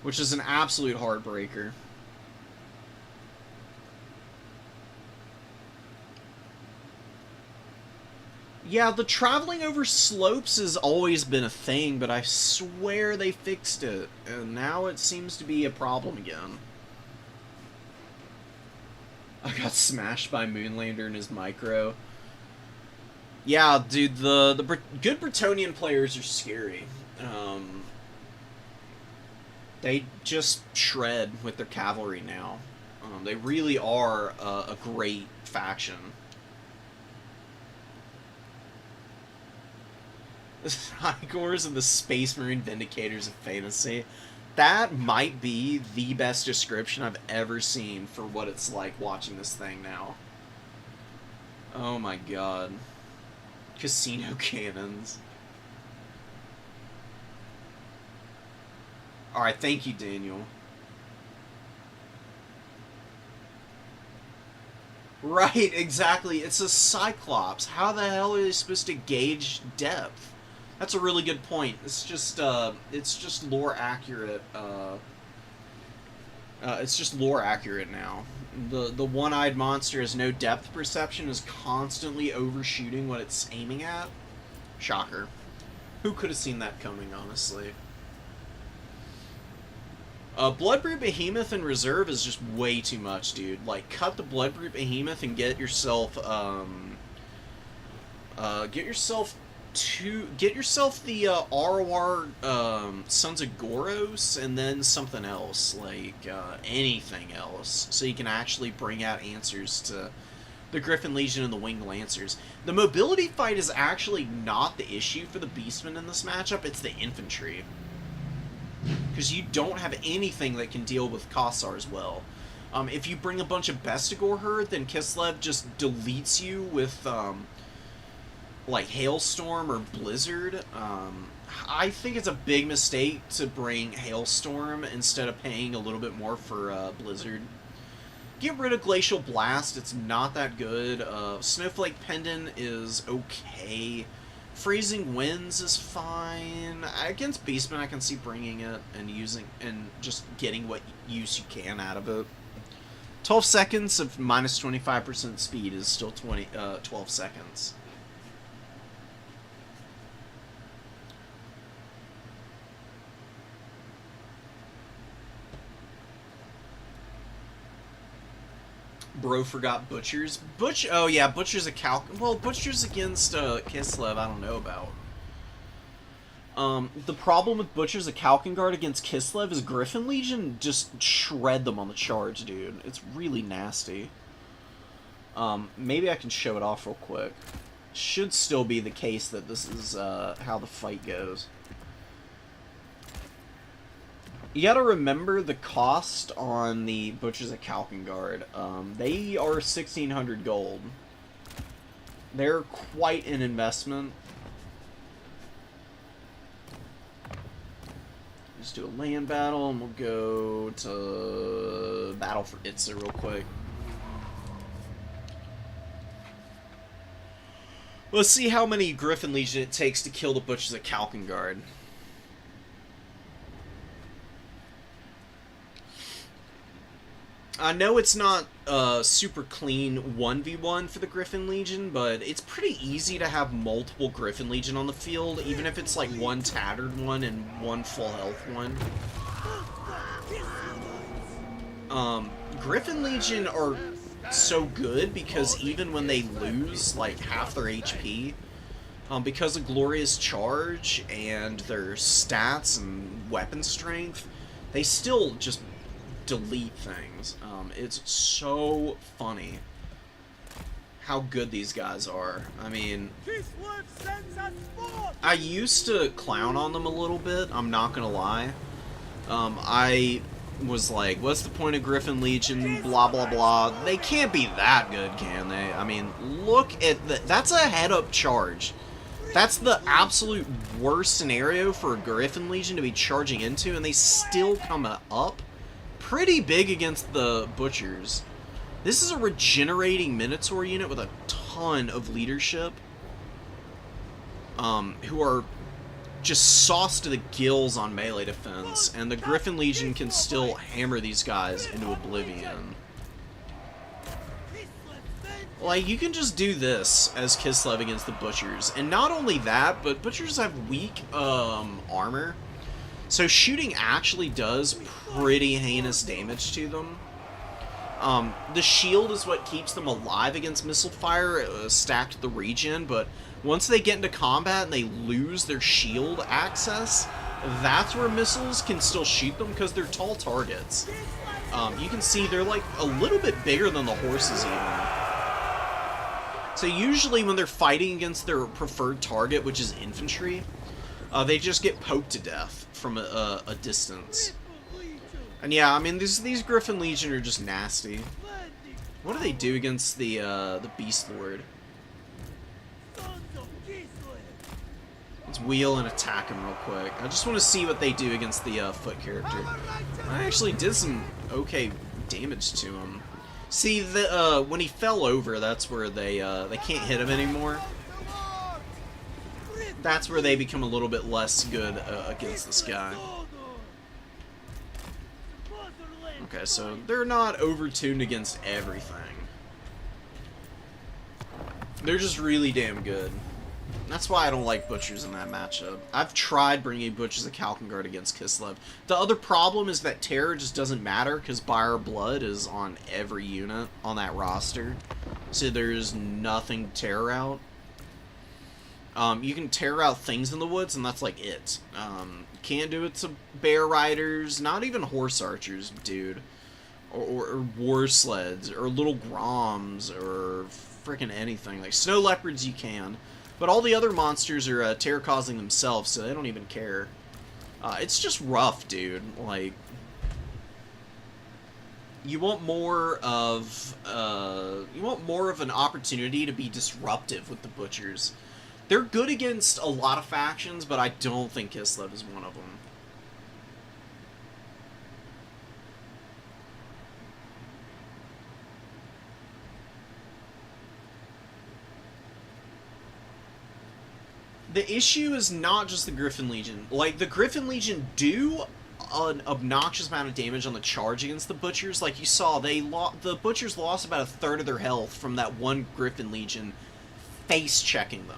which is an absolute heartbreaker. Yeah, the traveling over slopes has always been a thing, but I swear they fixed it, and now it seems to be a problem again. I got smashed by Moonlander and his micro. Yeah, dude, the good Bretonnian players are scary. They just shred with their cavalry now. They really are a great faction. The Igors and the Space Marine Vindicators of Fantasy. That might be the best description I've ever seen for what it's like watching this thing now. Oh my god. Casino cannons. Alright, thank you, Daniel. Right, exactly. It's a Cyclops. How the hell are they supposed to gauge depth? That's a really good point. It's just lore accurate. It's just lore accurate now. The one-eyed monster has no depth perception, is constantly overshooting what it's aiming at. Shocker. Who could have seen that coming, honestly? Bloodbrute Behemoth in reserve is just way too much, dude. Like, cut the Bloodbrute Behemoth and get yourself the ROR Sons of Goros, and then something else, like anything else, so you can actually bring out answers to the Griffin Legion and the Winged Lancers. The mobility fight is actually not the issue for the Beastmen in this matchup, it's the infantry. Because you don't have anything that can deal with Kossar as well. If you bring a bunch of Bestigor herd, then Kislev just deletes you with like Hailstorm or Blizzard. I think it's a big mistake to bring Hailstorm instead of paying a little bit more for Blizzard. Get rid of Glacial Blast, it's not that good. Snowflake Pendant is okay. Freezing Winds is fine. Against Beastmen, I can see bringing it and using and just getting what use you can out of it. 12 seconds of minus 25% speed is still 12 seconds. Bro forgot Butchers. Oh yeah, Butcher's a well, Butcher's against Kislev, I don't know about. The problem with Butcher's a Kalkengard against Kislev is Griffin Legion just shred them on the charge, dude. It's really nasty. Maybe I can show it off real quick. Should still be the case that this is how the fight goes. You gotta remember the cost on the Butchers at Kalkengard. They are 1,600 gold. They're quite an investment. Just do a land battle, and we'll go to battle for Itza real quick. Let's see how many Griffin Legion it takes to kill the Butchers at Kalkengard. I know it's not super clean 1v1 for the Griffin Legion, but it's pretty easy to have multiple Griffin Legion on the field, even if it's like one tattered one and one full health one. Griffin Legion are so good because even when they lose like half their HP, because of Glorious Charge and their stats and weapon strength, they still just delete things. It's so funny how good these guys are. I mean, I used to clown on them a little bit, I'm not gonna lie. I was like, what's the point of Griffin Legion, blah blah blah. They can't be that good, can they? I mean, look at that's a head-up charge. That's the absolute worst scenario for a Griffin Legion to be charging into, and they still come up pretty big against the Butchers. This is a regenerating Minotaur unit with a ton of leadership, who are just sauced to the gills on melee defense, and the Griffin Legion can still hammer these guys into oblivion. Like, you can just do this as Kislev against the Butchers, and not only that, but Butchers have weak armor, so shooting actually does pretty heinous damage to them. The shield is what keeps them alive against missile fire, stacked to the regen, but once they get into combat and they lose their shield access, that's where missiles can still shoot them because they're tall targets. You can see they're like a little bit bigger than the horses even. So usually when they're fighting against their preferred target, which is infantry, they just get poked to death from a distance. And yeah, I mean, these Griffin Legion are just nasty. What do they do against the Beast Lord? Let's wheel and attack them real quick. I just want to see what they do against the foot character. I actually did some okay damage to him. See, when he fell over, that's where they can't hit him anymore. That's where they become a little bit less good against this guy. Okay, so they're not overtuned against everything. They're just really damn good. That's why I don't like Butchers in that matchup. I've tried bringing Butchers of Kalkengard against Kislev. The other problem is that Terror just doesn't matter because Buyer Blood is on every unit on that roster. So there's nothing to tear out. You can tear out things in the woods, and that's like it. Can't do it to Bear Riders, not even Horse Archers, dude. Or War Sleds, or Little Groms, or freaking anything. Like Snow Leopards you can. But all the other monsters are terror-causing themselves, so they don't even care. It's just rough, dude. Like, you want more of an opportunity to be disruptive with the Butchers. They're good against a lot of factions, but I don't think Kislev is one of them. The issue is not just the Griffin Legion. Like, the Griffin Legion do an obnoxious amount of damage on the charge against the Butchers. Like you saw, the Butchers lost about a third of their health from that one Griffin Legion face-checking them.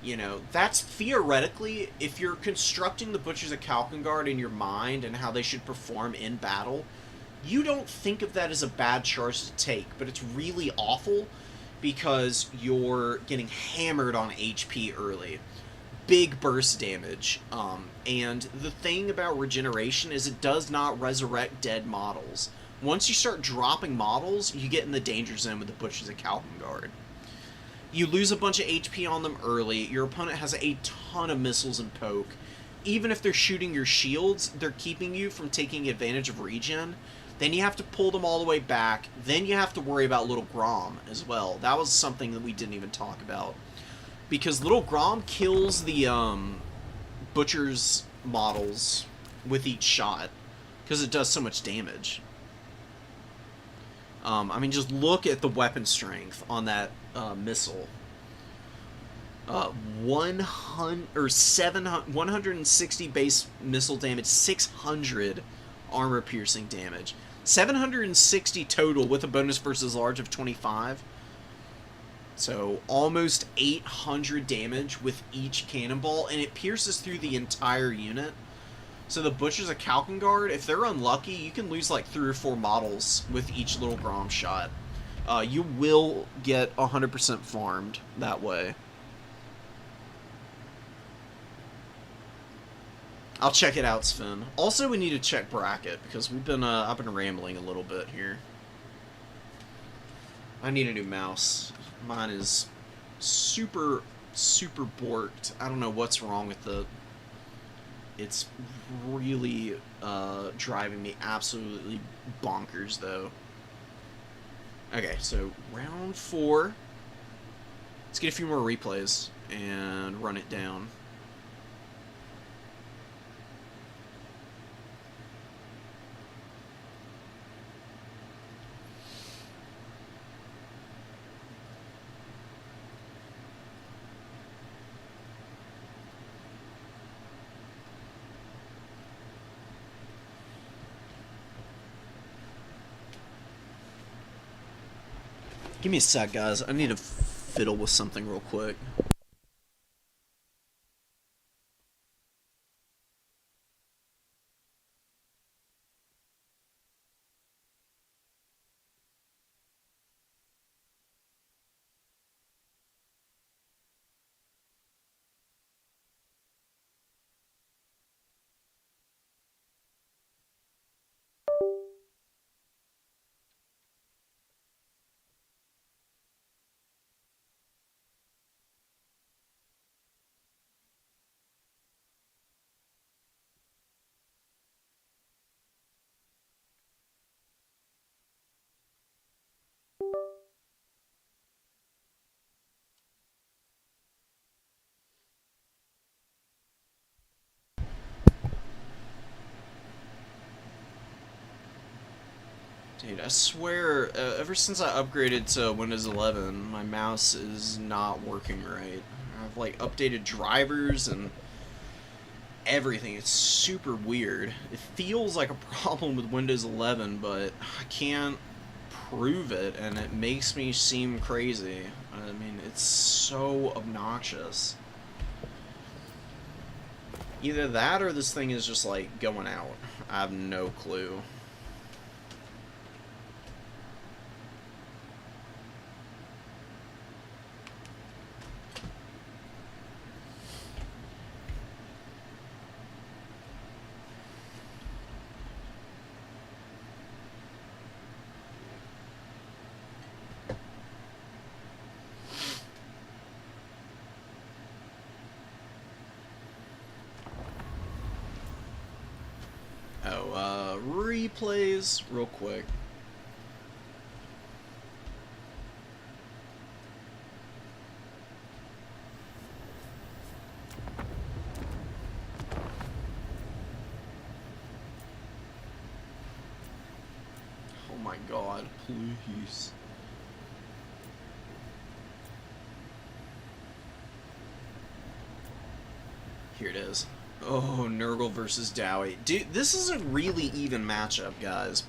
You know, that's theoretically, if you're constructing the Butchers of Kalkengard in your mind and how they should perform in battle, you don't think of that as a bad charge to take, but it's really awful because you're getting hammered on HP early. Big burst damage. And the thing about regeneration is it does not resurrect dead models. Once you start dropping models, you get in the danger zone with the Butchers of Kalkengard. You lose a bunch of HP on them early. Your opponent has a ton of missiles and poke. Even if they're shooting your shields, they're keeping you from taking advantage of regen. Then you have to pull them all the way back. Then you have to worry about Little Grom as well. That was something that we didn't even talk about. Because Little Grom kills the Butcher's models with each shot. Because it does so much damage. I mean, just look at the weapon strength on that missile. 160 base missile damage, 600 armor piercing damage, 760 total with a bonus versus large of 25. So almost 800 damage with each cannonball, and it pierces through the entire unit. So the Butchers of Kalkengard, if they're unlucky, you can lose like 3 or 4 models with each Little Grom shot. You will get 100% farmed that way. I'll check it out, Sven. Also, we need to check bracket because we've been I've been rambling a little bit here. I need a new mouse. Mine is super borked. I don't know what's wrong with it. It's really driving me absolutely bonkers, though. Okay, so round 4. Let's get a few more replays and run it down. Give me a sec, guys. I need to fiddle with something real quick. Dude, I swear, ever since I upgraded to Windows 11, my mouse is not working right. I've, like, updated drivers and everything. It's super weird. It feels like a problem with Windows 11, but I can't prove it, and it makes me seem crazy. I mean, it's so obnoxious. Either that or this thing is just, like, going out. I have no clue. Replays real quick. Oh my god, please. Here it is. Oh, Nurgle versus Dowie. Dude, this is a really even matchup, guys.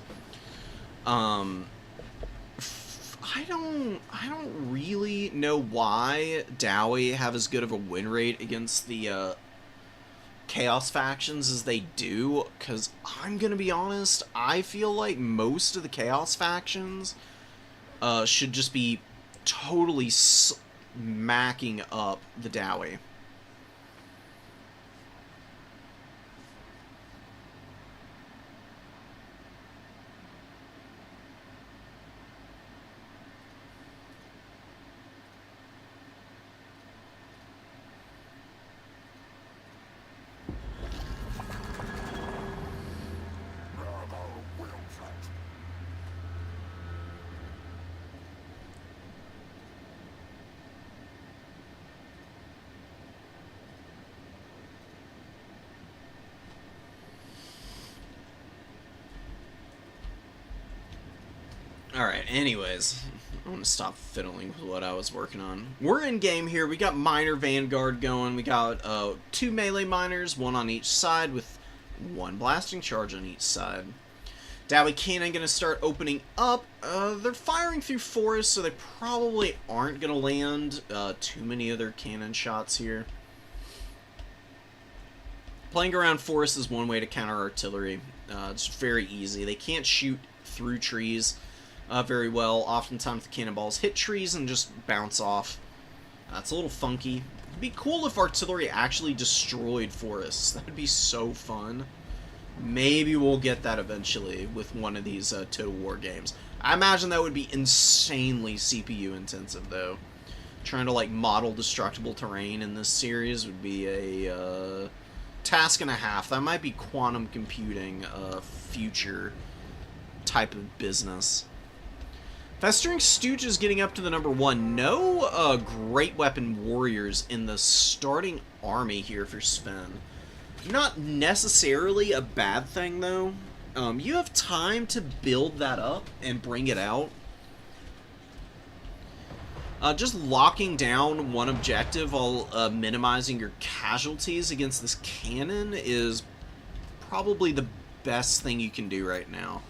I don't really know why Dowie have as good of a win rate against the Chaos factions as they do, because I'm gonna be honest, I feel like most of the Chaos factions should just be totally smacking up the Dowie. Alright, anyways, I'm gonna stop fiddling with what I was working on. We're in game here. We got Miner Vanguard going. We got 2 melee miners, 1 on each side with 1 blasting charge on each side. Dowie Cannon gonna start opening up. They're firing through forests, so they probably aren't gonna land too many of their cannon shots here. Playing around forests is one way to counter artillery. It's very easy. They can't shoot through trees very well. Oftentimes the cannonballs hit trees and just bounce off. It's a little funky. It'd be cool if artillery actually destroyed forests. That would be so fun. Maybe we'll get that eventually with one of these Total War games. I imagine that would be insanely CPU intensive, though. Trying to, like, model destructible terrain in this series would be a task and a half. That might be quantum computing future type of business. Festering Stooge is getting up to the number 1. No Great Weapon Warriors in the starting army here for Sven. Not necessarily a bad thing, though. You have time to build that up and bring it out. Just locking down one objective while minimizing your casualties against this cannon is probably the best thing you can do right now.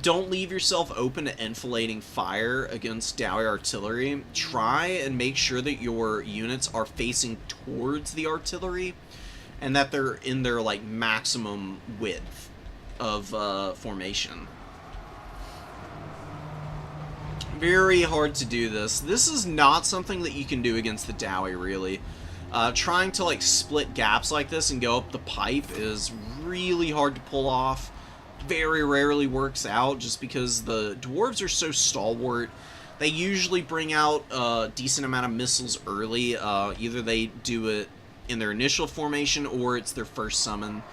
Don't leave yourself open to enfilading fire against Dowie artillery. Try and make sure that your units are facing towards the artillery and that they're in their, like, maximum width of formation. Very hard to do this. This is not something that you can do against the Dowie, really. Trying to, like, split gaps like this and go up the pipe is really hard to pull off. Very rarely works out just because the dwarves are so stalwart. They usually bring out a decent amount of missiles early. Either they do it in their initial formation or it's their first summon.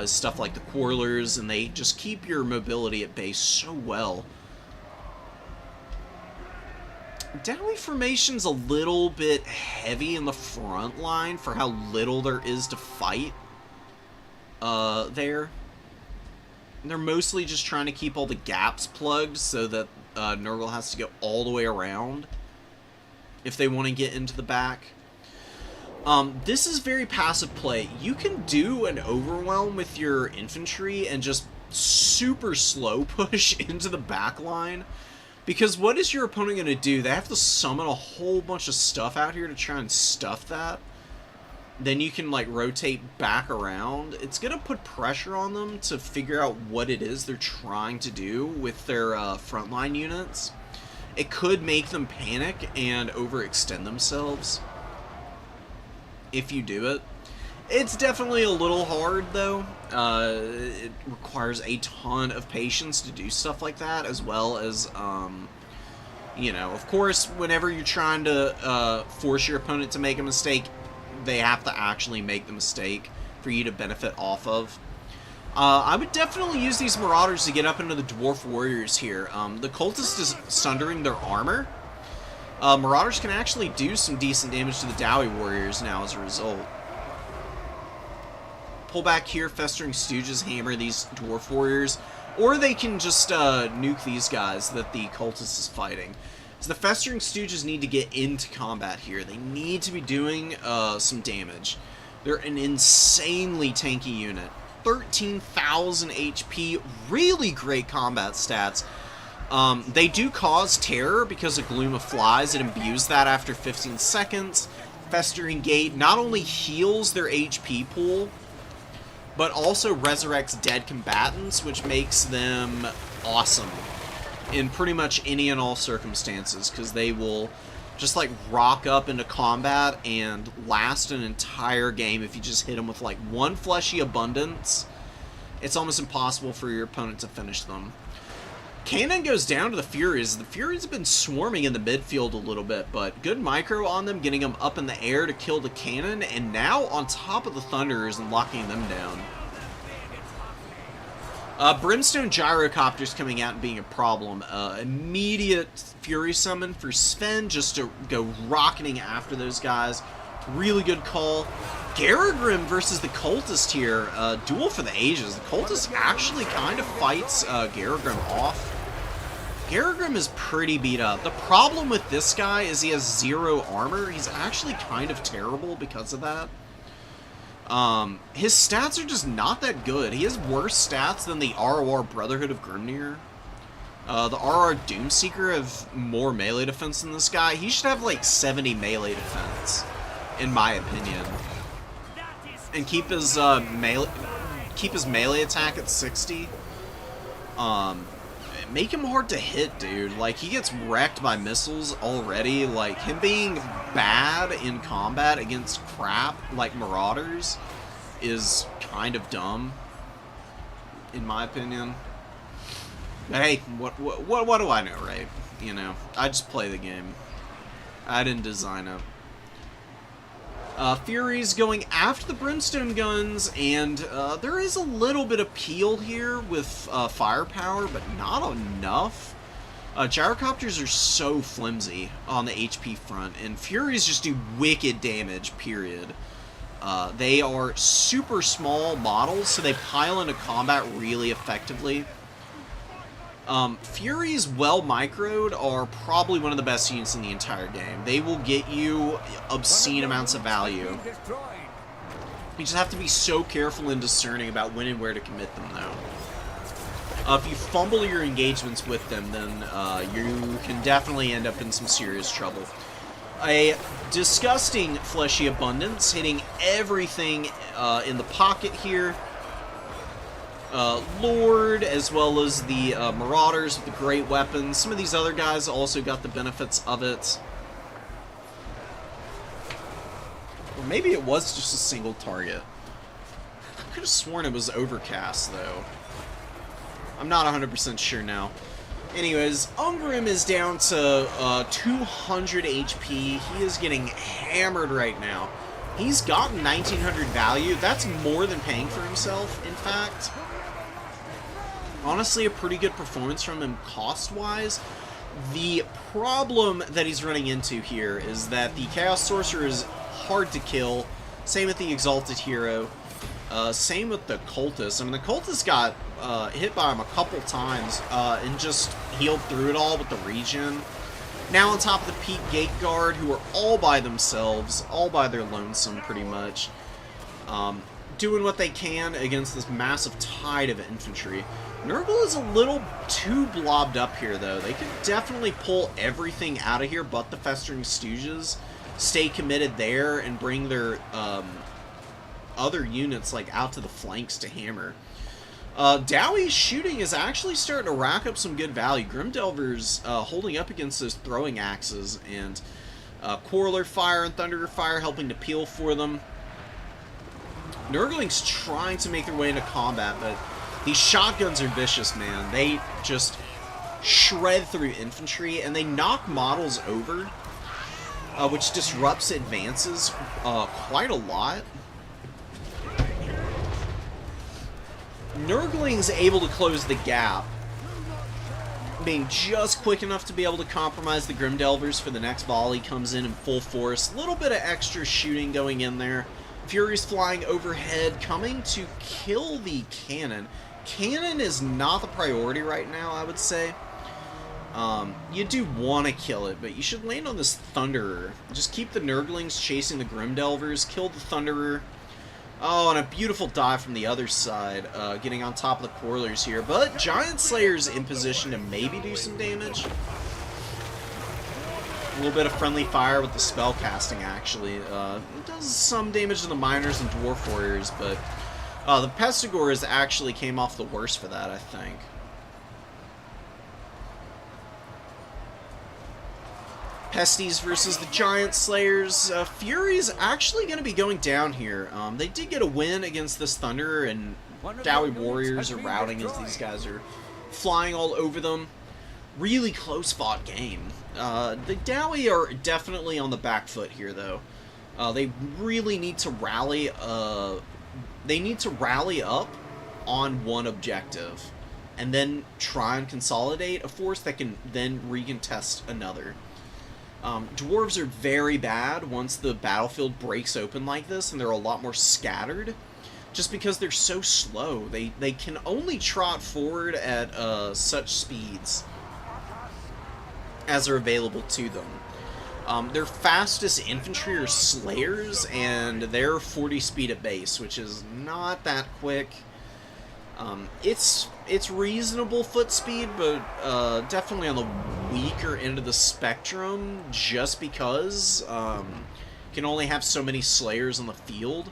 Stuff like the Quarrelers, and they just keep your mobility at base so well. Dowie formation's a little bit heavy in the front line for how little there is to fight there. They're mostly just trying to keep all the gaps plugged so that Nurgle has to go all the way around if they want to get into the back. This is very passive play. You can do an overwhelm with your infantry and just super slow push into the back line. Because what is your opponent going to do? They have to summon a whole bunch of stuff out here to try and stuff that. Then you can, like, rotate back around. It's going to put pressure on them to figure out what it is they're trying to do with their frontline units. It could make them panic and overextend themselves if you do it. It's definitely a little hard, though. It requires a ton of patience to do stuff like that, as well as, you know, of course, whenever you're trying to force your opponent to make a mistake, they have to actually make the mistake for you to benefit off of. I would definitely use these Marauders to get up into the Dwarf Warriors here. The Cultist is sundering their armor. Marauders can actually do some decent damage to the Dowie Warriors now as a result. Pull back here, Festering Stooges hammer these Dwarf Warriors, or they can just nuke these guys that the Cultist is fighting. So the Festering Stooges need to get into combat here. They need to be doing some damage. They're an insanely tanky unit. 13,000 HP, really great combat stats. They do cause terror because of Gloom of Flies. It imbues that after 15 seconds. Festering Gate not only heals their HP pool, but also resurrects dead combatants, which makes them awesome in pretty much any and all circumstances, because they will just, like, rock up into combat and last an entire game if you just hit them with, like, one Fleshy Abundance. It's almost impossible for your opponent to finish them. Cannon goes down to the Furies. The Furies have been swarming in the midfield a little bit, but good micro on them, getting them up in the air to kill the cannon, and now on top of the Thunderers and locking them down. Brimstone Gyrocopters coming out and being a problem. Immediate Fury summon for Sven just to go rocketing after those guys. Really good call. Garagrim versus the Cultist here. Duel for the ages. The Cultist actually kind of fights Garagrim off. Garagrim is pretty beat up. The problem with this guy is he has 0 armor. He's actually kind of terrible because of that. His stats are just not that good. He has worse stats than the ROR Brotherhood of Grimnir. The RR Doomseeker have more melee defense than this guy. He should have like 70 melee defense, in my opinion. And keep his melee attack at 60. Make him hard to hit, dude. Like, he gets wrecked by missiles already. Like, him being bad in combat against crap like Marauders is kind of dumb, in my opinion. But hey, what do I know, right? You know, I just play the game. I didn't design it. Furies going after the Brimstone guns, and there is a little bit of peel here with firepower, but not enough. Gyrocopters are so flimsy on the HP front, and Furies just do wicked damage, period. They are super small models, so they pile into combat really effectively. Furies, well microed, are probably one of the best units in the entire game. They will get you obscene amounts of value. You just have to be so careful and discerning about when and where to commit them, though. If you fumble your engagements with them, then you can definitely end up in some serious trouble. A disgusting Fleshy Abundance, hitting everything in the pocket here. Lord, as well as the Marauders with the great weapons. Some of these other guys also got the benefits of it. Or maybe it was just a single target. I could have sworn it was Overcast, though. I'm not 100% sure now. Anyways, Ungrim is down to 200 HP. He is getting hammered right now. He's gotten 1900 value. That's more than paying for himself, in fact. Honestly, a pretty good performance from him cost-wise. The problem that he's running into here is that the Chaos Sorcerer is hard to kill. Same with the Exalted Hero. Same with the Cultist. I mean, the Cultist got hit by him a couple times and just healed through it all with the regen. Now on top of the Peak Gate Guard, who are all by themselves, all by their lonesome pretty much, doing what they can against this massive tide of infantry. Nurgle is a little too blobbed up here, though. They could definitely pull everything out of here but the Festering Stooges, stay committed there, and bring their other units like out to the flanks to hammer. Dowie's shooting is actually starting to rack up some good value. Grimdelver's holding up against those throwing axes, and Quarreler Fire and Thunderer Fire helping to peel for them. Nurgling's trying to make their way into combat, but these shotguns are vicious, man. They just shred through infantry, and they knock models over, which disrupts advances quite a lot. Nurgling's able to close the gap, being just quick enough to be able to compromise the Grimdelvers for the next volley comes in full force. A little bit of extra shooting going in there. Fury's flying overhead, coming to kill the cannon. Cannon is not the priority right now, I would say. You do want to kill it, but you should land on this Thunderer. Just keep the Nurglings chasing the Grimdelvers, kill the Thunderer. Oh, and a beautiful dive from the other side, getting on top of the Quarrelers here. But Giant Slayer's in position to maybe do some damage. A little bit of friendly fire with the spell casting, actually. It does some damage to the Miners and Dwarf Warriors, but the Pestigores actually came off the worst for that, I think. Pesties versus the Giant Slayers. Fury's actually going to be going down here. They did get a win against this Thunderer, and Dowie Warriors are routing as these guys are flying all over them. Really close-fought game. The Dowie are definitely on the back foot here, though. They really need to rally. They need to rally up on one objective, and then try and consolidate a force that can then recontest another. Dwarves are very bad once the battlefield breaks open like this, and they're a lot more scattered, just because they're so slow. They can only trot forward at such speeds as are available to them. Their fastest infantry are Slayers, and they're 40 speed at base, which is not that quick. It's reasonable foot speed, but definitely on the weaker end of the spectrum, just because you can only have so many Slayers on the field,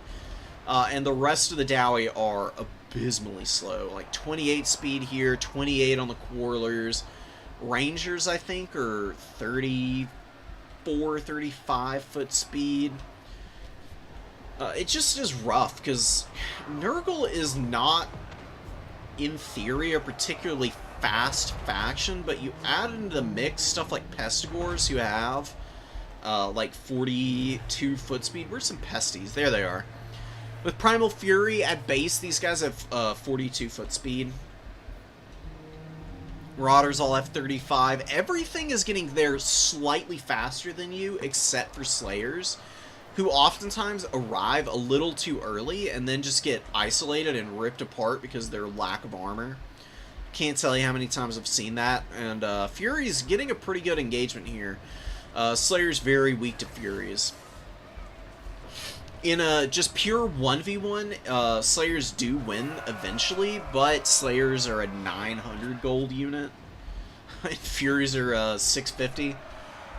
and the rest of the Dowie are abysmally slow, like 28 speed here, 28 on the Quarrelers. Rangers, I think, are 34, 35 foot speed. It just is rough, because Nurgle is not, in theory, a particularly fast faction, but you add into the mix stuff like Pestigores, who have like 42 foot speed. Where's some Pesties? There they are. With Primal Fury at base, these guys have 42 foot speed. Marauders all have 35. Everything is getting there slightly faster than you, except for Slayers, who oftentimes arrive a little too early and then just get isolated and ripped apart because of their lack of armor. Can't tell you how many times I've seen that, and Fury's getting a pretty good engagement here. Slayer's very weak to Furies. In a just pure 1v1, Slayers do win eventually, but Slayers are a 900 gold unit, and Furies are 650.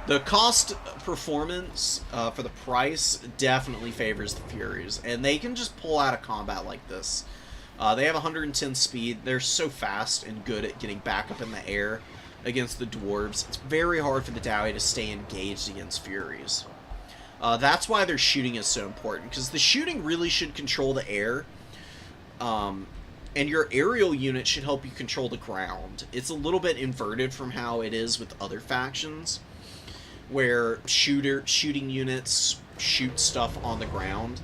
The cost performance for the price definitely favors the Furies, and they can just pull out of combat like this. They have 110 speed. They're so fast and good at getting back up in the air against the Dwarves. It's very hard for the Dowie to stay engaged against Furies. That's why their shooting is so important, because the shooting really should control the air, and your aerial unit should help you control the ground. It's a little bit inverted from how it is with other factions, where shooting units shoot stuff on the ground.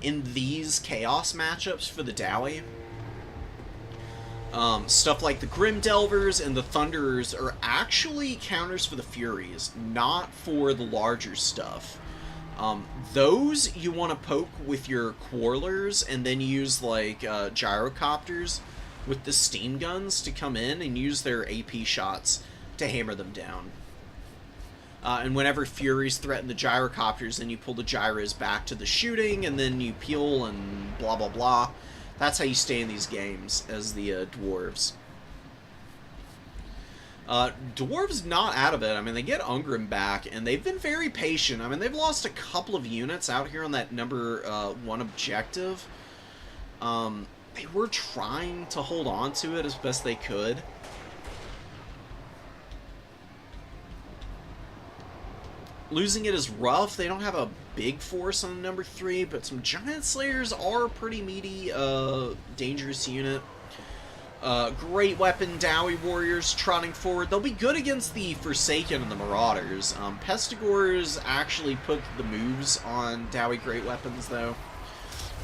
In these Chaos matchups for the Dowie, stuff like the Grimdelvers and the Thunderers are actually counters for the Furies, not for the larger stuff. Those you want to poke with your Quarrelers and then use like gyrocopters with the steam guns to come in and use their AP shots to hammer them down. And whenever Furies threaten the gyrocopters, then you pull the gyros back to the shooting, and then you peel and blah blah blah. That's how you stay in these games as the dwarves. Dwarves not out of it. I mean, they get Ungrim back, and they've been very patient. I mean, they've lost a couple of units out here on that number 1 objective. They were trying to hold on to it as best they could. Losing it is rough. They don't have a big force on number 3, but some Giant Slayers are a pretty meaty, dangerous unit. Great weapon Dowie warriors trotting forward. They'll be good against the Forsaken and the Marauders. Pestigors actually put the moves on Dowie great weapons, though.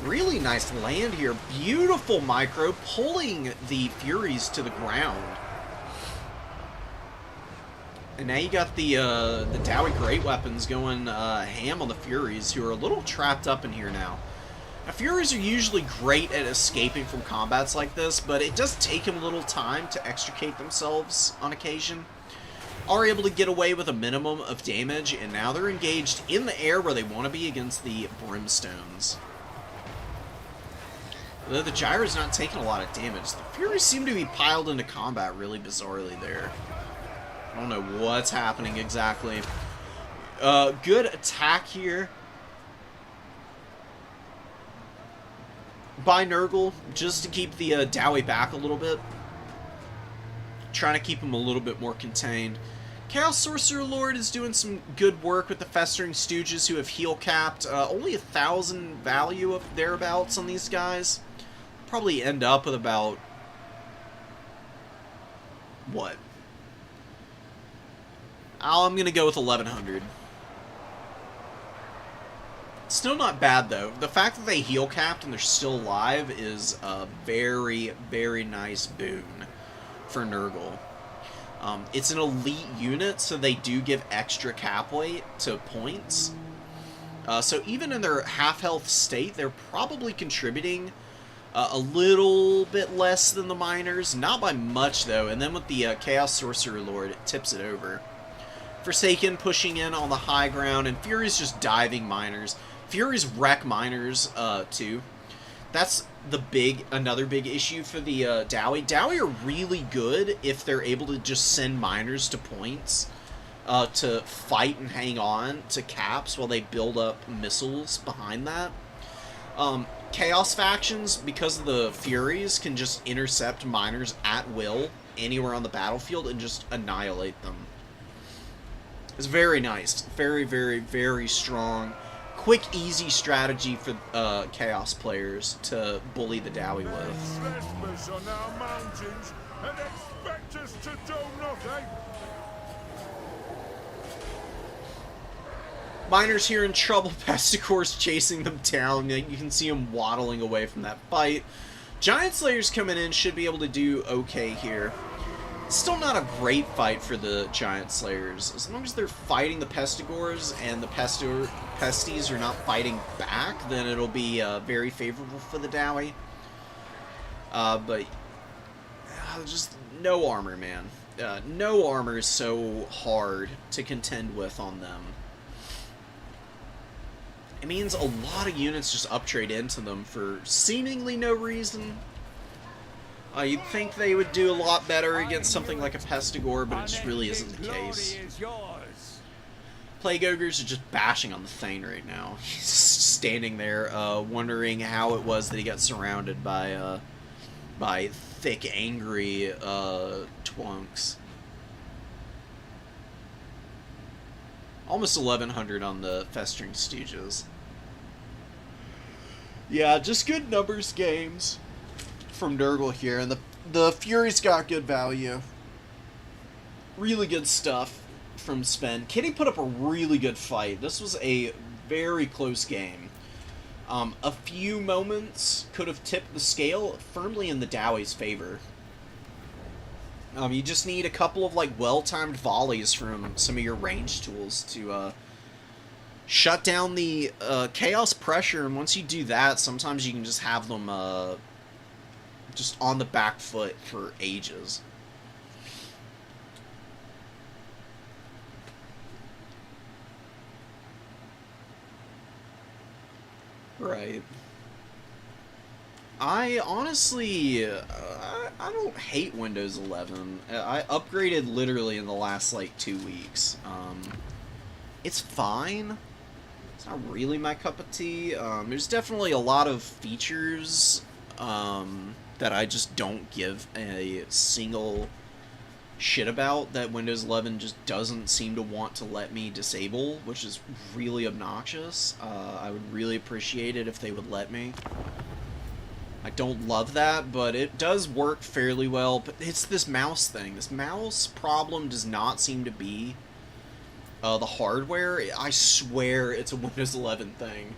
Really nice land here. Beautiful micro, pulling the Furies to the ground. And now you got the Dowie great weapons going ham on the Furies, who are a little trapped up in here now. Now, Furies are usually great at escaping from combats like this, but it does take them a little time to extricate themselves on occasion. Are able to get away with a minimum of damage, and now they're engaged in the air where they want to be against the Brimstones. Though the Gyro's not taking a lot of damage, the Furies seem to be piled into combat really bizarrely there. I don't know what's happening exactly. Good attack here by Nurgle, just to keep the Dowie back a little bit. Trying to keep him a little bit more contained. Chaos Sorcerer Lord is doing some good work with the Festering Stooges, who have heal capped. Only 1,000 value of thereabouts on these guys. Probably end up with about... what? I'm going to go with 1,100. Still not bad, though. The fact that they heal capped and they're still alive is a very, very nice boon for Nurgle. It's an elite unit, so they do give extra cap weight to points. So even in their half-health state, they're probably contributing a little bit less than the miners. Not by much, though. And then with the Chaos Sorcerer Lord, it tips it over. Forsaken pushing in on the high ground, and Fury's just diving miners. Fury's wreck miners, too. That's another big issue for the Dowie. Dowie are really good if they're able to just send miners to points to fight and hang on to caps while they build up missiles behind that. Chaos factions, because of the Furies, can just intercept miners at will anywhere on the battlefield and just annihilate them. It's very nice. Very, very, very strong. Quick, easy strategy for Chaos players to bully the Dowie with. Trespass on our mountains and expect us to do nothing. Miners here in trouble. Pestigor's chasing them down. You can see them waddling away from that fight. Giant Slayers coming in should be able to do okay here. Still not a great fight for the Giant Slayers. As long as they're fighting the Pestigors and the Pesties are not fighting back, then it'll be very favorable for the Dowie. But just no armor, man. No armor is so hard to contend with on them. It means a lot of units just uptrade into them for seemingly no reason. You'd think they would do a lot better against something like a Pestigor, but it just really isn't the case. Plague Ogres are just bashing on the Thane right now. He's just standing there, wondering how it was that he got surrounded by thick, angry twunks. Almost 1,100 on the Festering Stooges. Yeah, just good numbers games from Nurgle here, and the Fury's got good value. Really good stuff from Sven. Kitty put up a really good fight. This was a very close game. A few moments could have tipped the scale firmly in the Dowie's favor. You just need a couple of well-timed volleys from some of your range tools to shut down the Chaos pressure, and once you do that, sometimes you can just have them just on the back foot for ages. Right. I honestly, I don't hate Windows 11. I upgraded literally in the last, like, 2 weeks. It's fine. It's not really my cup of tea. There's definitely a lot of features that I just don't give a single shit about that Windows 11 just doesn't seem to want to let me disable, which is really obnoxious. I would really appreciate it if they would let me. I don't love that, but it does work fairly well. But it's this mouse thing. This mouse problem does not seem to be the hardware. I swear it's a Windows 11 thing.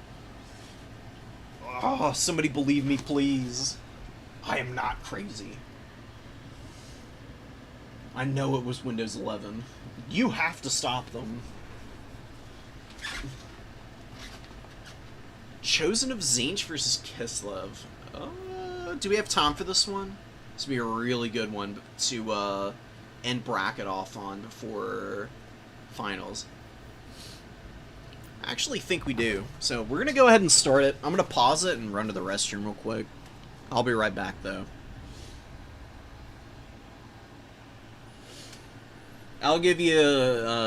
Oh, somebody believe me, please. I am not crazy. I know it was Windows 11. You have to stop them. Chosen of Tzeentch versus Kislev. Do we have time for this one? This would be a really good one to end bracket off on before finals. I actually think we do. So we're going to go ahead and start it. I'm going to pause it and run to the restroom real quick. I'll be right back, though. I'll give you,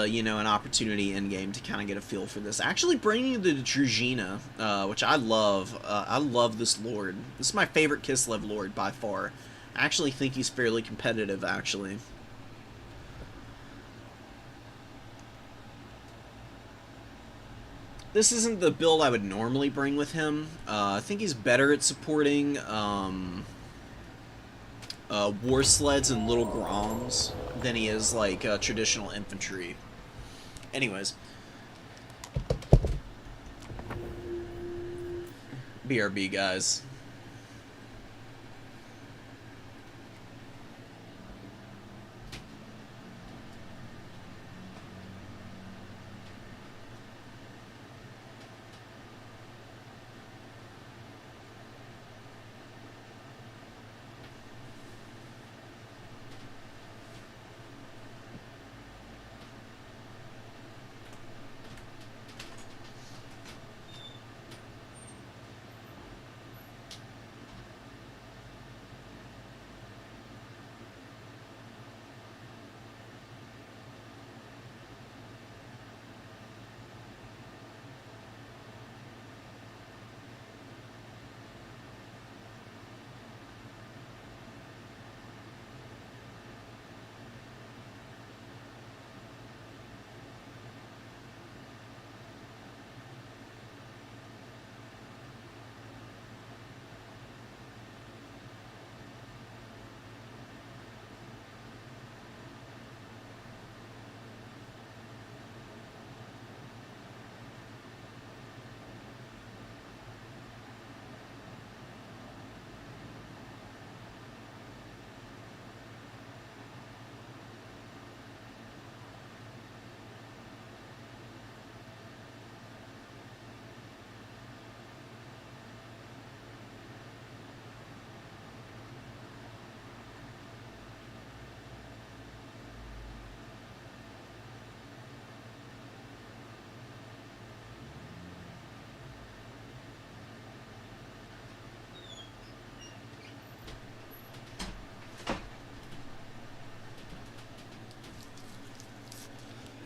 you know, an opportunity in-game to kind of get a feel for this. Actually bringing the Druzhina, which I love. I love this Lord. This is my favorite Kislev Lord by far. I actually think he's fairly competitive, actually. This isn't the build I would normally bring with him. I think he's better at supporting war sleds and little Groms than he is like traditional infantry. Anyways, BRB guys.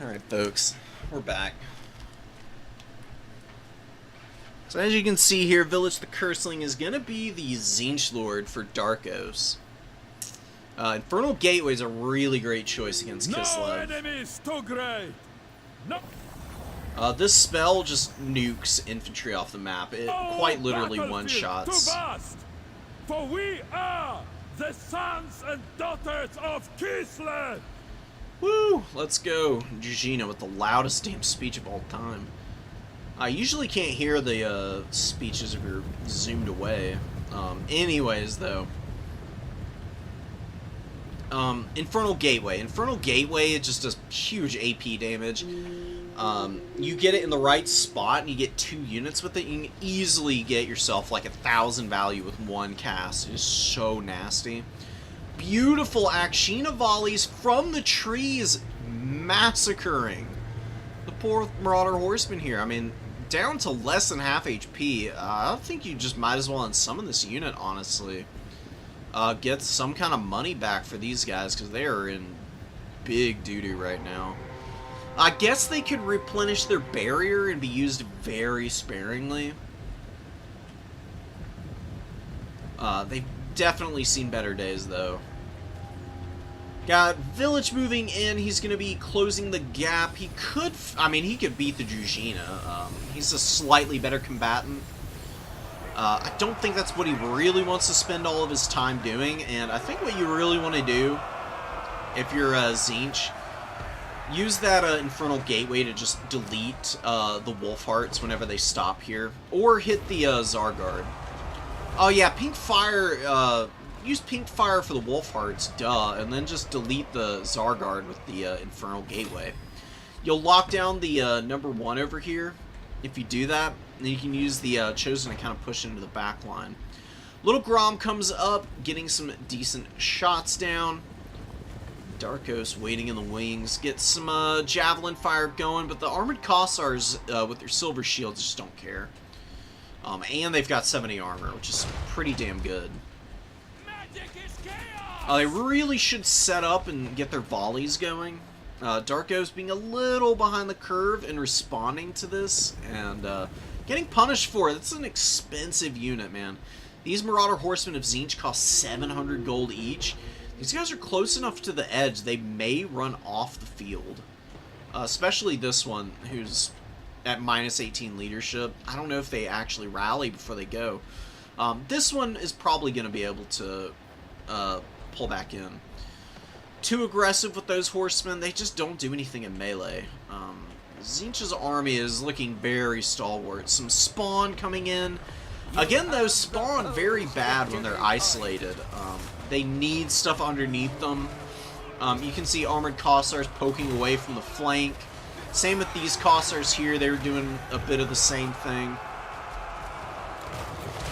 Alright, folks, we're back. So as you can see here, Village the Curseling is going to be the Tzeentch Lord for Darkos. Infernal Gateway is a really great choice against Kislev. No enemies too great. No. This spell just nukes infantry off the map. It quite literally one-shots. Too vast, for we are the sons and daughters of Kislev. Woo! Let's go. Druzhina with the loudest damn speech of all time. I usually can't hear the speeches if you're zoomed away. Anyways, though. Infernal Gateway. Infernal Gateway just does huge AP damage. You get it in the right spot and you get 2 units with it, you can easily get yourself like 1,000 value with 1 cast. It is so nasty. Beautiful Akshina volleys from the trees, massacring the poor Marauder Horseman here. I mean, down to less than half HP. I think you just might as well unsummon this unit, honestly. Get some kind of money back for these guys, because they are in big doo-doo right now. I guess they could replenish their barrier and be used very sparingly. They've definitely seen better days, though. Got Village moving in. He's going to be closing the gap. He could... I mean, he could beat the Druzhina. He's a slightly better combatant. I don't think that's what he really wants to spend all of his time doing. And I think what you really want to do, if you're Tzeentch, use that Infernal Gateway to just delete the Wolf Hearts whenever they stop here. Or hit the Zargard. Oh yeah, Pink Fire... use Pink Fire for the Wolf Hearts, duh, and then just delete the Zargard with the Infernal Gateway. You'll lock down the #1 over here. If you do that, then you can use the Chosen to kind of push into the back line. Little Grom comes up, getting some decent shots down. Darkos waiting in the wings, get some Javelin Fire going, but the Armored Kossars with their silver shields just don't care. And they've got 70 armor, which is pretty damn good. They really should set up and get their volleys going. Darko's being a little behind the curve in responding to this, and getting punished for it. That's an expensive unit, man. These Marauder Horsemen of Tzeentch cost 700 gold each. These guys are close enough to the edge, they may run off the field. Especially this one, who's at -18 leadership. I don't know if they actually rally before they go. This one is probably going to be able to pull back in. Too aggressive with those horsemen, they just don't do anything in melee. Tzeentch's army is looking very stalwart. Some spawn coming in. Again, though, spawn very bad when they're isolated. They need stuff underneath them. You can see Armored Kossars poking away from the flank. Same with these Kossars here, they were doing a bit of the same thing.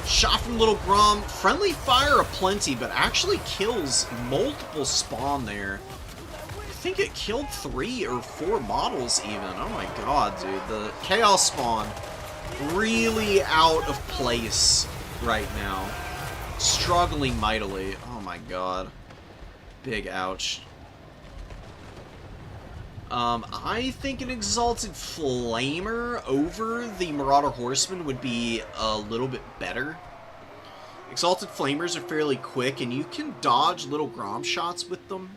Shot from Little Grom. Friendly fire aplenty, but actually kills multiple spawn there. I think it killed 3 or 4 models even. Oh my god, dude. The Chaos spawn really out of place right now. Struggling mightily. Oh my god. Big ouch. I think an Exalted Flamer over the Marauder Horseman would be a little bit better. Exalted Flamers are fairly quick, and you can dodge Little Grom shots with them.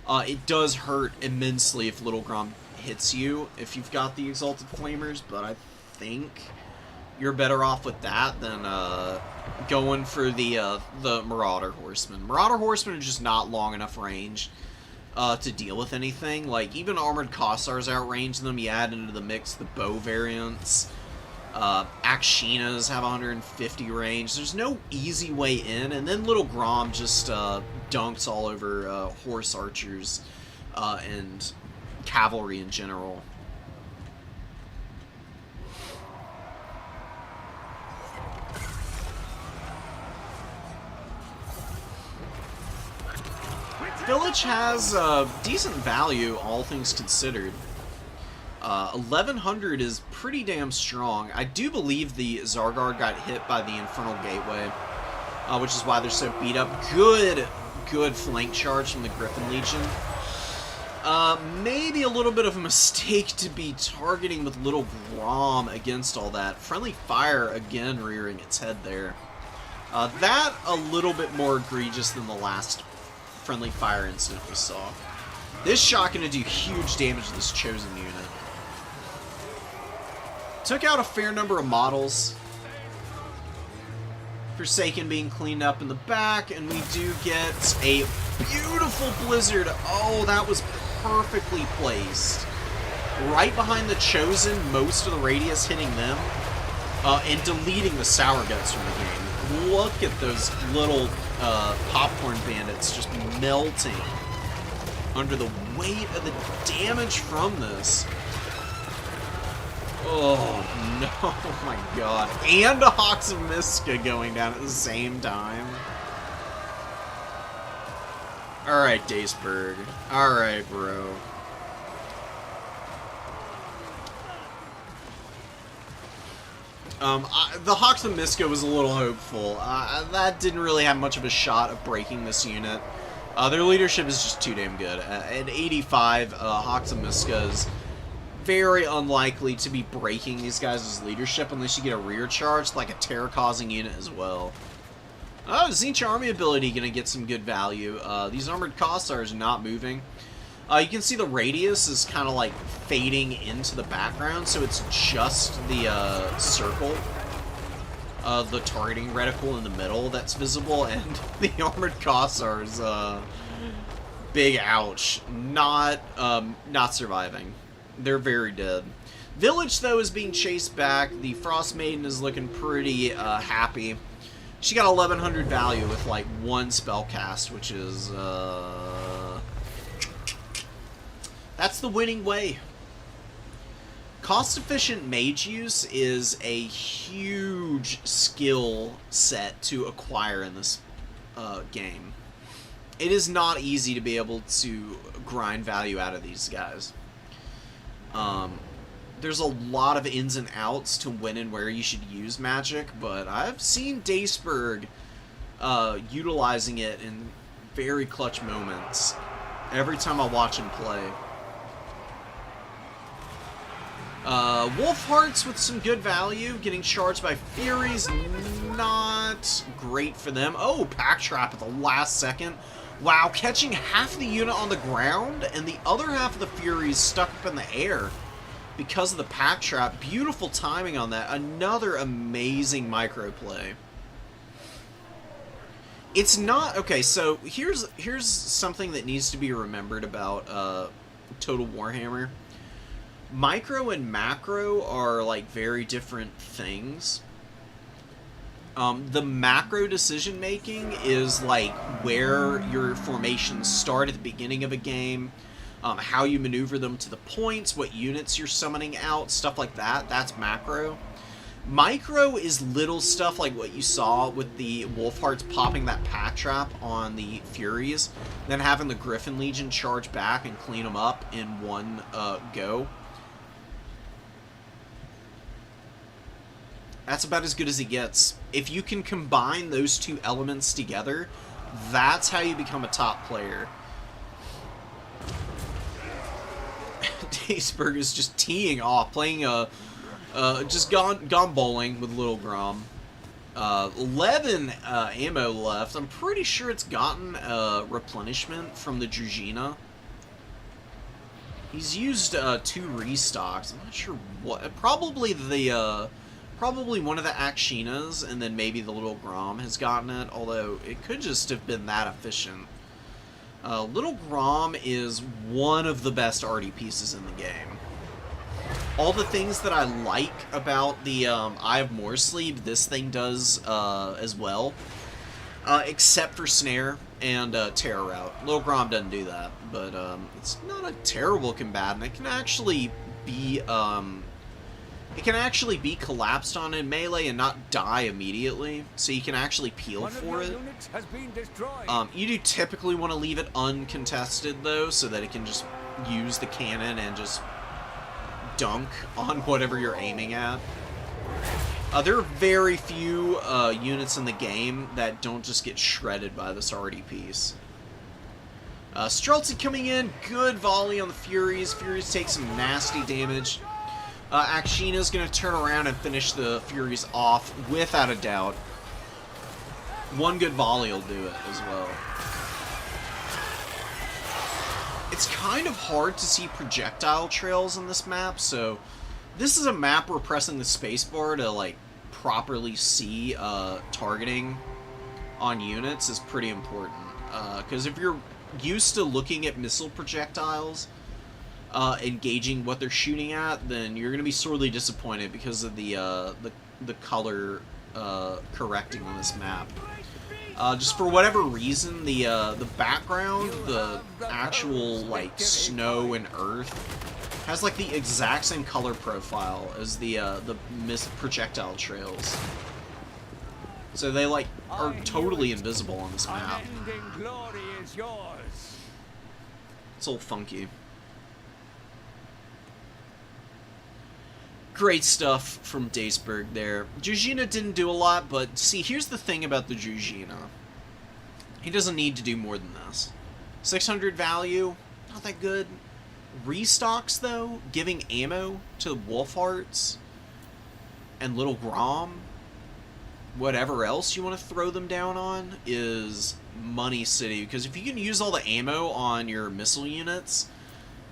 It does hurt immensely if Little Grom hits you, if you've got the Exalted Flamers, but I think you're better off with that than going for the Marauder Horseman. Marauder Horsemen are just not long enough range to deal with anything. Like, even Armored Kossars outrange them. You add into the mix the bow variants. Akshinas have 150 range. There's no easy way in. And then Little Grom just dunks all over horse archers and cavalry in general. Village has decent value, all things considered. 1100 is pretty damn strong. I do believe the Zargard got hit by the Infernal Gateway, which is why they're so beat up. Good flank charge from the Griffin Legion. Maybe a little bit of a mistake to be targeting with Little Grom against all that. Friendly fire, again, rearing its head there. That a little bit more egregious than the last friendly fire incident we saw. This shot going to do huge damage to this Chosen unit. Took out a fair number of models. Forsaken being cleaned up in the back, and we do get a beautiful Blizzard. Oh, that was perfectly placed. Right behind the Chosen, most of the radius hitting them, and deleting the Sour Guts from the game. Look at those little popcorn bandits just melting under the weight of the damage from this. Oh, no. Oh, my God. And a Hawks of Miska going down at the same time. Alright, Daceberg. Alright, bro. The Hawks of Miska was a little hopeful. That didn't really have much of a shot of breaking this unit. Their leadership is just too damn good. At 85, Hawks of Miska is very unlikely to be breaking these guys' leadership unless you get a rear charge, like a terror-causing unit as well. Oh, Tzeentch Army ability gonna get some good value. These armored Kossars are not moving. You can see the radius is kind of like fading into the background, so it's just the circle, the targeting reticle in the middle that's visible, and the armored Kossars, big ouch, not surviving. They're very dead. Village, though, is being chased back. The Frost Maiden is looking pretty happy. She got 1100 value with like one spell cast, which is that's the winning way. Cost-efficient mage use is a huge skill set to acquire in this game. It is not easy to be able to grind value out of these guys. There's a lot of ins and outs to when and where you should use magic, but I've seen Daceberg utilizing it in very clutch moments every time I watch him play. Wolf Hearts with some good value, getting charged by Furies, not great for them. Oh, Pack Trap at the last second. Wow, catching half the unit on the ground and the other half of the Furies stuck up in the air because of the Pack Trap. Beautiful timing on that. Another amazing micro play. It's not... Okay, so here's something that needs to be remembered about Total Warhammer. Micro and macro are like very different things. The macro decision making is like where your formations start at the beginning of a game, how you maneuver them to the points, what units you're summoning out, stuff like that. That's macro. Micro is little stuff like what you saw with the Wolfhearts popping that pack trap on the Furies, then having the Griffin Legion charge back and clean them up in one go. That's about as good as he gets. If you can combine those two elements together, that's how you become a top player. Daceberg is just teeing off, playing just gone bowling with Little Grom. 11 ammo left. I'm pretty sure it's gotten replenishment from the Druzhina. He's used 2 restocks. I'm not sure what. Probably one of the Akshinas, and then maybe the Little Grom has gotten it, although it could just have been that efficient. Little Grom is one of the best arty pieces in the game. All the things that I like about the Eye of Morsleep, this thing does as well, except for Snare and Terror Route. Little Grom doesn't do that, but it's not a terrible combatant. It can actually be... It can actually be collapsed on in melee and not die immediately, so you can actually peel for it. You do typically want to leave it uncontested, though, so that it can just use the cannon and just dunk on whatever you're aiming at. There are very few units in the game that don't just get shredded by this arty piece. Streltsy coming in, good volley on the Furies. Furies take some nasty damage. Akshina's going to turn around and finish the Furies off, without a doubt. One good volley will do it as well. It's kind of hard to see projectile trails in this map, so this is a map where pressing the spacebar to, like, properly see targeting on units is pretty important. Because if you're used to looking at missile projectiles, engaging what they're shooting at, then you're going to be sorely disappointed because of the color correcting on this map. Just for whatever reason, the background, the actual like snow and earth, Has like the exact same color profile as the projectile trails. So they like are totally invisible on this map. Unending glory is yours. It's all funky. Great stuff from Daceberg there. Druzhina didn't do a lot, but see, here's the thing about the Druzhina. He doesn't need to do more than this. 600 value, not that good. Restocks, though, giving ammo to Wolfhearts and Little Grom, whatever else you want to throw them down on, is money city. Because if you can use all the ammo on your missile units,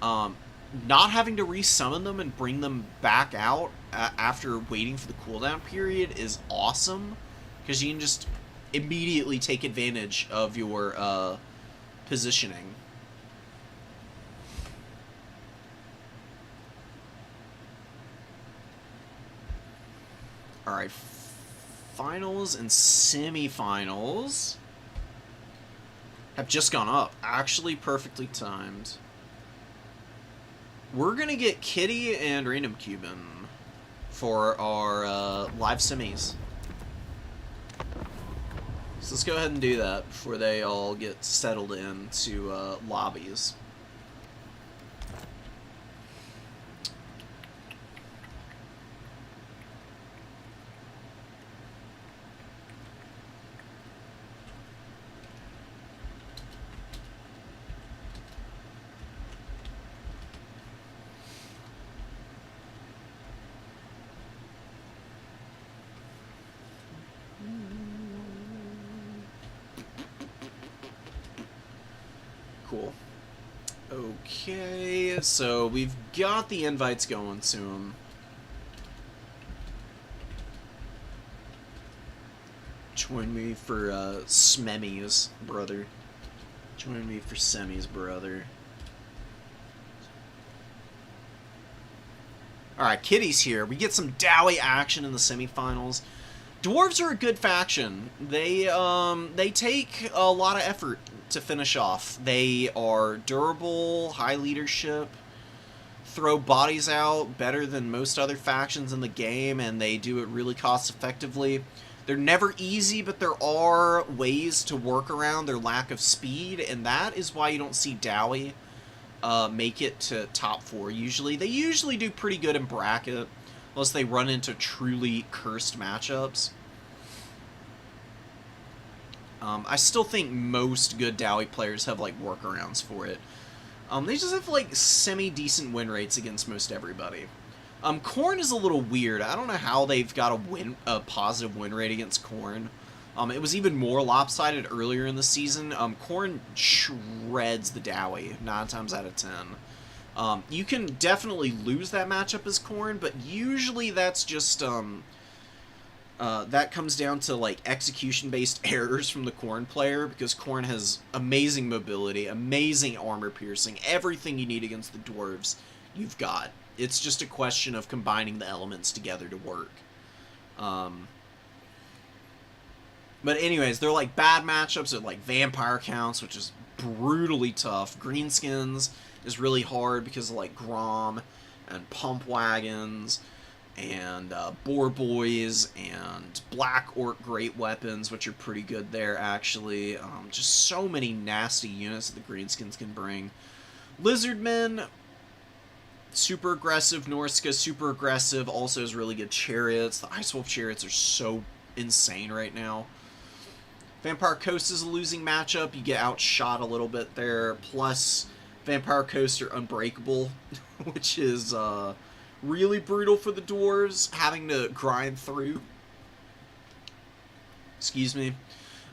not having to resummon them and bring them back out after waiting for the cooldown period is awesome. Because you can just immediately take advantage of your positioning. Alright, finals and semifinals have just gone up. Actually, perfectly timed. We're going to get Kitty and Random Cuban for our live semis. So let's go ahead and do that before they all get settled into lobbies. Cool. Okay, so we've got the invites going to them. Join me for Smemies, brother. Join me for semis, brother. Alright, Kitty's here. We get some Dowie action in the semifinals. Dwarves are a good faction. They take a lot of effort to finish off. They are durable, high leadership, throw bodies out better than most other factions in the game, and they do it really cost effectively. They're never easy, but there are ways to work around their lack of speed, and that is why you don't see Dowie make it to top 4 usually. They usually do pretty good in bracket, unless they run into truly cursed matchups. I still think most good Dowie players have like workarounds for it. They just have like semi-decent win rates against most everybody. Khorne is a little weird. I don't know how they've got a positive win rate against Khorne. It was even more lopsided earlier in the season. Khorne shreds the Dowie 9 times out of 10. You can definitely lose that matchup as Khorne, but usually that's just that comes down to like execution-based errors from the Khorne player, because Khorne has amazing mobility, amazing armor piercing, everything you need against the dwarves you've got. It's just a question of combining the elements together to work. But anyways, they're like bad matchups at like Vampire Counts, which is brutally tough. Greenskins is really hard because of like Grom and Pump Wagons and Boar Boys and Black Orc Great Weapons, which are pretty good there actually. Just so many nasty units that the Greenskins can bring. Lizardmen, super aggressive. Norska, super aggressive. Also has really good chariots. The Ice Wolf chariots are so insane right now. Vampire Coast is a losing matchup. You get outshot a little bit there. Plus, Vampire Coast are unbreakable, which is really brutal for the dwarves, having to grind through. Excuse me.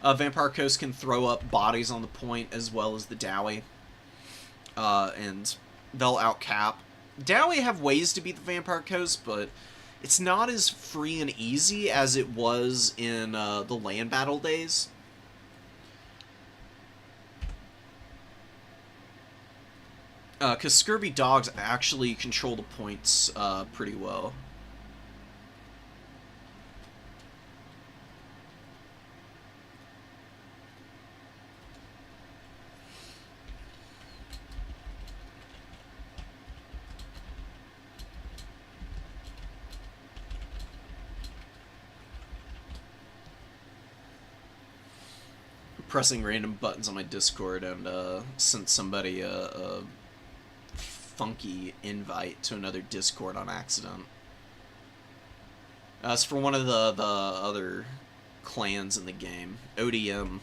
Vampire Coast can throw up bodies on the point as well as the Dowie. And they'll outcap. Dowie have ways to beat the Vampire Coast, but it's not as free and easy as it was in the land battle days. Because Scurvy Dogs actually control the points pretty well. pressing random buttons on my Discord and sent somebody a funky invite to another Discord on accident. It's for one of the other clans in the game, ODM.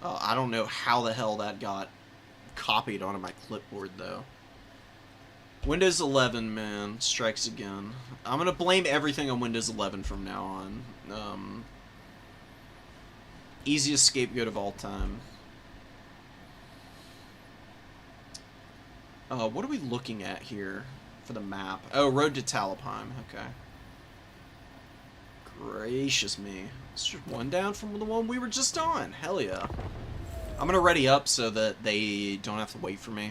I don't know how the hell that got copied onto my clipboard though. Windows 11, man, strikes again. I'm gonna blame everything on Windows 11 from now on. Easiest scapegoat of all time. What are we looking at here for the map? Oh, Road to Talabheim. Okay. Gracious me. It's just one down from the one we were just on. Hell yeah. I'm gonna ready up so that they don't have to wait for me.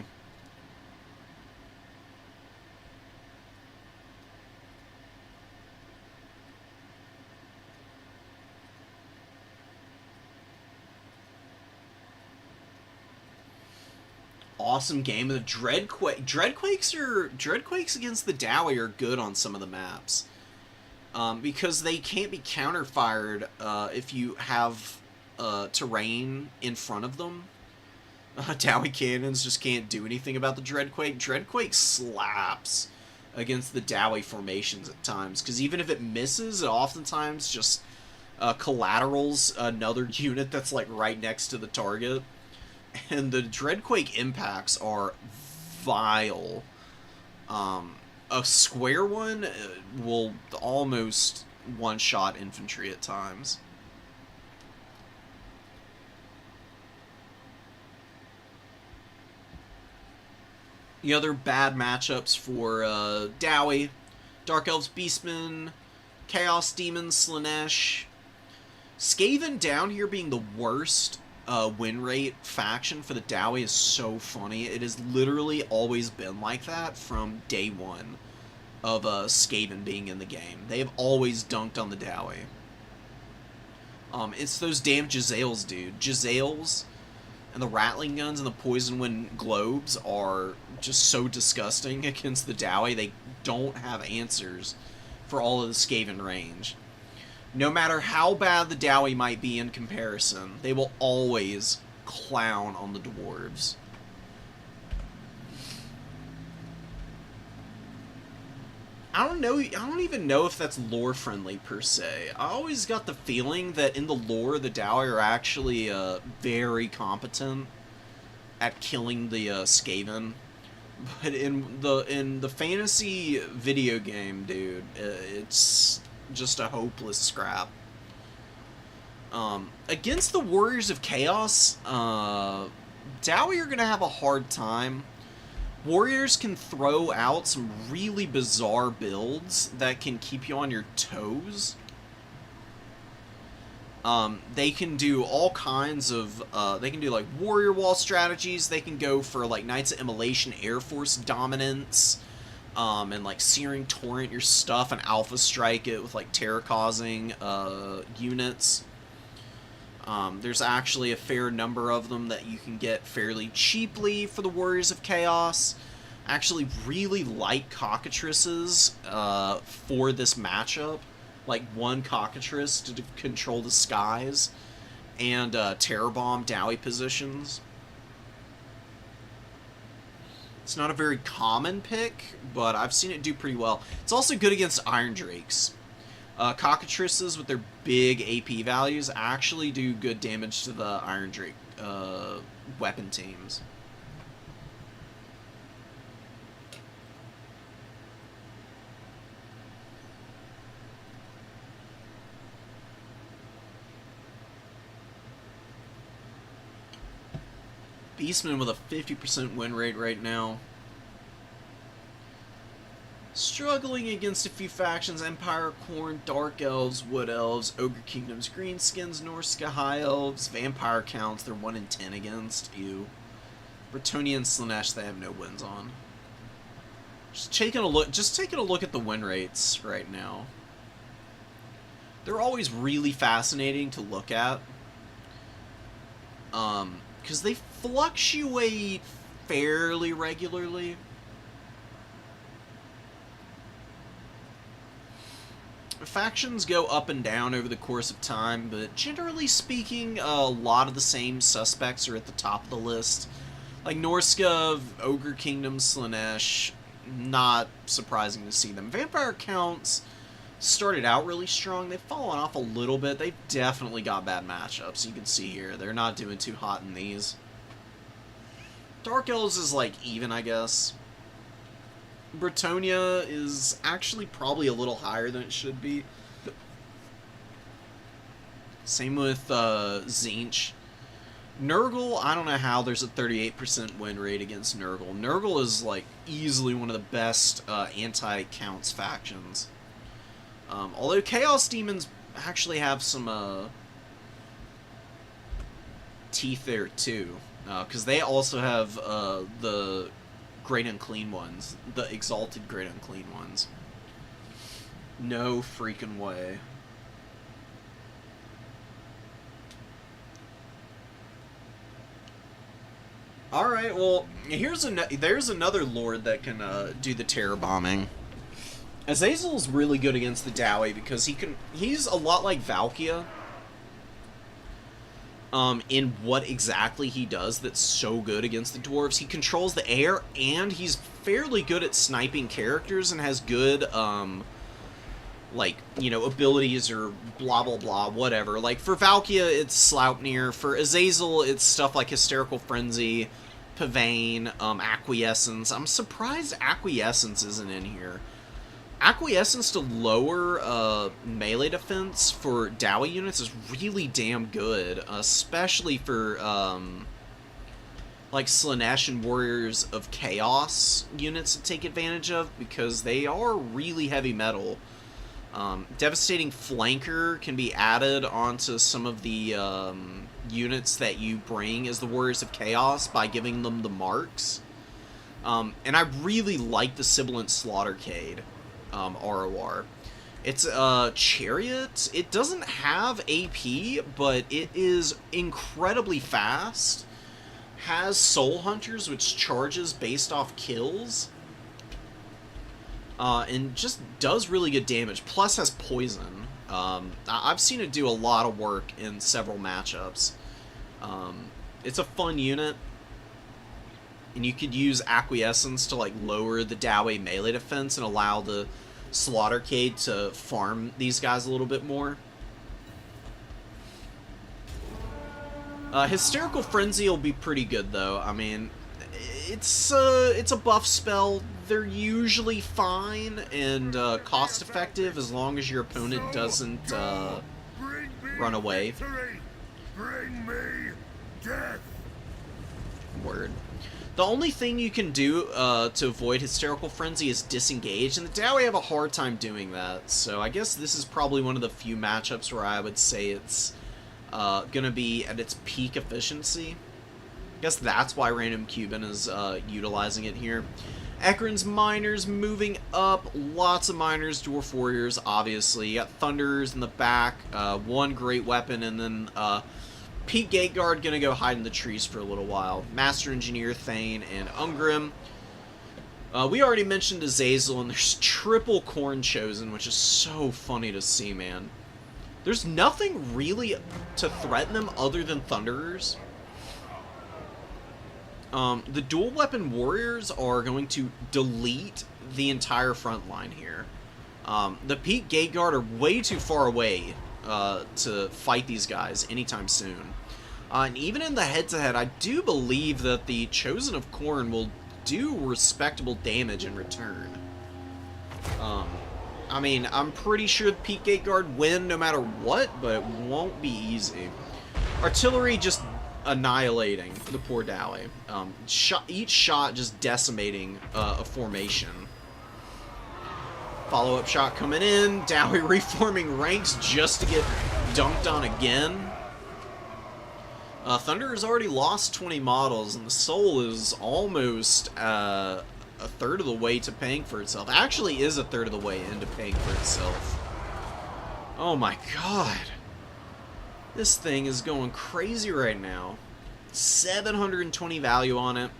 Awesome game. The Dreadquakes against the Dowie are good on some of the maps. Because they can't be counter-fired if you have terrain in front of them. Dowie cannons just can't do anything about the Dreadquake. Dreadquake slaps against the Dowie formations at times, because even if it misses, it oftentimes just collaterals another unit that's like right next to the target. And the Dreadquake impacts are vile. A square one will almost one-shot infantry at times. The other bad matchups for Dowie: Dark Elves, Beastmen, Chaos Demons, Slaanesh. Skaven down here being the worst win rate faction for the Dowie is so funny. It has literally always been like that from day one of Skaven being in the game. They have always dunked on the Dowie. It's those damn Jezzails, dude. Jezzails and the Rattling Guns and the Poison Wind Globes are just so disgusting against the Dowie. They don't have answers for all of the Skaven range. No matter how bad the Dowie might be in comparison, they will always clown on the dwarves. I don't even know if that's lore friendly per se. I always got the feeling that in the lore, the Dowie are actually very competent at killing the Skaven. But in the fantasy video game, dude, it's just a hopeless scrap. Against the Warriors of Chaos, Dowie are gonna have a hard time. Warriors can throw out some really bizarre builds that can keep you on your toes. They can do all kinds of, they can do like warrior wall strategies. They can go for like Knights of Immolation Air Force dominance, and like Searing Torrent your stuff and Alpha Strike it with like terror-causing units. There's actually a fair number of them that you can get fairly cheaply for the Warriors of Chaos. I actually really like cockatrices for this matchup. Like one cockatrice to control the skies, and terror bomb Dowie positions. It's not a very common pick, but I've seen it do pretty well. It's also good against Iron Drakes. Cockatrices with their big AP values actually do good damage to the Iron Drake weapon teams. Beastman with a 50% win rate right now. Struggling against a few factions: Empire, Khorne, Dark Elves, Wood Elves, Ogre Kingdoms, Greenskins, Norska High Elves, Vampire Counts, they're 1 in 10 against. Ew. Bretonnia and Slaanesh, they have no wins on. Just taking a look at the win rates right now. They're always really fascinating to look at. Because they fluctuate fairly regularly. Factions go up and down over the course of time, but generally speaking, a lot of the same suspects are at the top of the list. Like Norskov, Ogre Kingdom, Slaanesh, not surprising to see them. Vampire Counts started out really strong. They've fallen off a little bit. They've definitely got bad matchups. You can see here, they're not doing too hot in these. Dark Elves is like even, I guess. Bretonia is actually probably a little higher than it should be. Same with Tzeentch. Nurgle, I don't know how there's a 38% win rate against Nurgle. Nurgle is like easily one of the best anti-counts factions. Although Chaos Demons actually have some teeth there too. Because they also have the Great Unclean Ones. The Exalted Great Unclean Ones. No freaking way. Alright, well, there's another Lord that can do the terror bombing. Azazel's really good against the Dowie because he's a lot like Valkia. In what exactly he does that's so good against the dwarves. He controls the air, and he's fairly good at sniping characters and has good, like, you know, abilities or blah blah blah, whatever. Like, for Valkia, it's Sleipnir. For Azazel, it's stuff like Hysterical Frenzy, Pavane, Acquiescence. I'm surprised Acquiescence isn't in here. Acquiescence to lower melee defense for Dowie units is really damn good, especially for like Slaanesh and Warriors of Chaos units to take advantage of, because they are really heavy metal. Devastating Flanker can be added onto some of the units that you bring as the Warriors of Chaos by giving them the marks. And I really like the Sibilant Slaughtercade. ROR. It's a Chariot. It doesn't have AP, but it is incredibly fast. Has Soul Hunters, which charges based off kills. And just does really good damage. Plus has Poison. I've seen it do a lot of work in several matchups. It's a fun unit. And you could use Acquiescence to like lower the Dowie melee defense and allow the Slaughtercade to farm these guys a little bit more. Hysterical Frenzy will be pretty good though. I mean, it's a buff spell. They're usually fine and cost effective as long as your opponent doesn't run away. Bring me death. Word. The only thing you can do to avoid Hysterical Frenzy is disengage, and the Dowie have a hard time doing that, so I guess this is probably one of the few matchups where I would say it's going to be at its peak efficiency. I guess that's why Random Cuban is utilizing it here. Ekron's Miners moving up, lots of Miners, Dwarf Warriors, obviously. You got Thunders in the back, one great weapon, and then Pete Gateguard gonna go hide in the trees for a little while. Master Engineer, Thane, and Ungrim. We already mentioned Azazel, and there's triple Khorne Chosen, which is so funny to see, man. There's nothing really to threaten them other than Thunderers. The dual weapon warriors are going to delete the entire front line here. The Pete Gateguard are way too far away to fight these guys anytime soon. And even in the head-to-head, I do believe that the Chosen of Khorne will do respectable damage in return. I mean, I'm pretty sure the Pete Gateguard win no matter what, but it won't be easy. Artillery just annihilating the poor Dowie. Each shot just decimating a formation. Follow-up shot coming in. Dowie reforming ranks just to get dunked on again. Thunder has already lost 20 models, and the Soul is almost a third of the way to paying for itself. Actually is a third of the way into paying for itself. Oh my god. This thing is going crazy right now. 720 value on it.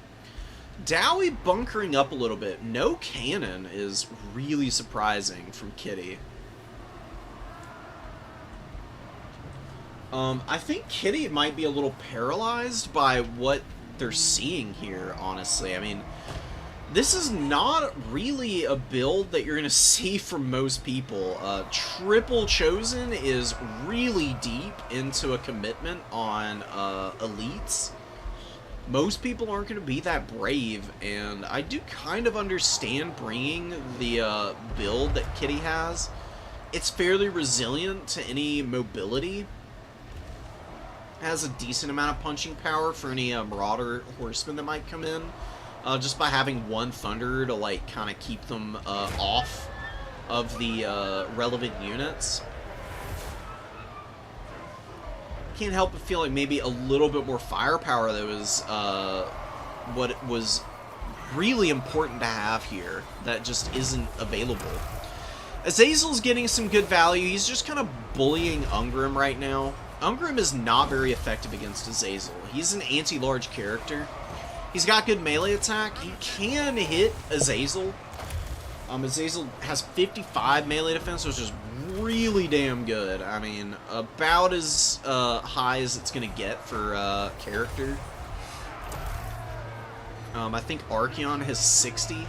Dowie bunkering up a little bit. No cannon is really surprising from Kitty. I think Kitty might be a little paralyzed by what they're seeing here, honestly. I mean, this is not really a build that you're going to see from most people. Triple Chosen is really deep into a commitment on elites. Most people aren't going to be that brave, and I do kind of understand bringing the build that Kitty has. It's fairly resilient to any mobility. Has a decent amount of punching power for any Marauder Horsemen that might come in. Just by having one Thunderer to, like, kind of keep them off of the relevant units. Can't help but feel like maybe a little bit more firepower that was what was really important to have here that just isn't available. Azazel's getting some good value. He's just kind of bullying Ungrim right now. Ungrim is not very effective against Azazel. He's an anti-large character. He's got good melee attack. He can hit Azazel. Azazel has 55 melee defense, which is really damn good. I mean, about as high as it's going to get for character. I think Archeon has 60.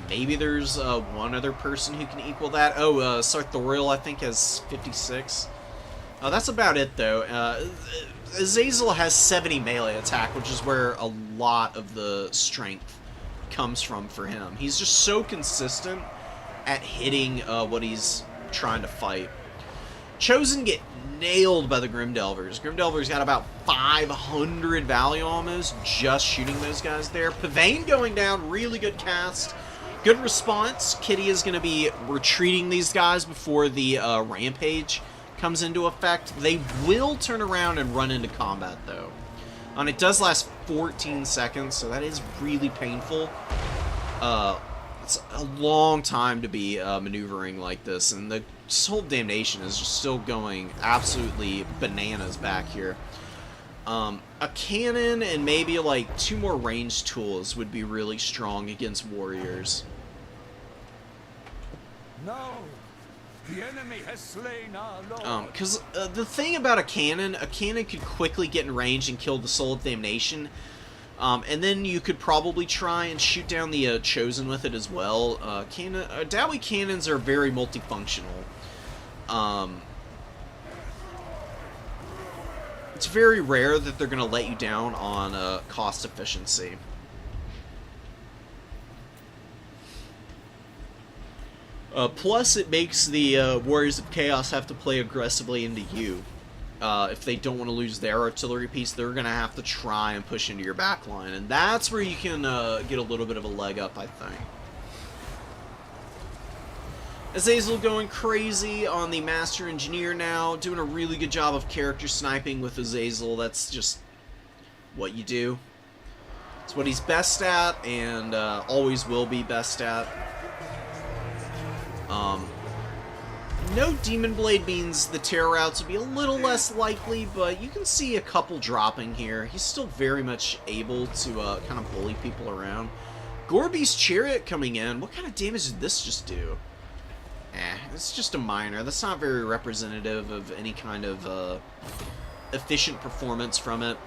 Maybe there's one other person who can equal that. Oh, Sartorial, I think, has 56. That's about it, though. Azazel has 70 melee attack, which is where a lot of the strength comes from for him. He's just so consistent at hitting what he's trying to fight. Chosen get nailed by the Grimdelvers. Grimdelvers got about 500 value almost just shooting those guys there. Pavane going down, really good cast. Good response. Kitty is going to be retreating these guys before the rampage comes into effect. They will turn around and run into combat, though. And it does last 14 seconds, so that is really painful. It's a long time to be maneuvering like this, and the Soul of Damnation is just still going absolutely bananas back here. A cannon and maybe like 2 more ranged tools would be really strong against warriors. No, the enemy has slain our lord. Because the thing about a cannon could quickly get in range and kill the Soul of Damnation. And then you could probably try and shoot down the Chosen with it as well. Dowie cannons are very multifunctional. It's very rare that they're going to let you down on cost efficiency. Plus, it makes the Warriors of Chaos have to play aggressively into you. If they don't want to lose their artillery piece, they're going to have to try and push into your backline. And that's where you can get a little bit of a leg up, I think. Azazel going crazy on the Master Engineer now, doing a really good job of character sniping with Azazel. That's just what you do. It's what he's best at, and always will be best at. No Demon Blade means the Terror routes will be a little less likely, but you can see a couple dropping here. He's still very much able to kind of bully people around. Gorby's Chariot coming in. What kind of damage did this just do? It's just a minor. That's not very representative of any kind of efficient performance from it.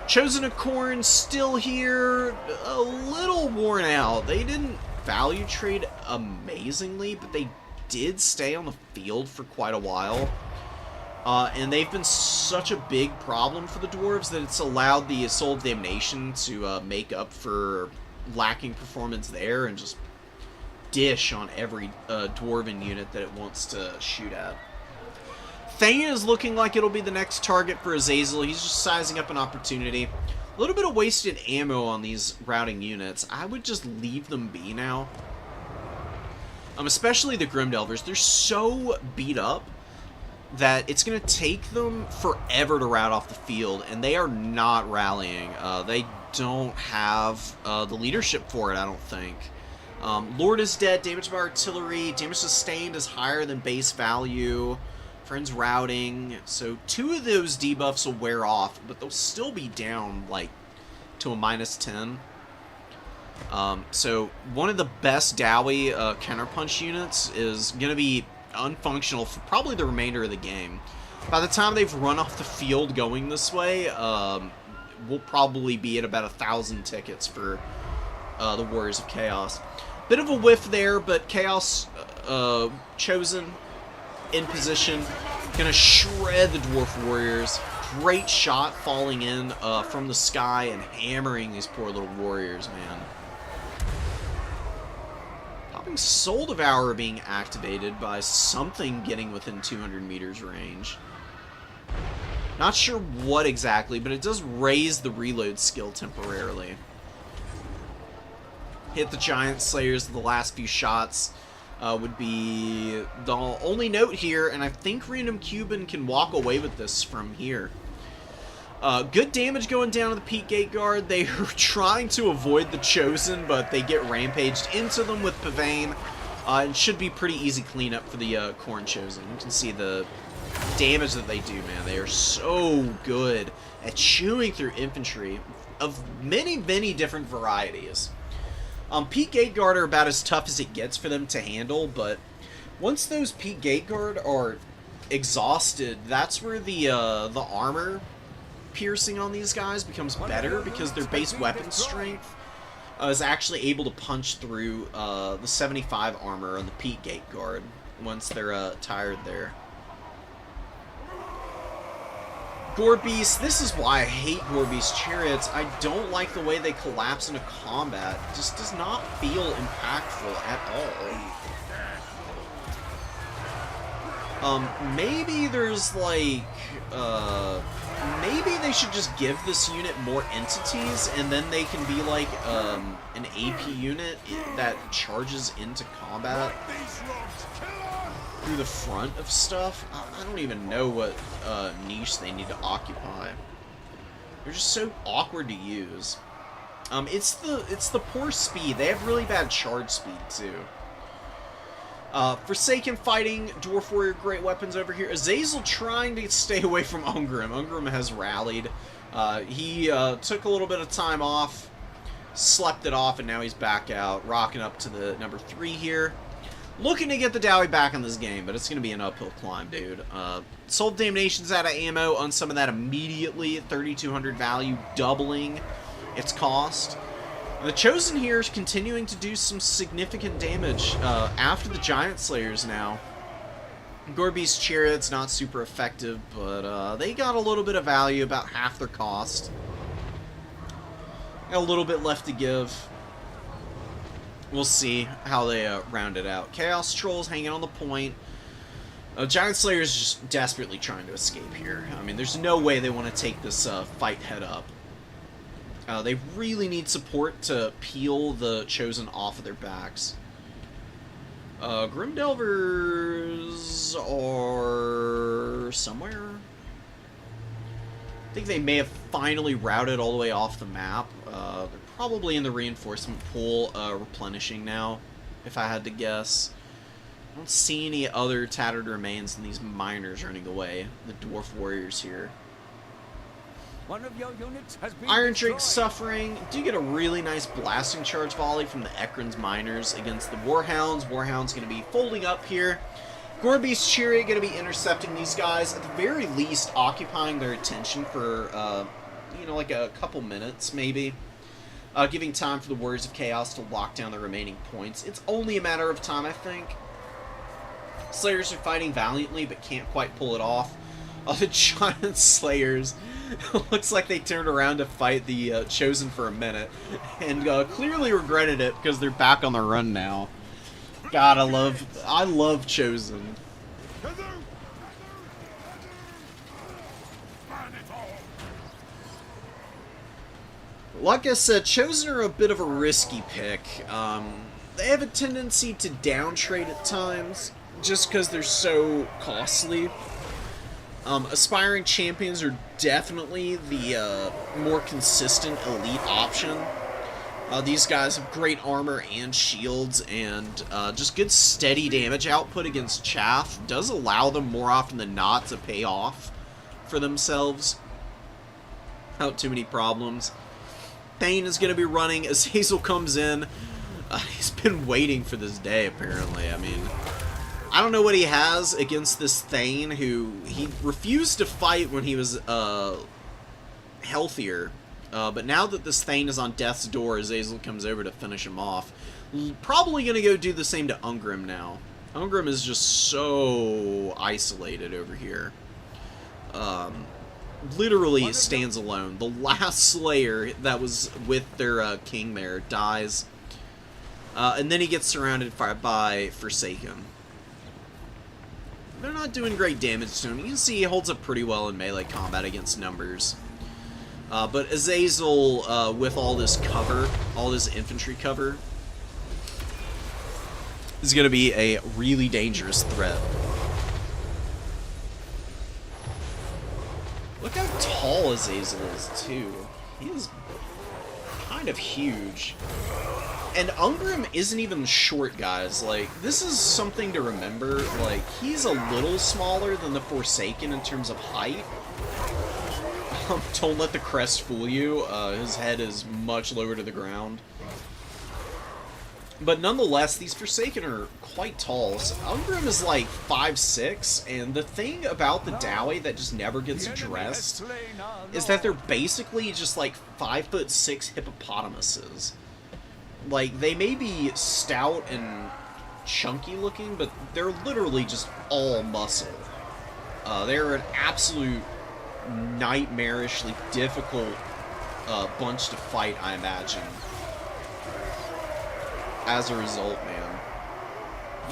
Chosen of Corn still here, a little worn out. They didn't value trade amazingly, but they did stay on the field for quite a while. And they've been such a big problem for the Dwarves that it's allowed the Soul of Damnation to make up for lacking performance there and just dish on every Dwarven unit that it wants to shoot at. Thane is looking like it'll be the next target for Azazel. He's just sizing up an opportunity. A little bit of wasted ammo on these routing units. I would just leave them be now. Especially the Grimdelvers. They're so beat up that it's going to take them forever to rout off the field, and they are not rallying. They don't have the leadership for it, I don't think. Lord is dead, damage by artillery, damage sustained is higher than base value. Friends routing, so 2 of those debuffs will wear off, but they'll still be down, like, to a -10. So one of the best Dowie counterpunch units is going to be unfunctional for probably the remainder of the game. By the time they've run off the field going this way, we'll probably be at about 1,000 tickets for the Warriors of Chaos. Bit of a whiff there, but Chaos Chosen in position. Gonna shred the Dwarf Warriors. Great shot falling in from the sky and hammering these poor little warriors, man. Popping Soul Devourer being activated by something getting within 200 meters range. Not sure what exactly, but it does raise the reload skill temporarily. Hit the Giant Slayers with the last few shots would be the only note here, and I think Random Cuban can walk away with this from here. Good damage going down to the Peak Gate Guard. They are trying to avoid the Chosen, but they get rampaged into them with Pavane. It should be pretty easy cleanup for the Khorne Chosen. You can see the damage that they do, man. They are so good at chewing through infantry of many, many different varieties. Peak Gate Guard are about as tough as it gets for them to handle, but once those Peak Gate Guard are exhausted, that's where the armor piercing on these guys becomes better, because their base weapon strength is actually able to punch through the 75 armor on the Peak Gate Guard once they're tired there. Gorebeast, this is why I hate Gorebeast Chariots. I don't like the way they collapse into combat. It just does not feel impactful at all. Maybe there's like, maybe they should just give this unit more entities, and then they can be like an AP unit that charges into combat through the front of stuff. I don't even know what niche they need to occupy. They're just so awkward to use. It's the poor speed. They have really bad charge speed too. Forsaken fighting Dwarf Warrior great weapons over here. Azazel trying to stay away from Ungrim. Ungrim has rallied. He took a little bit of time off, slept it off, and now he's back out, rocking up to the number 3 here. Looking to get the Dowie back in this game, but it's going to be an uphill climb, dude. Soul of Damnation's out of ammo on some of that immediately at 3,200 value, doubling its cost. The Chosen here is continuing to do some significant damage after the Giant Slayers now. Gorebeast Chariot's not super effective, but they got a little bit of value, about half their cost. Got a little bit left to give. We'll see how they round it out. Chaos Trolls hanging on the point. Giant Slayer is just desperately trying to escape here. I mean, there's no way they want to take this fight head up. They really need support to peel the Chosen off of their backs. Grim Delvers are somewhere. I think they may have finally routed all the way off the map. They're probably in the reinforcement pool, replenishing now, if I had to guess. I don't see any other tattered remains than these miners running away. The Dwarf Warriors here. One of your units has been Iron Drake destroyed. suffering. Do get a really nice blasting charge volley from the Ekron's miners against the Warhounds. Warhound's going to be folding up here. Gorebeast Chariot going to be intercepting these guys, at the very least occupying their attention for, you know, like a couple minutes, maybe. Giving time for the Warriors of Chaos to lock down the remaining points. It's only a matter of time, I think. Slayers are fighting valiantly, but can't quite pull it off. The Giant Slayers, looks like they turned around to fight the Chosen for a minute, and clearly regretted it because they're back on the run now. God, I love Chosen. Like I said, Chosen are a bit of a risky pick. They have a tendency to downtrade at times, just because they're so costly. Aspiring Champions are definitely the more consistent elite option. These guys have great armor and shields, and just good steady damage output against Chaff does allow them more often than not to pay off for themselves without too many problems. Thane is going to be running as Hazel comes in. He's been waiting for this day, apparently. I mean, I I don't know what he has against this Thane, who he refused to fight when he was healthier. But now that this Thane is on death's door, Azazel comes over to finish him off. Probably going to go do the same to Ungrim now. Ungrim is just so isolated over here. Literally stands alone. The last Slayer that was with their king there dies. And then he gets surrounded by Forsaken. They're not doing great damage to him. You can see he holds up pretty well in melee combat against numbers. But Azazel, with all this cover, all this infantry cover, is going to be a really dangerous threat. Look how tall Azazel is, too. He is kind of huge. And Ungrim isn't even short, guys. Like, this is something to remember. Like, he's a little smaller than the Forsaken in terms of height. Don't let the crest fool you. His head is much lower to the ground. But nonetheless, these Forsaken are quite tall. So Ungrim is like 5'6", and the thing about the Dowie that just never gets addressed is that they're basically just like 5'6" hippopotamuses. Like, they may be stout and chunky looking, but they're literally just all muscle. They're an absolute nightmarishly difficult bunch to fight, I imagine. As a result, man.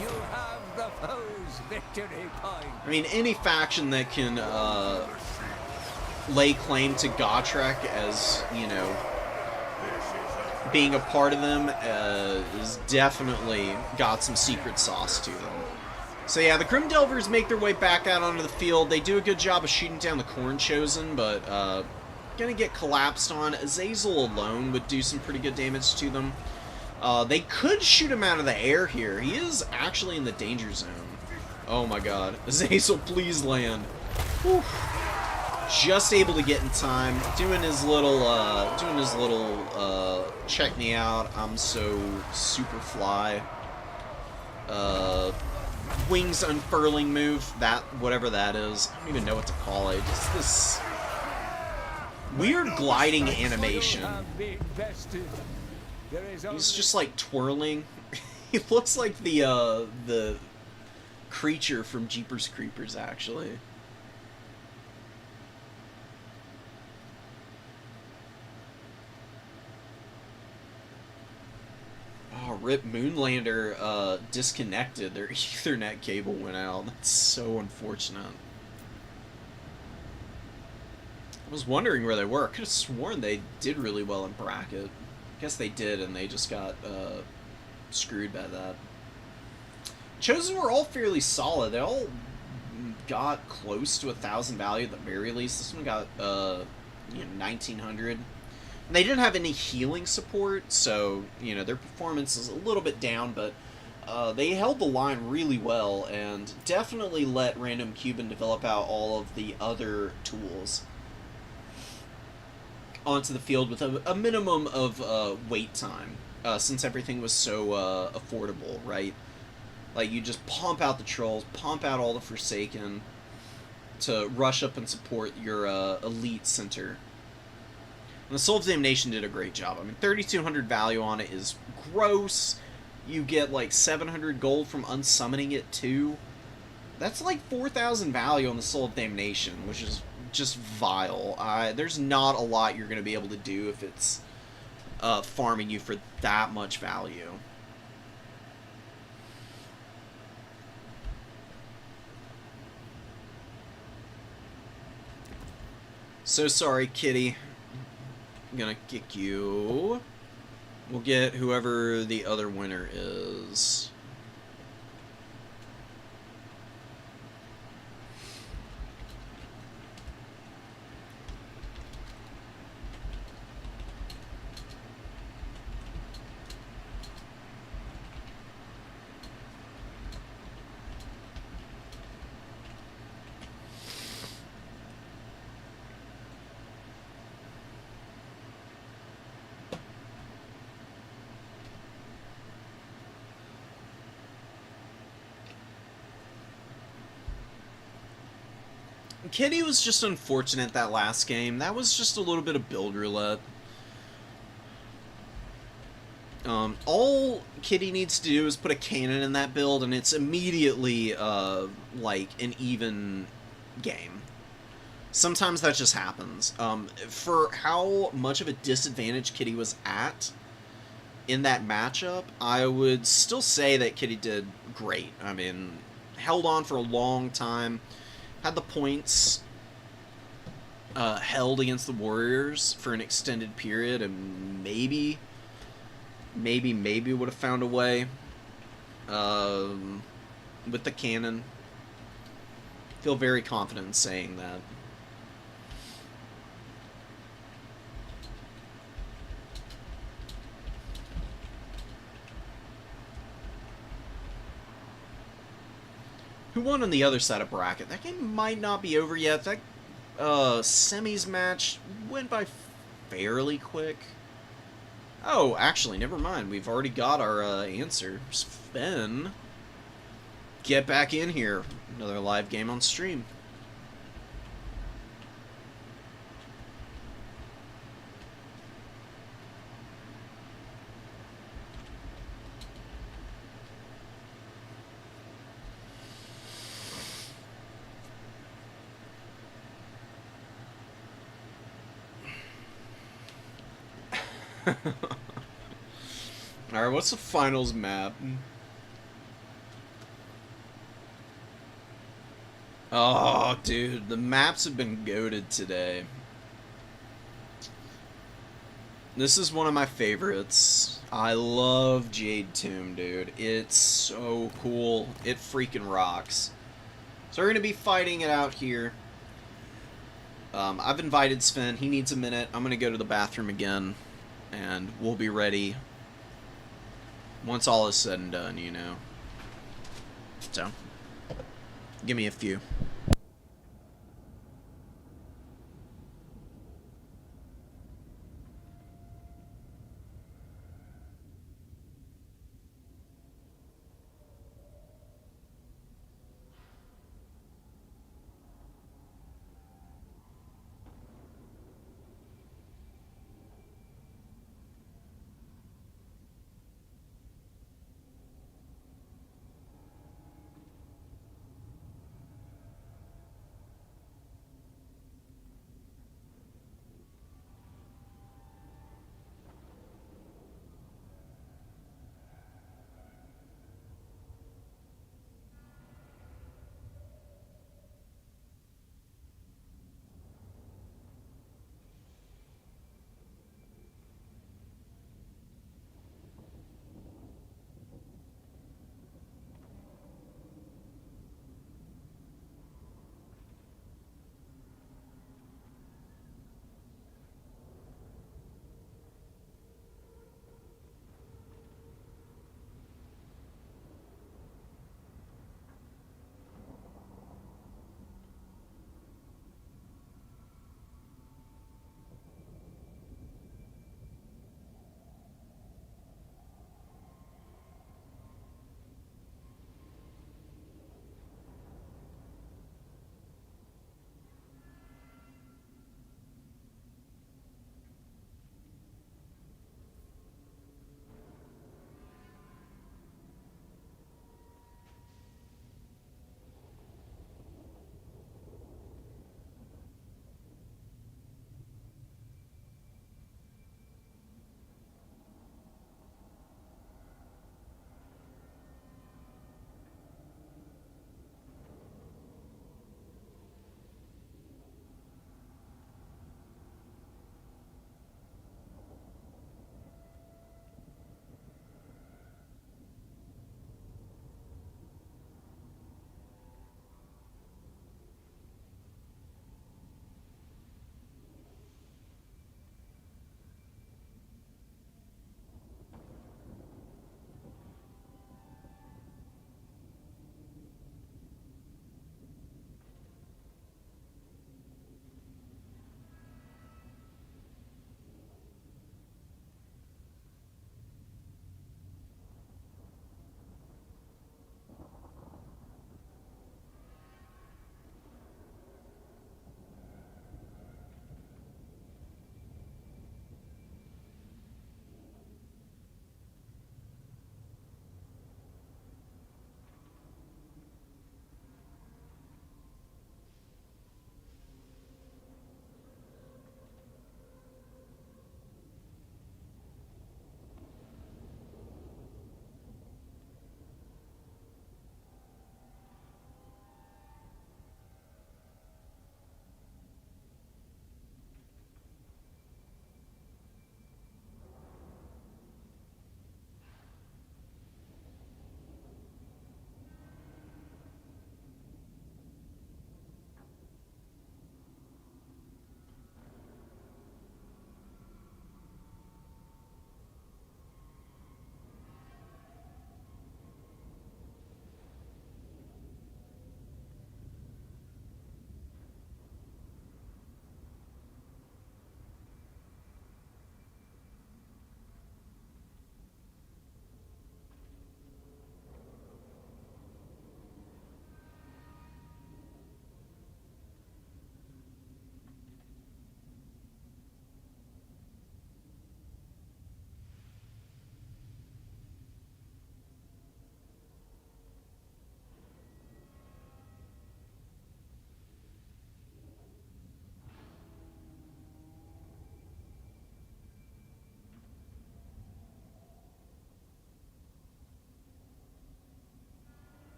You have the foe's victory point. I mean, any faction that can lay claim to Gotrek as, you know, being a part of them is definitely got some secret sauce to them. So yeah, the Grim Delvers make their way back out onto the field. They do a good job of shooting down the Khorne Chosen, but gonna get collapsed on. Azazel alone would do some pretty good damage to them. They could shoot him out of the air here. He is actually in the danger zone. Oh my god. Azazel, please land. Whew. Just able to get in time. Doing his little, check me out, I'm so super fly. Wings unfurling move, that, whatever that is. I don't even know what to call it. Just this weird gliding animation. He's just like twirling. He looks like the creature from Jeepers Creepers, actually. Oh, RIP Moonlander disconnected. Their Ethernet cable went out. That's so unfortunate. I was wondering where they were. I could have sworn they did really well in bracket. I guess they did, and they just got screwed by that. Chosen were all fairly solid. They all got close to 1,000 value at the very least. This one got 1,900. And they didn't have any healing support, so you know their performance is a little bit down, but they held the line really well and definitely let Random Cuban develop out all of the other tools onto the field with a minimum of wait time, since everything was so affordable, right? Like, you just pump out the trolls, pump out all the Forsaken to rush up and support your elite center. And the Soul of Damnation did a great job. I mean, 3,200 value on it is gross. You get like 700 gold from unsummoning it too. That's like 4,000 value on the Soul of Damnation, which is just vile. There's not a lot you're going to be able to do if it's farming you for that much value. So sorry, kitty. I'm gonna kick you. We'll get whoever the other winner is. Kitty was just unfortunate that last game. That was just a little bit of build roulette. All Kitty needs to do is put a cannon in that build, and it's immediately, like, an even game. Sometimes that just happens. For how much of a disadvantage Kitty was at in that matchup, I would still say that Kitty did great. I mean, held on for a long time, had the points held against the Warriors for an extended period, and maybe would have found a way with the cannon. Feel very confident in saying that. Who won on the other side of bracket? That game might not be over yet. That semis match went by fairly quick. Oh, actually, never mind. We've already got our answer. Sven, get back in here. Another live game on stream. Alright, what's the finals map? Oh, dude, the maps have been goated today. This is one of my favorites. I love Jade Tomb, dude. It's so cool. It freaking rocks. So we're going to be fighting it out here. I've invited Sven. He needs a minute. I'm going to go to the bathroom again. And we'll be ready once all is said and done, you know. So, give me a few.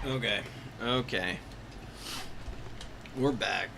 Okay. Okay. We're back.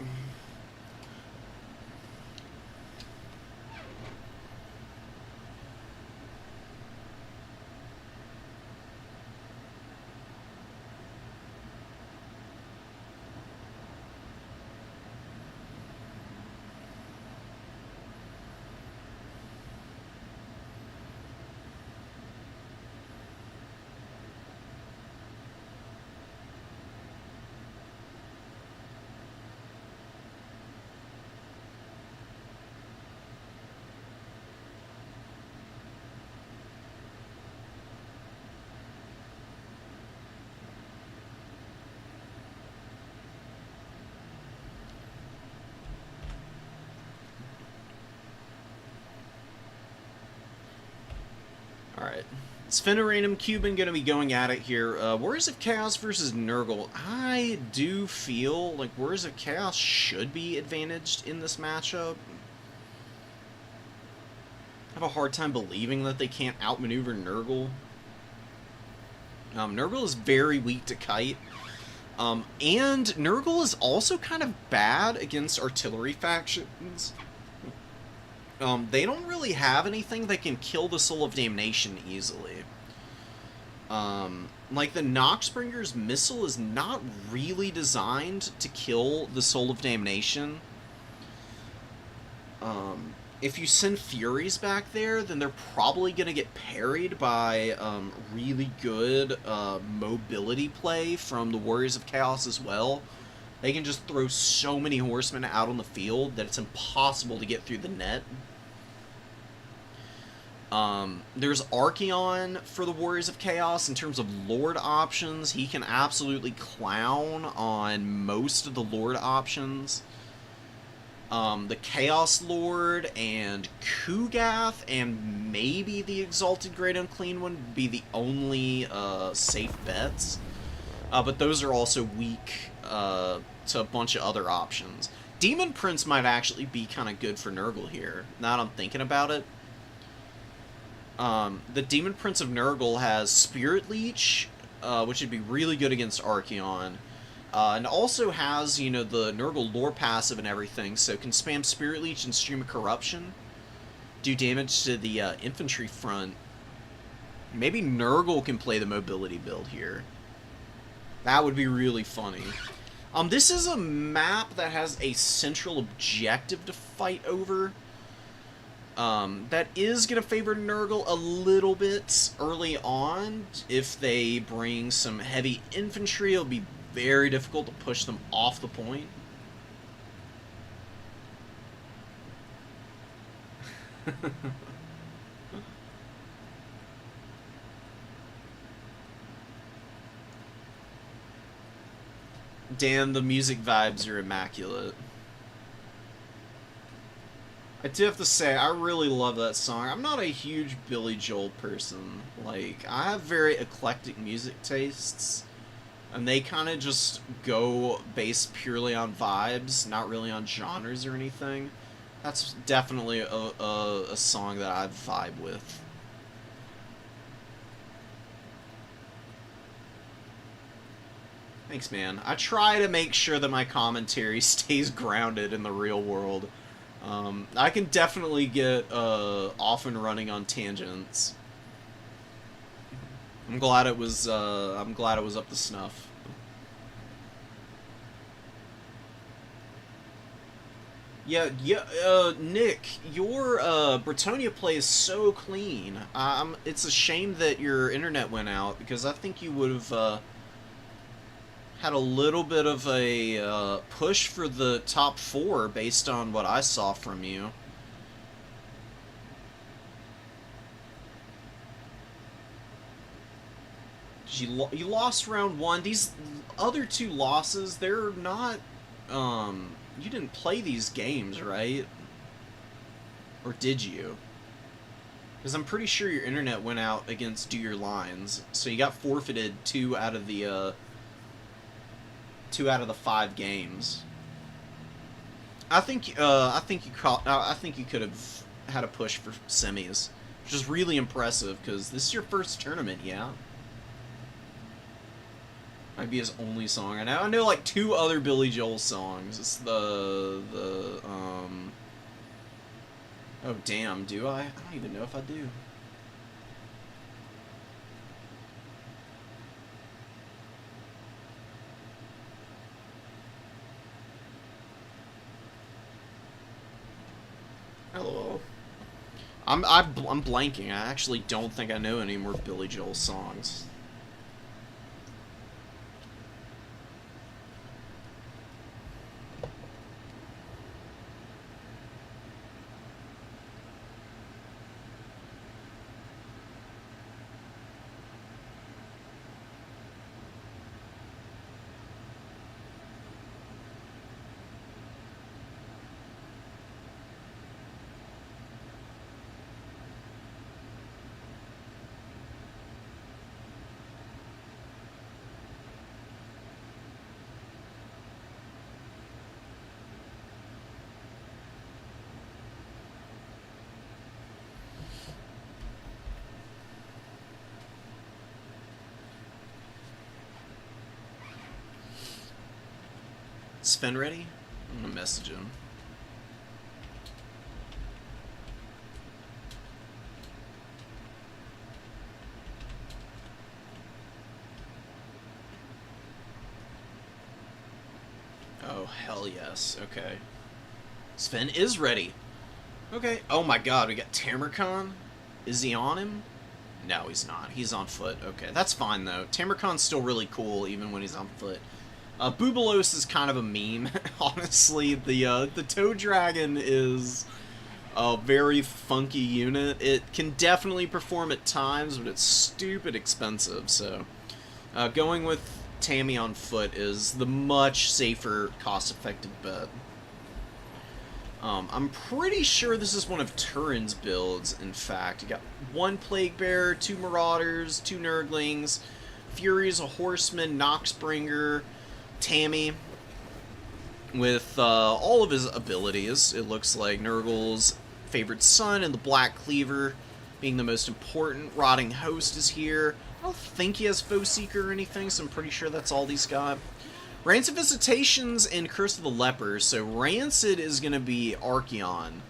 Alright. It's Feniratum Cuban going to be going at it here. Warriors of Chaos versus Nurgle. I do feel like Warriors of Chaos should be advantaged in this matchup. I have a hard time believing that they can't outmaneuver Nurgle. Nurgle is very weak to kite. And Nurgle is also kind of bad against artillery factions. They don't really have anything that can kill the Soul of Damnation easily. Like, the Noxbringer's missile is not really designed to kill the Soul of Damnation. If you send Furies back there, then they're probably going to get parried by really good mobility play from the Warriors of Chaos as well. They can just throw so many horsemen out on the field that it's impossible to get through the net. There's Archeon for the Warriors of Chaos. In terms of Lord options, he can absolutely clown on most of the Lord options. The Chaos Lord and Kugath and maybe the Exalted Great Unclean One would be the only safe bets. But those are also weak to a bunch of other options. Demon Prince might actually be kind of good for Nurgle here, now that I'm thinking about it. The Demon Prince of Nurgle has Spirit Leech, which would be really good against Archeon. And also has, you know, the Nurgle lore passive and everything, so can spam Spirit Leech and Stream of Corruption. Do damage to the infantry front. Maybe Nurgle can play the mobility build here. That would be really funny. This is a map that has a central objective to fight over. That is going to favor Nurgle a little bit early on. If they bring some heavy infantry, it'll be very difficult to push them off the point. Damn, the music vibes are immaculate. I do have to say, I really love that song. I'm not a huge Billy Joel person. Like, I have very eclectic music tastes, and they kind of just go based purely on vibes, not really on genres or anything. That's definitely a song that I vibe with. Thanks, man. I try to make sure that my commentary stays grounded in the real world. I can definitely get off and running on tangents. I'm glad it was up to snuff. Yeah, Nick, your Bretonia play is so clean. It's a shame that your internet went out, because I think you would have had a little bit of a push for the top 4 based on what I saw from you. You lost round 1. These other 2 losses, they're not... you didn't play these games, right? Or did you? Because I'm pretty sure your internet went out against Do Your Lines, so you got forfeited 2 out of the 5 games. I think you could have had a push for semis, which is really impressive because this is your first tournament, yeah. Might be his only song. I know like 2 other Billy Joel songs. It's oh damn, do I? I don't even know if I do. LOL. I'm blanking. I actually don't think I know any more Billy Joel songs. Sven ready? I'm gonna message him. Oh, hell yes. Okay. Sven is ready. Okay. Oh my god, we got Tamarcon? Is he on him? No, he's not. He's on foot. Okay, that's fine, though. Tamarcon's still really cool, even when he's on foot. Boobalos is kind of a meme, honestly. The Toad Dragon is a very funky unit. It can definitely perform at times, but it's stupid expensive, so going with Tammy on foot is the much safer, cost-effective bet. I'm pretty sure this is one of Turin's builds, in fact. You got 1 Plague Bearer, 2 Marauders, 2 Nurglings, Fury's a Horseman, Noxbringer, Tammy, with all of his abilities. It looks like Nurgle's favorite son and the Black Cleaver being the most important. Rotting Host is here. I don't think he has Foe Seeker or anything, so I'm pretty sure that's all he's got. Rancid Visitations and Curse of the Leper. So Rancid is going to be Archeon.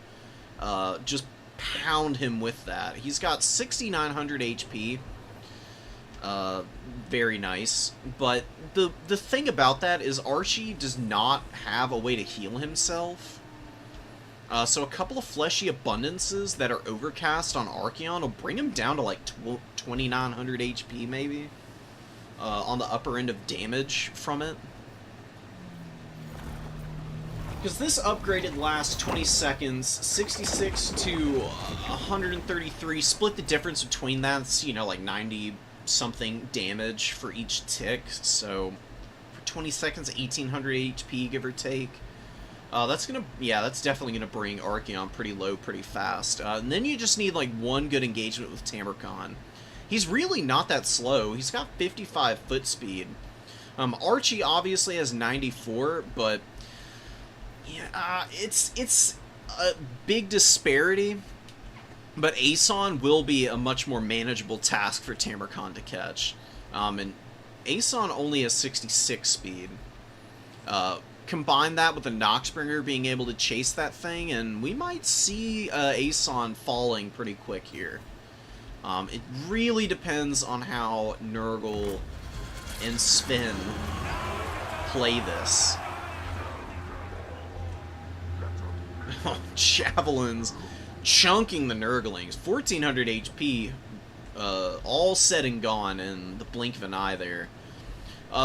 Just pound him with that. He's got 6,900 HP. Very nice. But the thing about that is Archie does not have a way to heal himself. So a couple of Fleshy Abundances that are overcast on Archeon will bring him down to like 2,900 HP maybe. On the upper end of damage from it. Because this upgraded lasts 20 seconds, 66 to 133, split the difference between that, it's, you know, like 90-something damage for each tick, so for 20 seconds, 1,800 HP, give or take. That's definitely gonna bring Archeon pretty low pretty fast. And then you just need, like, 1 good engagement with Tamarcon. He's really not that slow, he's got 55 foot speed. Archie obviously has 94, but yeah, it's a big disparity, but Aeson will be a much more manageable task for Tamarcon to catch. And Aeson only has 66 speed. Combine that with the Noxbringer being able to chase that thing, and we might see Aeson falling pretty quick here. It really depends on how Nurgle and Sven play this. Javelins chunking the Nurglings. 1,400 HP, all said and gone in the blink of an eye there.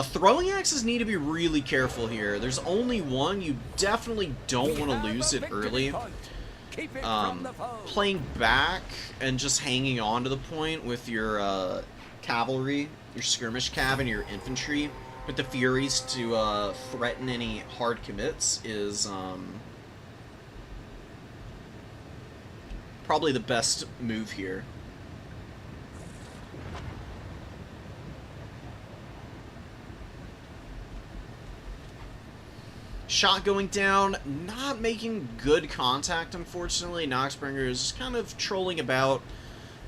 Throwing axes need to be really careful here. There's only one. You definitely don't want to lose it early. Playing back and just hanging on to the point with your cavalry, your skirmish cav, and your infantry with the Furies to threaten any hard commits is probably the best move here. Shot going down, not making good contact, unfortunately. Noxbringer is just kind of trolling about.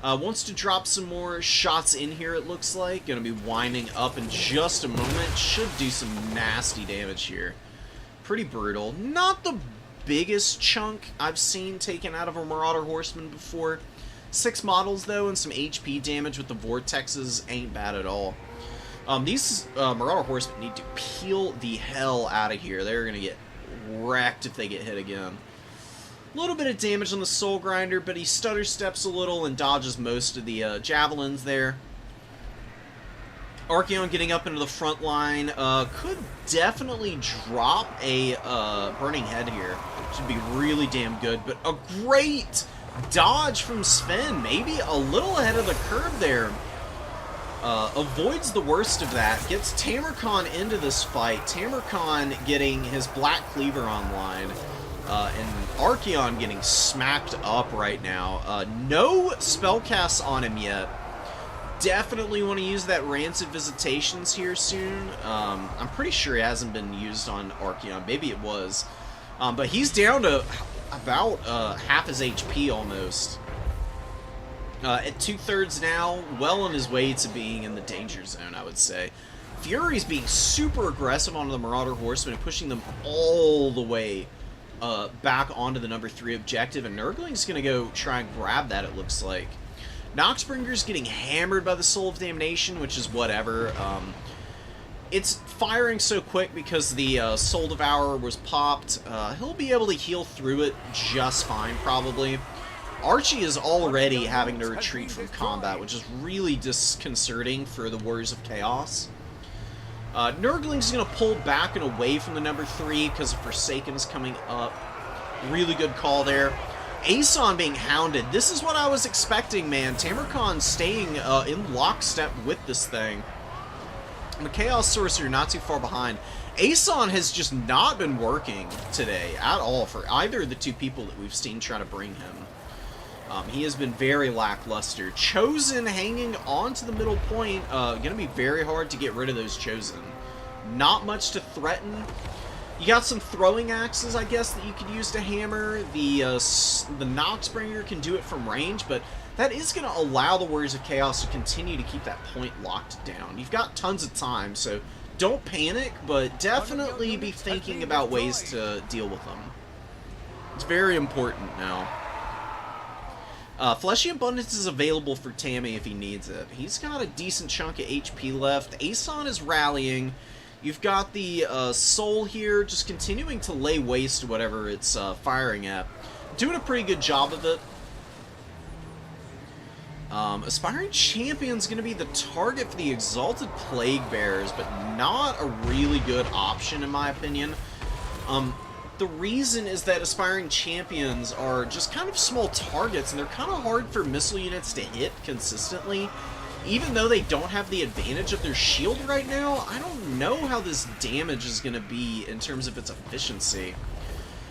Wants to drop some more shots in here, it looks like. Gonna be winding up in just a moment. Should do some nasty damage here. Pretty brutal. Not the biggest chunk I've seen taken out of a Marauder Horseman before. 6 models, though, and some HP damage with the Vortexes ain't bad at all. These Marauder Horsemen need to peel the hell out of here. They're gonna get wrecked if they get hit again. A little bit of damage on the Soul Grinder, but he stutter steps a little and dodges most of the javelins there. Archeon getting up into the front line could definitely drop a Burning Head here. Should be really damn good, but a great dodge from Sven. Maybe a little ahead of the curve there. Avoids the worst of that. Gets Tamarcon into this fight. Tamarcon getting his Black Cleaver online. And Archeon getting smacked up right now. No spellcasts on him yet. Definitely want to use that Rancid Visitations here soon. I'm pretty sure it hasn't been used on Archeon. Maybe it was. But he's down to about half his HP almost. At 2/3 now, well on his way to being in the danger zone, I would say. Fury's being super aggressive onto the Marauder Horsemen and pushing them all the way back onto the number 3 objective, and Nurgling's going to go try and grab that, it looks like. Noxbringer's getting hammered by the Soul of Damnation, which is whatever. It's firing so quick because the Soul Devourer was popped. He'll be able to heal through it just fine, probably. Archie is already having to retreat from combat, which is really disconcerting for the Warriors of Chaos. Nurgling's going to pull back and away from the number 3 because Forsaken is coming up. Really good call there. Aeson being hounded. This is what I was expecting, man. Tamarcon staying in lockstep with this thing. The Chaos Sorcerer not too far behind. Aeson has just not been working today at all for either of the 2 people that we've seen try to bring him. He has been very lackluster. Chosen hanging on to the middle point. Going to be very hard to get rid of those Chosen. Not much to threaten. You got some throwing axes, I guess, that you could use to hammer. The Noxbringer can do it from range, but that is going to allow the Warriors of Chaos to continue to keep that point locked down. You've got tons of time, so don't panic, but definitely be thinking about ways to deal with them. It's very important now. Fleshy Abundance is available for Tammy if he needs it. He's got a decent chunk of HP left. Aeson is rallying. You've got the Soul here just continuing to lay waste to whatever it's firing at. Doing a pretty good job of it. Aspiring Champion's going to be the target for the Exalted Plague Bearers, but not a really good option in my opinion. The reason is that Aspiring Champions are just kind of small targets, and they're kind of hard for missile units to hit consistently. Even though they don't have the advantage of their shield right now, I don't know how this damage is going to be in terms of its efficiency.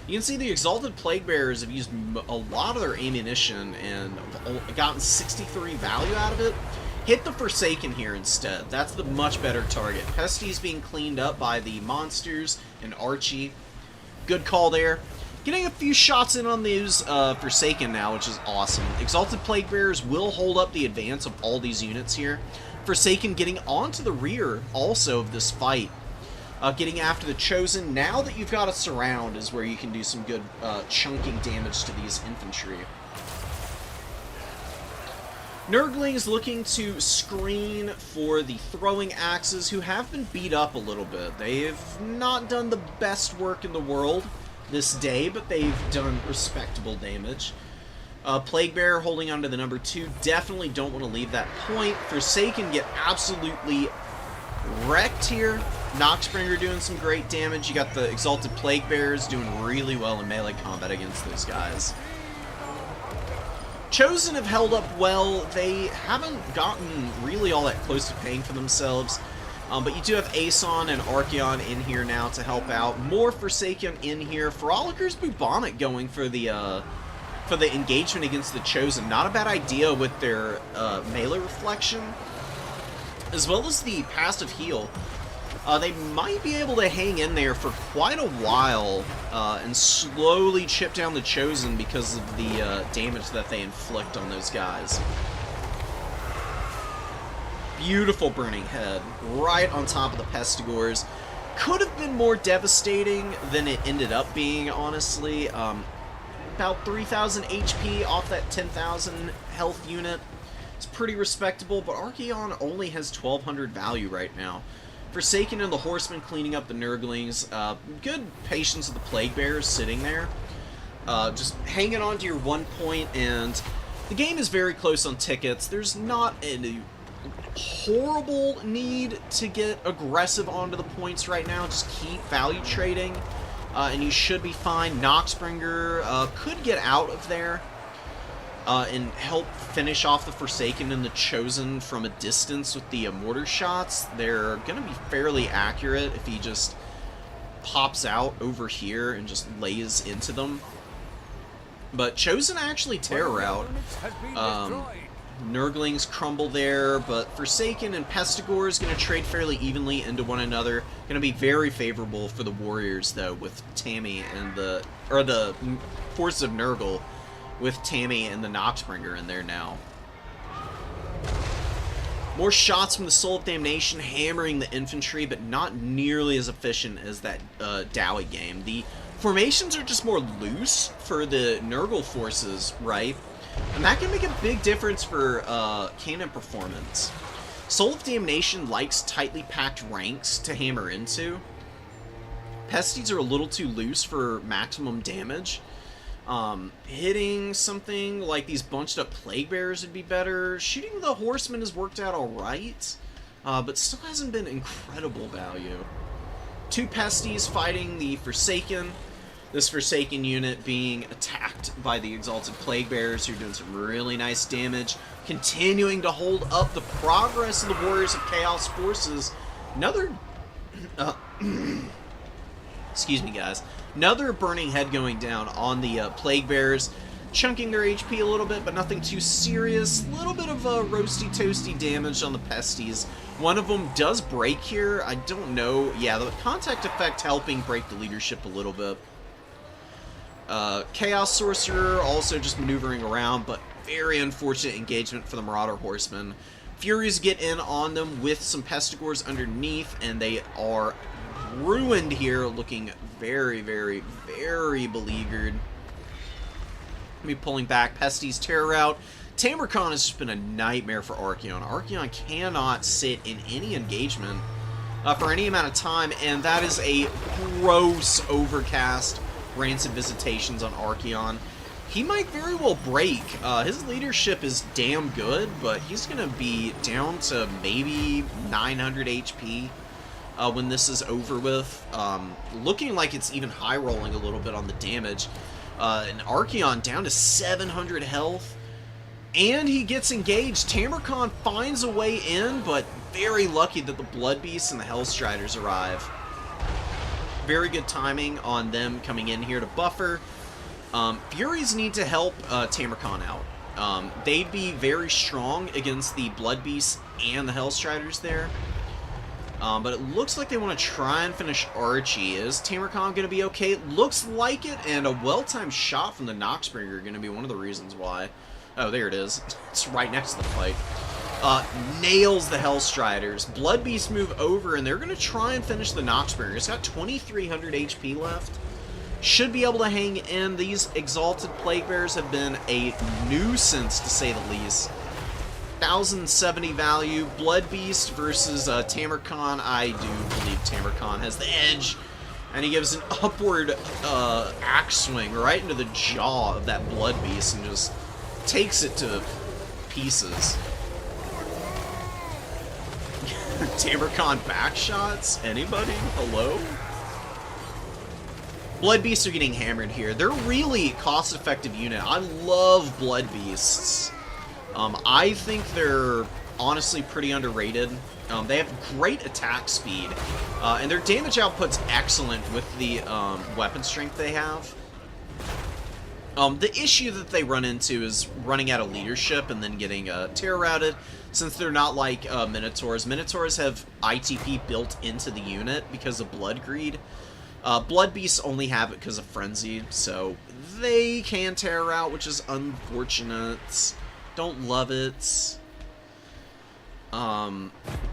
You can see the Exalted Plague Bearers have used a lot of their ammunition and gotten 63 value out of it. Hit the Forsaken here instead. That's the much better target. Pesty's being cleaned up by the monsters and Archie. Good call there. Getting a few shots in on these Forsaken now, which is awesome. Exalted Plague Bearers will hold up the advance of all these units here. Forsaken getting onto the rear also of this fight. Getting after the Chosen. Now that you've got a surround is where you can do some good chunking damage to these infantry. Nurgling is looking to screen for the throwing axes, who have been beat up a little bit. They've not done the best work in the world this day, but they've done respectable damage. Plague Bearer holding on to the number 2. Definitely don't want to leave that point. Forsaken get absolutely wrecked here. Noxbringer doing some great damage. You got the Exalted Plague Bearers doing really well in melee combat against those guys. Chosen have held up well. They haven't gotten really all that close to paying for themselves. But you do have Aeson and Archeon in here now to help out. More Forsaken in here. Frolickers Bubonic going for the engagement against the Chosen. Not a bad idea with their melee reflection, as well as the passive heal. They might be able to hang in there for quite a while and slowly chip down the Chosen because of the damage that they inflict on those guys. Beautiful burning head right on top of the Pestigores. Could have been more devastating than it ended up being, honestly. About 3,000 HP off that 10,000 health unit. It's pretty respectable, but Archaon only has 1,200 value right now. Forsaken and the Horsemen cleaning up the Nurglings. Good patience with the Plague Bearers sitting there. Just hanging on to your 1 point, and the game is very close on tickets. There's not a horrible need to get aggressive onto the points right now. Just keep value trading, and you should be fine. Noxbringer could get out of there and help finish off the Forsaken and the Chosen from a distance with the mortar shots. They're going to be fairly accurate if he just pops out over here and just lays into them. But Chosen actually tear out. Nurglings crumble there, but Forsaken and Pestigore is going to trade fairly evenly into one another. Going to be very favorable for the Warriors, though, with Tammy and the Forces of Nurgle, with Tammy and the Noxbringer in there now. More shots from the Soul of Damnation hammering the infantry, but not nearly as efficient as that Dowie game. The formations are just more loose for the Nurgle forces, right? And that can make a big difference for cannon performance. Soul of Damnation likes tightly packed ranks to hammer into. Pesties are a little too loose for maximum damage. Hitting something like these bunched up Plague Bearers would be better. Shooting the Horsemen has worked out alright, but still hasn't been incredible value. 2 Pesties fighting the Forsaken. This Forsaken unit being attacked by the Exalted Plague Bearers, who are doing some really nice damage, continuing to hold up the progress of the Warriors of Chaos forces. Another... excuse me, guys. Another burning head going down on the Plague Bearers, chunking their HP a little bit, but nothing too serious. A little bit of roasty toasty damage on the Pesties. One of them does break here. I don't know. Yeah, the contact effect helping break the leadership a little bit. Chaos Sorcerer also just maneuvering around, but very unfortunate engagement for the Marauder Horsemen. Furies get in on them with some Pestigores underneath, and they are ruined here, looking very, very, very beleaguered. Me pulling back. Pesties tear out. Tamarcon has just been a nightmare for Archaon. Archaon cannot sit in any engagement for any amount of time, and that is a gross overcast. Rancid Visitations on Archaon. He might very well break. His leadership is damn good, but he's going to be down to maybe 900 HP when this is over with. Looking like it's even high rolling a little bit on the damage. And Archaon down to 700 health. And he gets engaged. Tamarcon finds a way in, but very lucky that the Blood Beasts and the Hellstriders arrive. Very good timing on them coming in here to buffer. Furies need to help Tamarcon out. They'd be very strong against the Blood Beasts and the Hellstriders there. But it looks like they want to try and finish Archie. Is Tamarcon going to be okay? It looks like it, and a well-timed shot from the Noxbringer going to be one of the reasons why. Oh, there it is. It's right next to the fight. Nails the Hellstriders. Blood Beasts move over, and they're going to try and finish the Noxbringer. It's got 2,300 HP left. Should be able to hang in. These Exalted Plague Bearers have been a nuisance, to say the least. 1,070 value. Blood Beast versus Tamarcon. I do believe Tamarcon has the edge. And he gives an upward axe swing right into the jaw of that Blood Beast and just takes it to pieces. Tamarcon back shots? Anybody? Hello? Blood Beasts are getting hammered here. They're really cost-effective unit. I love Blood Beasts. I think they're honestly pretty underrated. They have great attack speed, and their damage output's excellent with the weapon strength they have. The issue that they run into is running out of leadership and then getting terror routed, since they're not like Minotaurs. Minotaurs have ITP built into the unit because of Blood Greed. Blood Beasts only have it because of Frenzy, so they can terror out, which is unfortunate. Don't love it.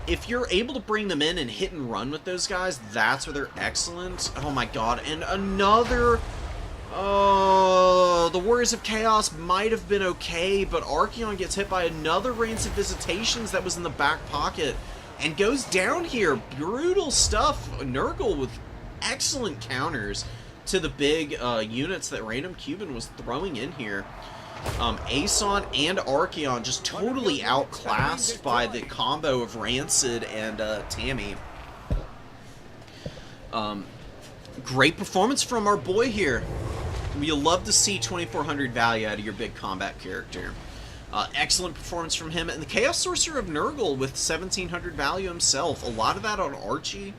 If you're able to bring them in and hit and run with those guys, that's where they're excellent. Oh my god, and another... Oh, the Warriors of Chaos might have been okay, but Archeon gets hit by another Rancid Visitations that was in the back pocket and goes down here. Brutal stuff. Nurgle with excellent counters to the big units that Random Cuban was throwing in here. Aeson and Archeon just totally outclassed by the combo of Rancid and Tammy. Great performance from our boy here. You'll love to see 2400 value out of your big combat character. Excellent performance from him. And the Chaos Sorcerer of Nurgle with 1700 value himself. A lot of that on Archie.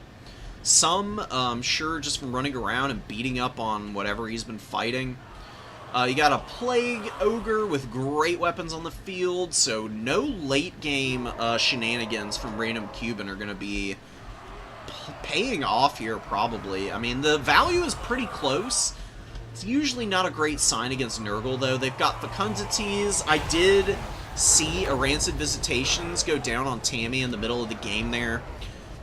Some, sure, just from running around and beating up on whatever he's been fighting. You got a Plague Ogre with great weapons on the field, so no late game shenanigans from Random Cuban are going to be paying off here, probably. I mean, the value is pretty close. It's usually not a great sign against Nurgle, though. They've got Fecundities. I did see a Rancid Visitations go down on Tammy in the middle of the game there.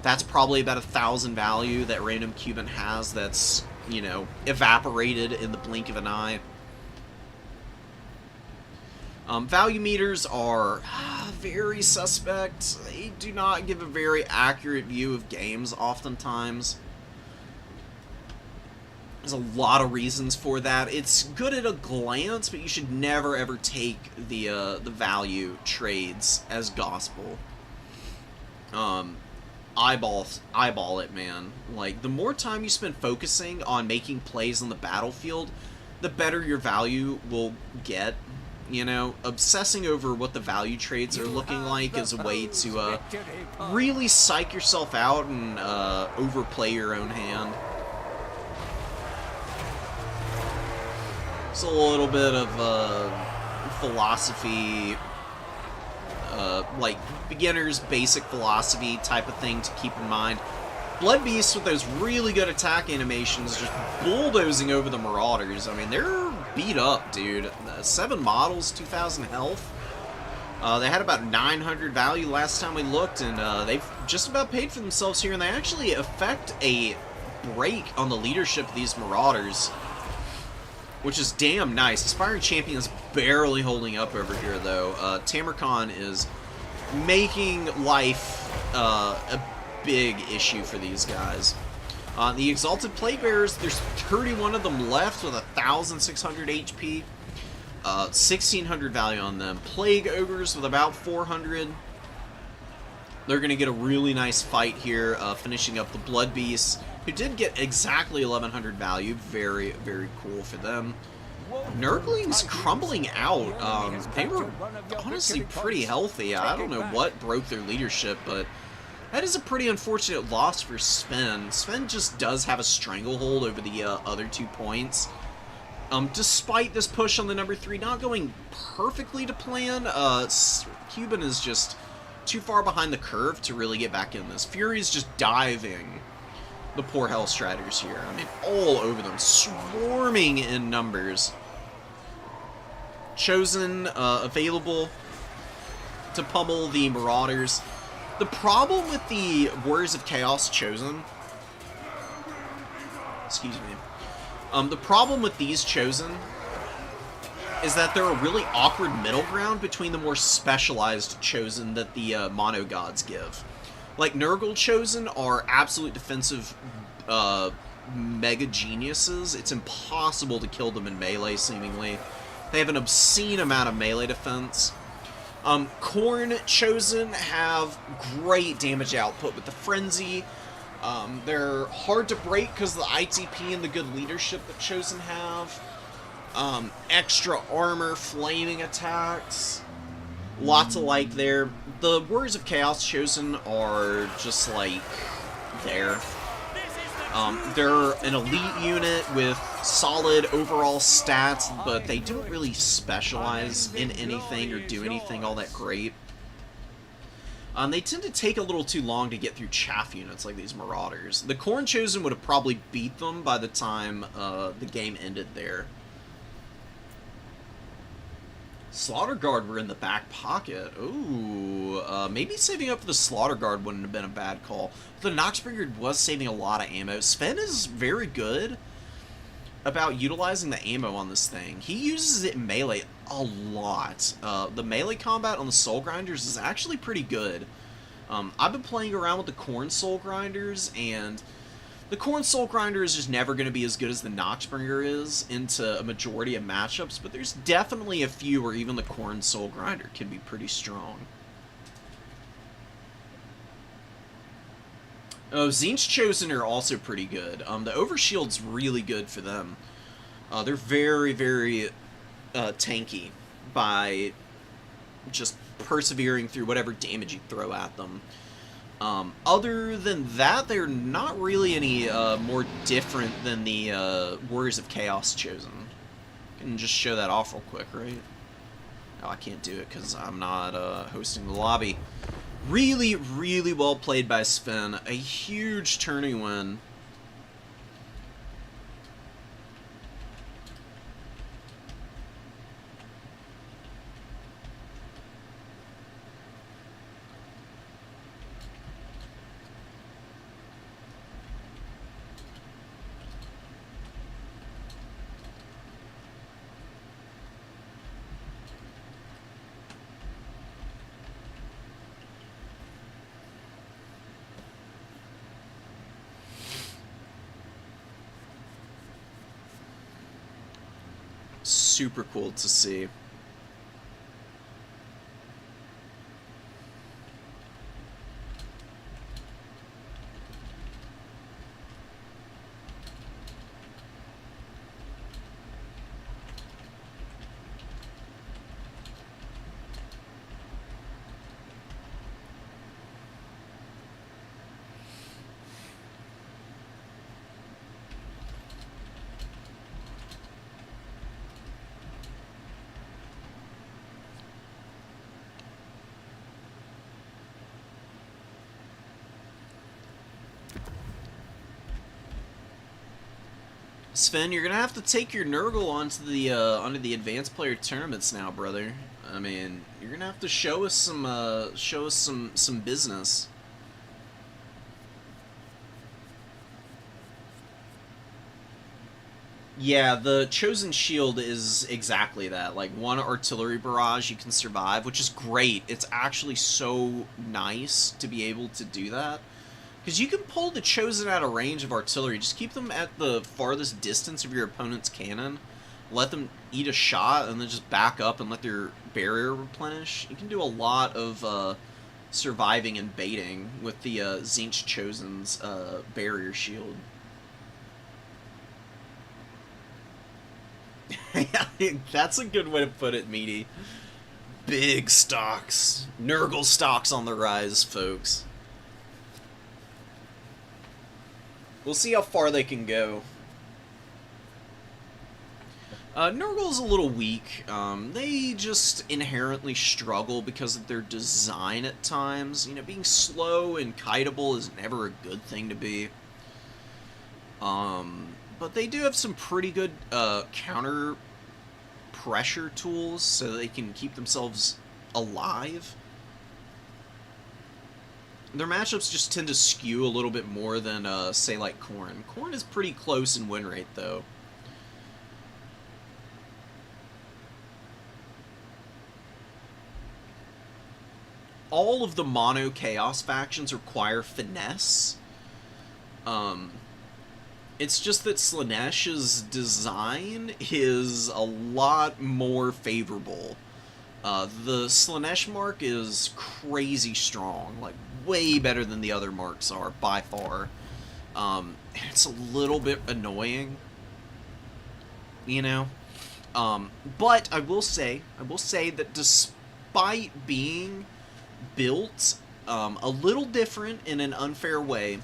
That's probably about 1,000 value that Random Cuban has that's, you know, evaporated in the blink of an eye. Value meters are very suspect. They do not give a very accurate view of games oftentimes. There's a lot of reasons for that. It's good at a glance, but you should never ever take the value trades as gospel. Eyeball it, man. Like, the more time you spend focusing on making plays on the battlefield, the better your value will get. You know, obsessing over what the value trades are looking like is a way to really psych yourself out and overplay your own hand. It's a little bit of philosophy, like beginner's basic philosophy type of thing to keep in mind. Blood Beasts with those really good attack animations just bulldozing over the Marauders. I mean, they're beat up, dude. 7 models, 2,000 health. They had about 900 value last time we looked, and they've just about paid for themselves here, and they actually affect a break on the leadership of these Marauders, which is damn nice. Aspiring Champion is barely holding up over here, though. Tamarcon is making life a big issue for these guys. The Exalted Plague Bearers, there's 31 of them left with 1,600 HP. 1,600 value on them. Plague Ogres with about 400. They're going to get a really nice fight here, finishing up the Blood Beasts, who did get exactly 1,100 value. Very, very cool for them. Nurglings crumbling out. They were honestly pretty healthy. I don't know what broke their leadership, but that is a pretty unfortunate loss for Sven. Sven just does have a stranglehold over the other 2 points. Despite this push on the number 3 not going perfectly to plan, Cuban is just too far behind the curve to really get back in this. Fury's just diving the poor Hellstriders here. I mean, all over them, swarming in numbers. Chosen available to pummel the Marauders. The problem with the Warriors of Chaos Chosen... Excuse me. The problem with these Chosen is that they're a really awkward middle ground between the more specialized Chosen that the Mono Gods give. Like, Nurgle Chosen are absolute defensive mega geniuses. It's impossible to kill them in melee, seemingly. They have an obscene amount of melee defense. Khorne Chosen have great damage output with the Frenzy. They're hard to break because of the ITP and the good leadership that Chosen have. Extra armor, flaming attacks. Lots of like there. The Warriors of Chaos Chosen are just like there. They're an elite unit with solid overall stats, but they don't really specialize in anything or do anything all that great. They tend to take a little too long to get through chaff units like these Marauders. The Khorne Chosen would have probably beat them by the time the game ended there. Slaughter Guard were in the back pocket. Ooh, maybe saving up for the Slaughter Guard wouldn't have been a bad call. The Noxbringer was saving a lot of ammo. Sven is very good about utilizing the ammo on this thing. He uses it in melee a lot. The melee combat on the Soul Grinders is actually pretty good. I've been playing around with the Corn Soul Grinders, and the Corn Soul Grinder is just never going to be as good as the Noxbringer is into a majority of matchups, but there's definitely a few where even the Corn Soul Grinder can be pretty strong. Oh, Tzeentch Chosen are also pretty good. The Overshield's really good for them. They're very, very tanky by just persevering through whatever damage you throw at them. Other than that, they're not really any more different than the Warriors of Chaos Chosen. I can just show that off real quick, right? Oh, I can't do it because I'm not hosting the lobby. Really, really well played by Sven. A huge turning win. Super cool to see. Sven, you're gonna have to take your Nurgle onto the advanced player tournaments now, brother. I mean, you're gonna have to show us some business. Yeah, the Chosen Shield is exactly that. Like, one artillery barrage you can survive, which is great. It's actually so nice to be able to do that. Because you can pull the Chosen out of range of artillery. Just keep them at the farthest distance of your opponent's cannon. Let them eat a shot, and then just back up and let their barrier replenish. You can do a lot of surviving and baiting with the Tzeentch Chosen's barrier shield. That's a good way to put it, Meaty. Big stocks. Nurgle stocks on the rise, folks. We'll see how far they can go. Nurgle's a little weak. They just inherently struggle because of their design at times. You know, being slow and kiteable is never a good thing to be. But they do have some pretty good counter pressure tools so they can keep themselves alive. Their matchups just tend to skew a little bit more than, say, like Khorne. Khorne is pretty close in win rate, though. All of the mono Chaos factions require finesse. It's just that Slaaneash's design is a lot more favorable. The Slaaneash mark is crazy strong, like way better than the other marks are, by far. It's a little bit annoying, you know? But I will say that despite being built a little different in an unfair way,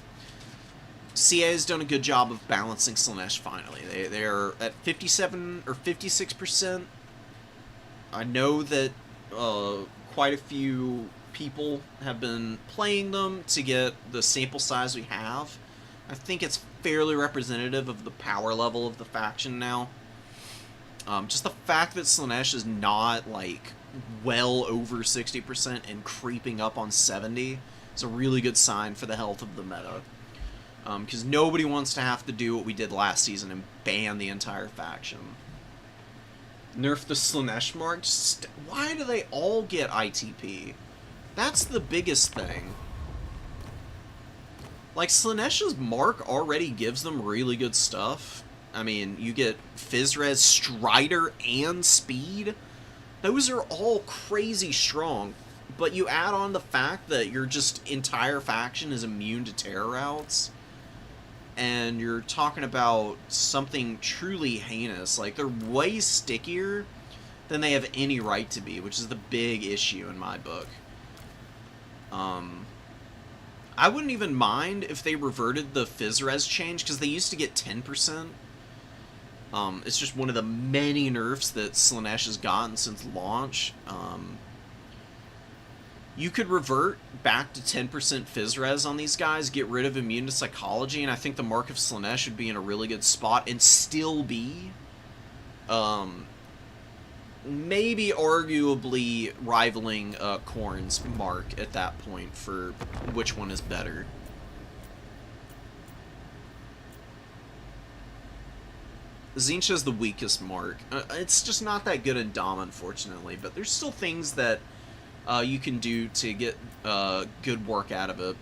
CA has done a good job of balancing Slaaneash finally. They're at 57 or 56%. I know that quite a few people have been playing them to get the sample size we have. I think it's fairly representative of the power level of the faction now. Just the fact that Slaanesh is not, like, well over 60% and creeping up on 70 is a really good sign for the health of the meta. Because nobody wants to have to do what we did last season and ban the entire faction. Nerf the Slaanesh mark? Why do they all get ITP? That's the biggest thing. Like, Slaanesh's mark already gives them really good stuff. I mean, you get Physres, Strider, and Speed. Those are all crazy strong. But you add on the fact that your just entire faction is immune to terror routes. And you're talking about something truly heinous. Like, they're way stickier than they have any right to be, which is the big issue in my book. I wouldn't even mind if they reverted the Physres change, because they used to get 10%. It's just one of the many nerfs that Slaanesh has gotten since launch. You could revert back to 10% Physres on these guys, get rid of immune to psychology, and I think the Mark of Slaanesh would be in a really good spot and still be, maybe arguably rivaling Khorne's mark at that point for which one is better. Tzeentch has the weakest mark. It's just not that good in Dom, unfortunately, but there's still things that you can do to get good work out of it.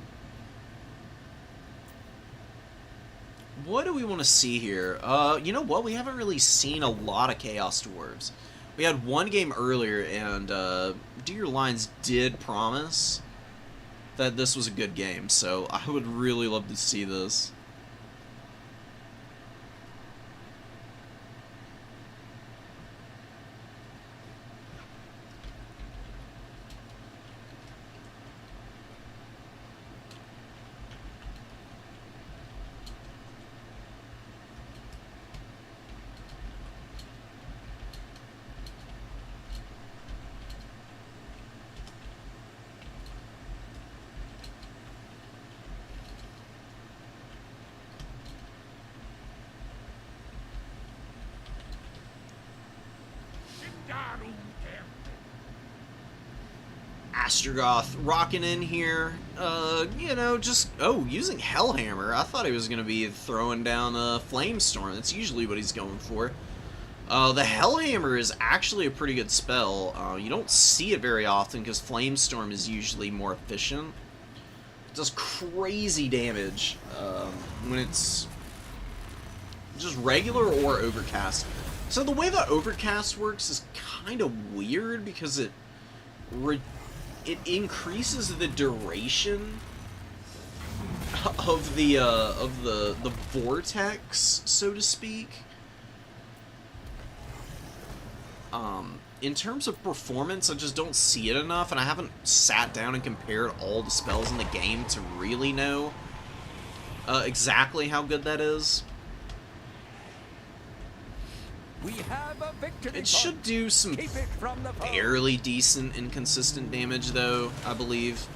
What do we want to see here? You know what? We haven't really seen a lot of Chaos Dwarves. We had one game earlier, and Do Your Lines did promise that this was a good game, so I would really love to see this. Astrogoth rocking in here, you know, just, using Hellhammer. I thought he was going to be throwing down a Flamestorm. That's usually what he's going for. The Hellhammer is actually a pretty good spell. You don't see it very often because Flamestorm is usually more efficient. It does crazy damage when it's just regular or Overcast. So the way that Overcast works is kind of weird because it increases the duration of the vortex, so to speak. In terms of performance, I just don't see it enough, and I haven't sat down and compared all the spells in the game to really know exactly how good that is. We have a victory. It should do some fairly decent and consistent damage, though, I believe.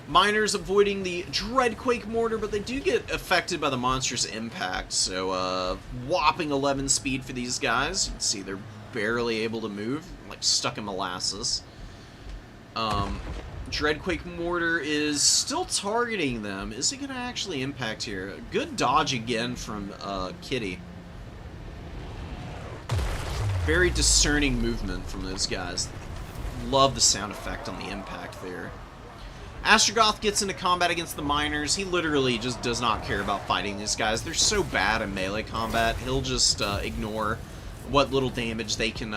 Miners avoiding the Dreadquake Mortar, but they do get affected by the monster's impact, so whopping 11 speed for these guys. You can see they're barely able to move, like stuck in molasses. Dreadquake Mortar is still targeting them. Is it going to actually impact here? Good dodge again from Kitty. Very discerning movement from those guys. Love the sound effect on the impact there. Astrogoth gets into combat against the Miners. He literally just does not care about fighting these guys. They're so bad in melee combat, he'll just ignore what little damage they can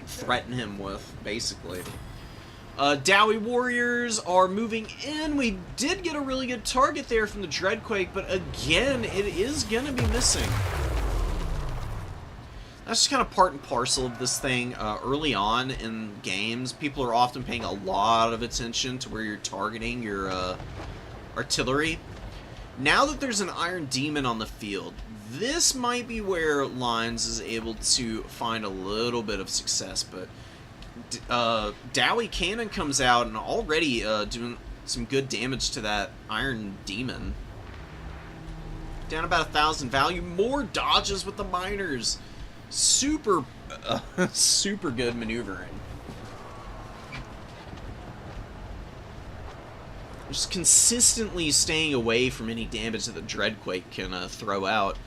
threaten him with, basically. Dowie Warriors are moving in. We did get a really good target there from the Dreadquake, but again, it is going to be missing. That's just kind of part and parcel of this thing. Early on in games, people are often paying a lot of attention to where you're targeting your artillery. Now that there's an Iron Demon on the field, this might be where Lines is able to find a little bit of success, but Dowie Cannon comes out and already doing some good damage to that Iron Demon. Down about 1,000 value. More dodges with the Miners. Super super good maneuvering. Just consistently staying away from any damage that the Dreadquake can throw out.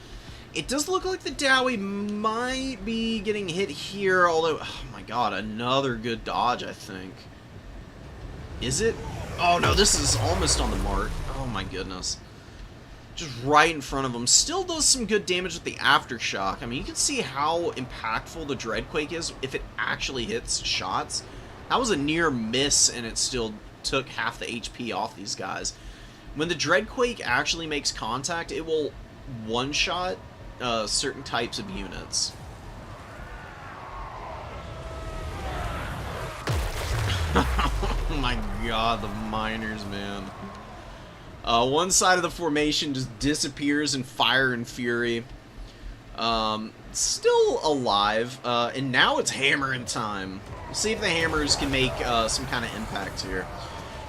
It does look like the Dowie might be getting hit here, although, oh my god, another good dodge, I think. Is it? Oh no, this is almost on the mark. Oh my goodness. Just right in front of him. Still does some good damage with the Aftershock. I mean, you can see how impactful the Dreadquake is if it actually hits shots. That was a near miss, and it still took half the HP off these guys. When the Dreadquake actually makes contact, it will one-shot certain types of units. Oh my god, the miners, man. One side of the formation just disappears in fire and fury. Still alive, and now it's hammering time. We'll see if the hammers can make some kind of impact here.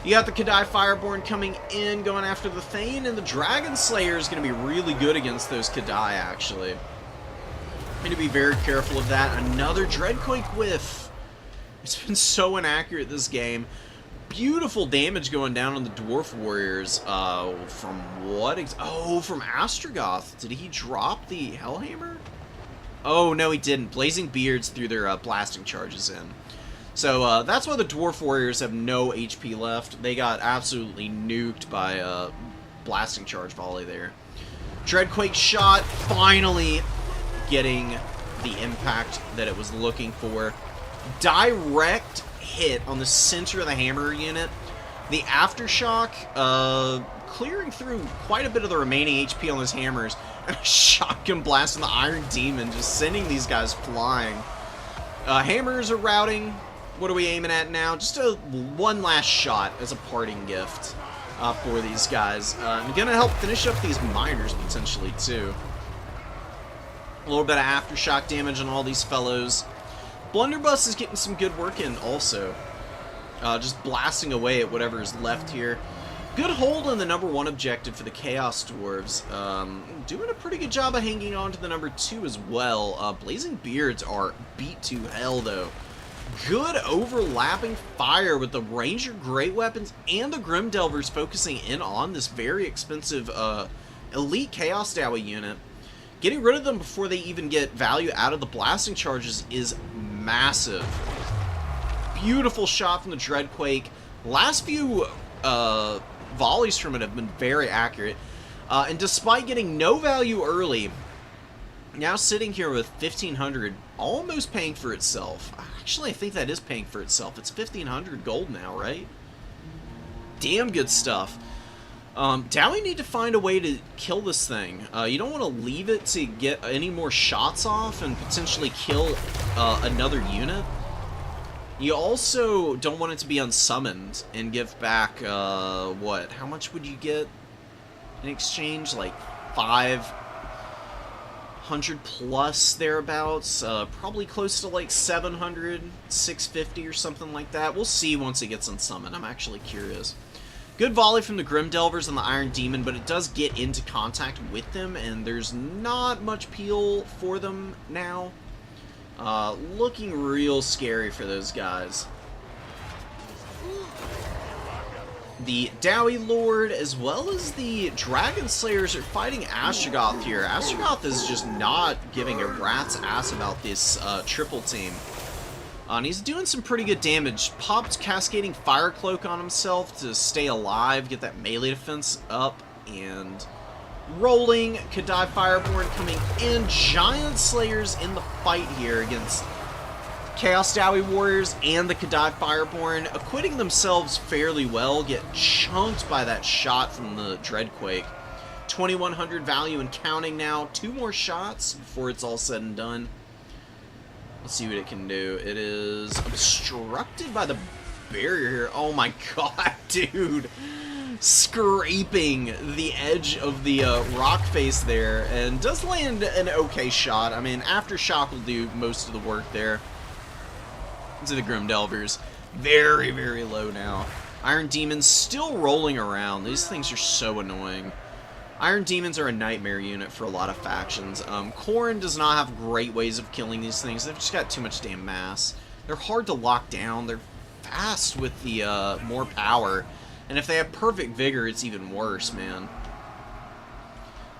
You got the Kadai Fireborn coming in, going after the Thane, and the Dragon Slayer is going to be really good against those Kadai, actually. I'm going to be very careful of that. Another Dreadquake whiff. It's been so inaccurate this game. Beautiful damage going down on the Dwarf Warriors. From what? Oh, from Astrogoth. Did he drop the Hellhammer? Oh, no, he didn't. Blazing Beards threw their blasting charges in. So that's why the Dwarf Warriors have no HP left. They got absolutely nuked by blasting charge volley there. Dreadquake shot, finally getting the impact that it was looking for. Direct hit on the center of the hammer unit. The Aftershock clearing through quite a bit of the remaining HP on those hammers. And a shotgun blast on the Iron Demon, just sending these guys flying. Hammers are routing. What are we aiming at now? Just one last shot as a parting gift for these guys. I'm going to help finish up these miners, potentially, too. A little bit of Aftershock damage on all these fellows. Blunderbuss is getting some good work in, also. Just blasting away at whatever is left here. Good hold on the #1 objective for the Chaos Dwarves. Doing a pretty good job of hanging on to the #2 as well. Blazing Beards are beat to hell, though. Good overlapping fire with the Ranger Great Weapons and the Grim Delvers focusing in on this very expensive elite Chaos Dowie unit. Getting rid of them before they even get value out of the blasting charges is massive. Beautiful shot from the Dreadquake. Last few volleys from it have been very accurate. And despite getting no value early, now sitting here with 1,500, almost paying for itself. Actually, I think that is paying for itself. It's 1,500 gold now, right? Damn good stuff. Dowie need to find a way to kill this thing. You don't want to leave it to get any more shots off and potentially kill another unit. You also don't want it to be unsummoned and give back, what? How much would you get in exchange? Like 500 plus thereabouts. Probably close to like 700, 650 or something like that. We'll see once it gets unsummoned. I'm actually curious. Good volley from the Grim Delvers and the Iron Demon, but it does get into contact with them, and there's not much peel for them now. Looking real scary for those guys. The Dowie Lord, as well as the Dragon Slayers, are fighting Astrogoth here. Astrogoth is just not giving a rat's ass about this triple team. And he's doing some pretty good damage. Popped Cascading Fire Cloak on himself to stay alive, get that melee defense up, and rolling. Kadai Fireborn coming in. Giant Slayers in the fight here against Chaos Dowie Warriors and the Kadai Fireborn, acquitting themselves fairly well, get chunked by that shot from the Dreadquake. 2,100 value and counting now. 2 more shots before it's all said and done. Let's see what it can do. It is obstructed by the barrier here. Oh my god, dude. Scraping the edge of the rock face there, and does land an okay shot. I mean, Aftershock will do most of the work there. Into the Grim Delvers. Very, very low now. Iron Demons still rolling around. These things are so annoying. Iron Demons are a nightmare unit for a lot of factions. Khorne does not have great ways of killing these things. They've just got too much damn mass. They're hard to lock down. They're fast with the more power. And if they have perfect vigor, it's even worse, man.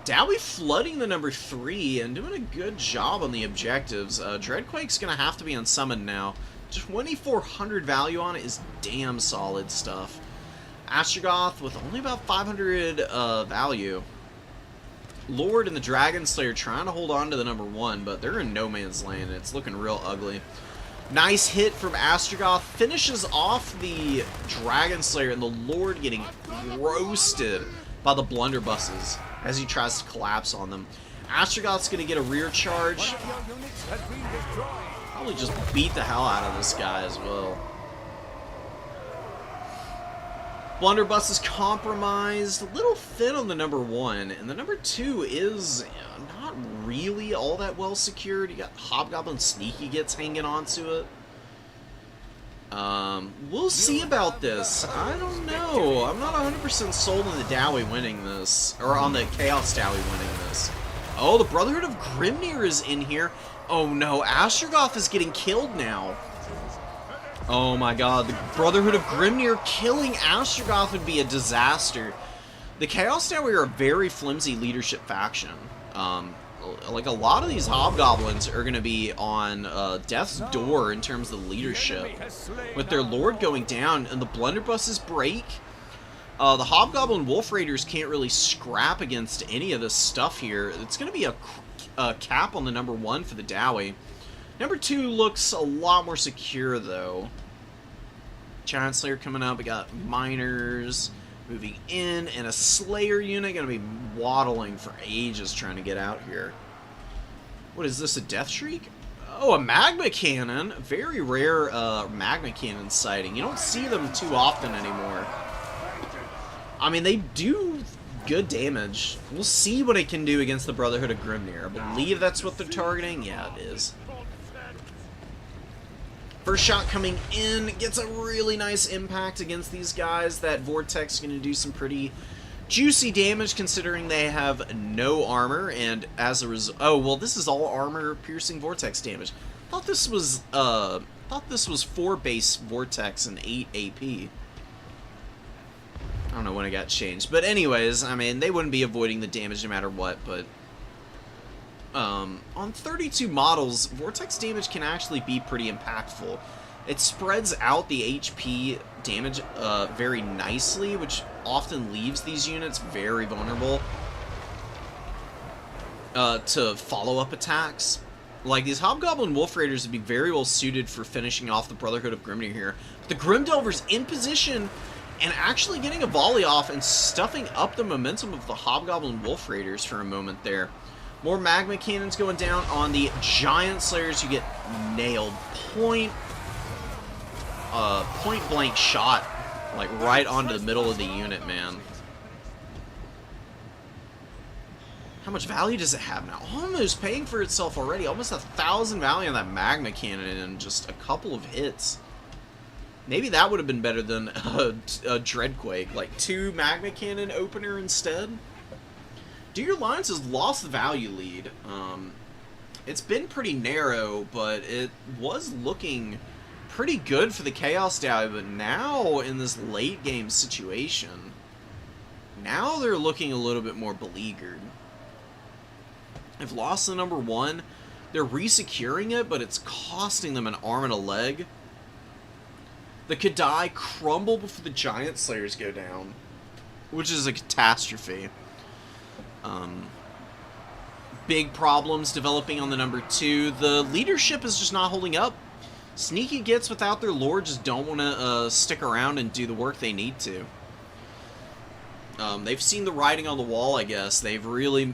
Dowie flooding the number 3 and doing a good job on the objectives. Dreadquake's going to have to be unsummoned now. 2,400 value on it is damn solid stuff. Astrogoth with only about 500 value. Lord and the Dragon Slayer trying to hold on to the number 1, but they're in no man's land, and it's looking real ugly. Nice hit from Astrogoth. Finishes off the Dragon Slayer, and the Lord getting roasted by the blunderbusses as he tries to collapse on them. Astrogoth's going to get a rear charge. Probably just beat the hell out of this guy as well. Blunderbuss is compromised, a little thin on the number 1, and the number 2 is not really all that well secured. You got Hobgoblin Sneaky Gets hanging onto it. We'll see about this. I don't know. I'm not 100% sold on the Dowie winning this, or on the Chaos Dowie winning this. Oh, the Brotherhood of Grimnir is in here. Oh no, Astrogoth is getting killed now. Oh my god, the Brotherhood of Grimnir killing Astrogoth would be a disaster. The Chaos Dowie are a very flimsy leadership faction. Like, a lot of these Hobgoblins are going to be on death's door in terms of leadership. With their Lord going down and the blunderbusses break, the Hobgoblin Wolf Raiders can't really scrap against any of this stuff here. It's going to be a cap on the number 1 for the Dowie. Number 2 looks a lot more secure, though. Giant Slayer coming up. We got Miners moving in, and a Slayer unit going to be waddling for ages trying to get out here. What is this, a Death Shriek? Oh, a Magma Cannon. Very rare Magma Cannon sighting. You don't see them too often anymore. I mean, they do good damage. We'll see what it can do against the Brotherhood of Grimnir. I believe that's what they're targeting. Yeah, it is. First shot coming in, gets a really nice impact against these guys. That Vortex is going to do some pretty juicy damage considering they have no armor, and as a result... Oh, well, this is all armor-piercing Vortex damage. Thought this was 4 base Vortex and 8 AP. I don't know when it got changed. But anyways, I mean, they wouldn't be avoiding the damage no matter what, but... on 32 models, Vortex damage can actually be pretty impactful. It spreads out the HP damage very nicely, which often leaves these units very vulnerable to follow-up attacks. Like, these Hobgoblin Wolf Raiders would be very well suited for finishing off the Brotherhood of Grimnir here. But the Grimdelver's in position and actually getting a volley off and stuffing up the momentum of the Hobgoblin Wolf Raiders for a moment there. More Magma Cannons going down on the Giant Slayers. You get nailed. Point blank shot, like right onto the middle of the unit, man. How much value does it have now? Almost paying for itself already. Almost 1,000 value on that Magma Cannon in just a couple of hits. Maybe that would have been better than a Dreadquake. Like 2 Magma Cannon opener instead. Do Your Lines has lost the value lead. It's been pretty narrow, but it was looking pretty good for the Chaos Dowie, but now in this late game situation, now they're looking a little bit more beleaguered. They've lost the number 1. They're resecuring it, but it's costing them an arm and a leg. The Kadai crumble before the Giant Slayers go down, which is a catastrophe. Big problems developing on the number 2. The leadership is just not holding up. Sneaky Gets without their Lord just don't want to stick around and do the work they need to. They've seen the writing on the wall, I guess. They've really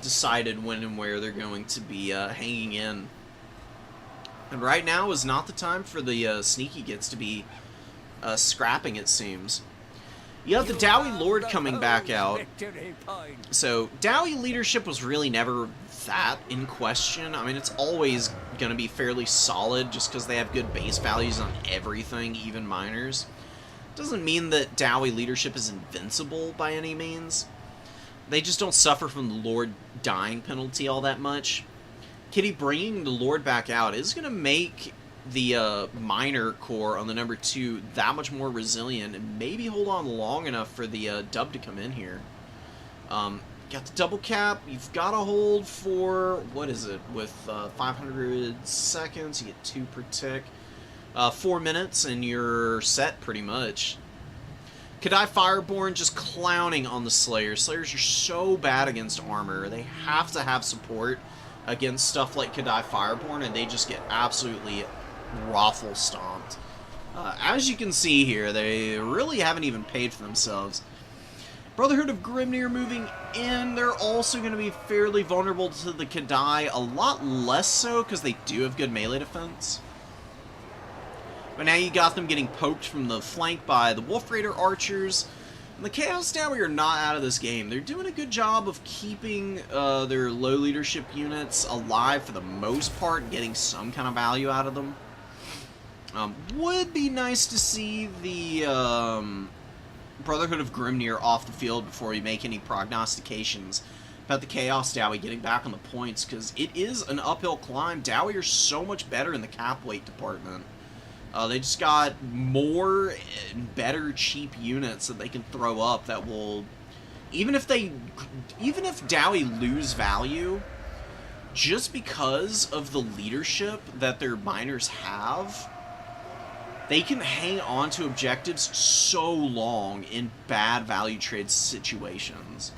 decided when and where they're going to be hanging in. And right now is not the time for the Sneaky Gets to be scrapping, it seems. You have the Dowie Lord coming back out. So, Dowie leadership was really never that in question. I mean, it's always going to be fairly solid just because they have good base values on everything, even miners. Doesn't mean that Dowie leadership is invincible by any means. they just don't suffer from the Lord dying penalty all that much. Kitty bringing the Lord back out is going to make the minor core on the number 2 that much more resilient and maybe hold on long enough for the dub to come in here. Got the double cap. You've got to hold for, what is it, with 500 seconds, you get 2 per tick. 4 minutes and you're set pretty much. Kadai Fireborn just clowning on the Slayers. Slayers are so bad against armor. They have to have support against stuff like Kadai Fireborn, and they just get absolutely raffle stomped. As you can see here, they really haven't even paid for themselves. Brotherhood of Grimnir moving in. They're also going to be fairly vulnerable to the Kadai. A lot less so because they do have good melee defense. But now you got them getting poked from the flank by the Wolf Raider archers. And the Chaos Dowie are not out of this game. They're doing a good job of keeping their low leadership units alive for the most part and getting some kind of value out of them. Would be nice to see the Brotherhood of Grimnir off the field before you make any prognostications about the Chaos Dowie getting back on the points, because it is an uphill climb. Dowie are so much better in the cap weight department. They just got more and better cheap units that they can throw up that will, even if Dowie lose value, just because of the leadership that their miners have, they can hang on to objectives so long in bad value trade situations.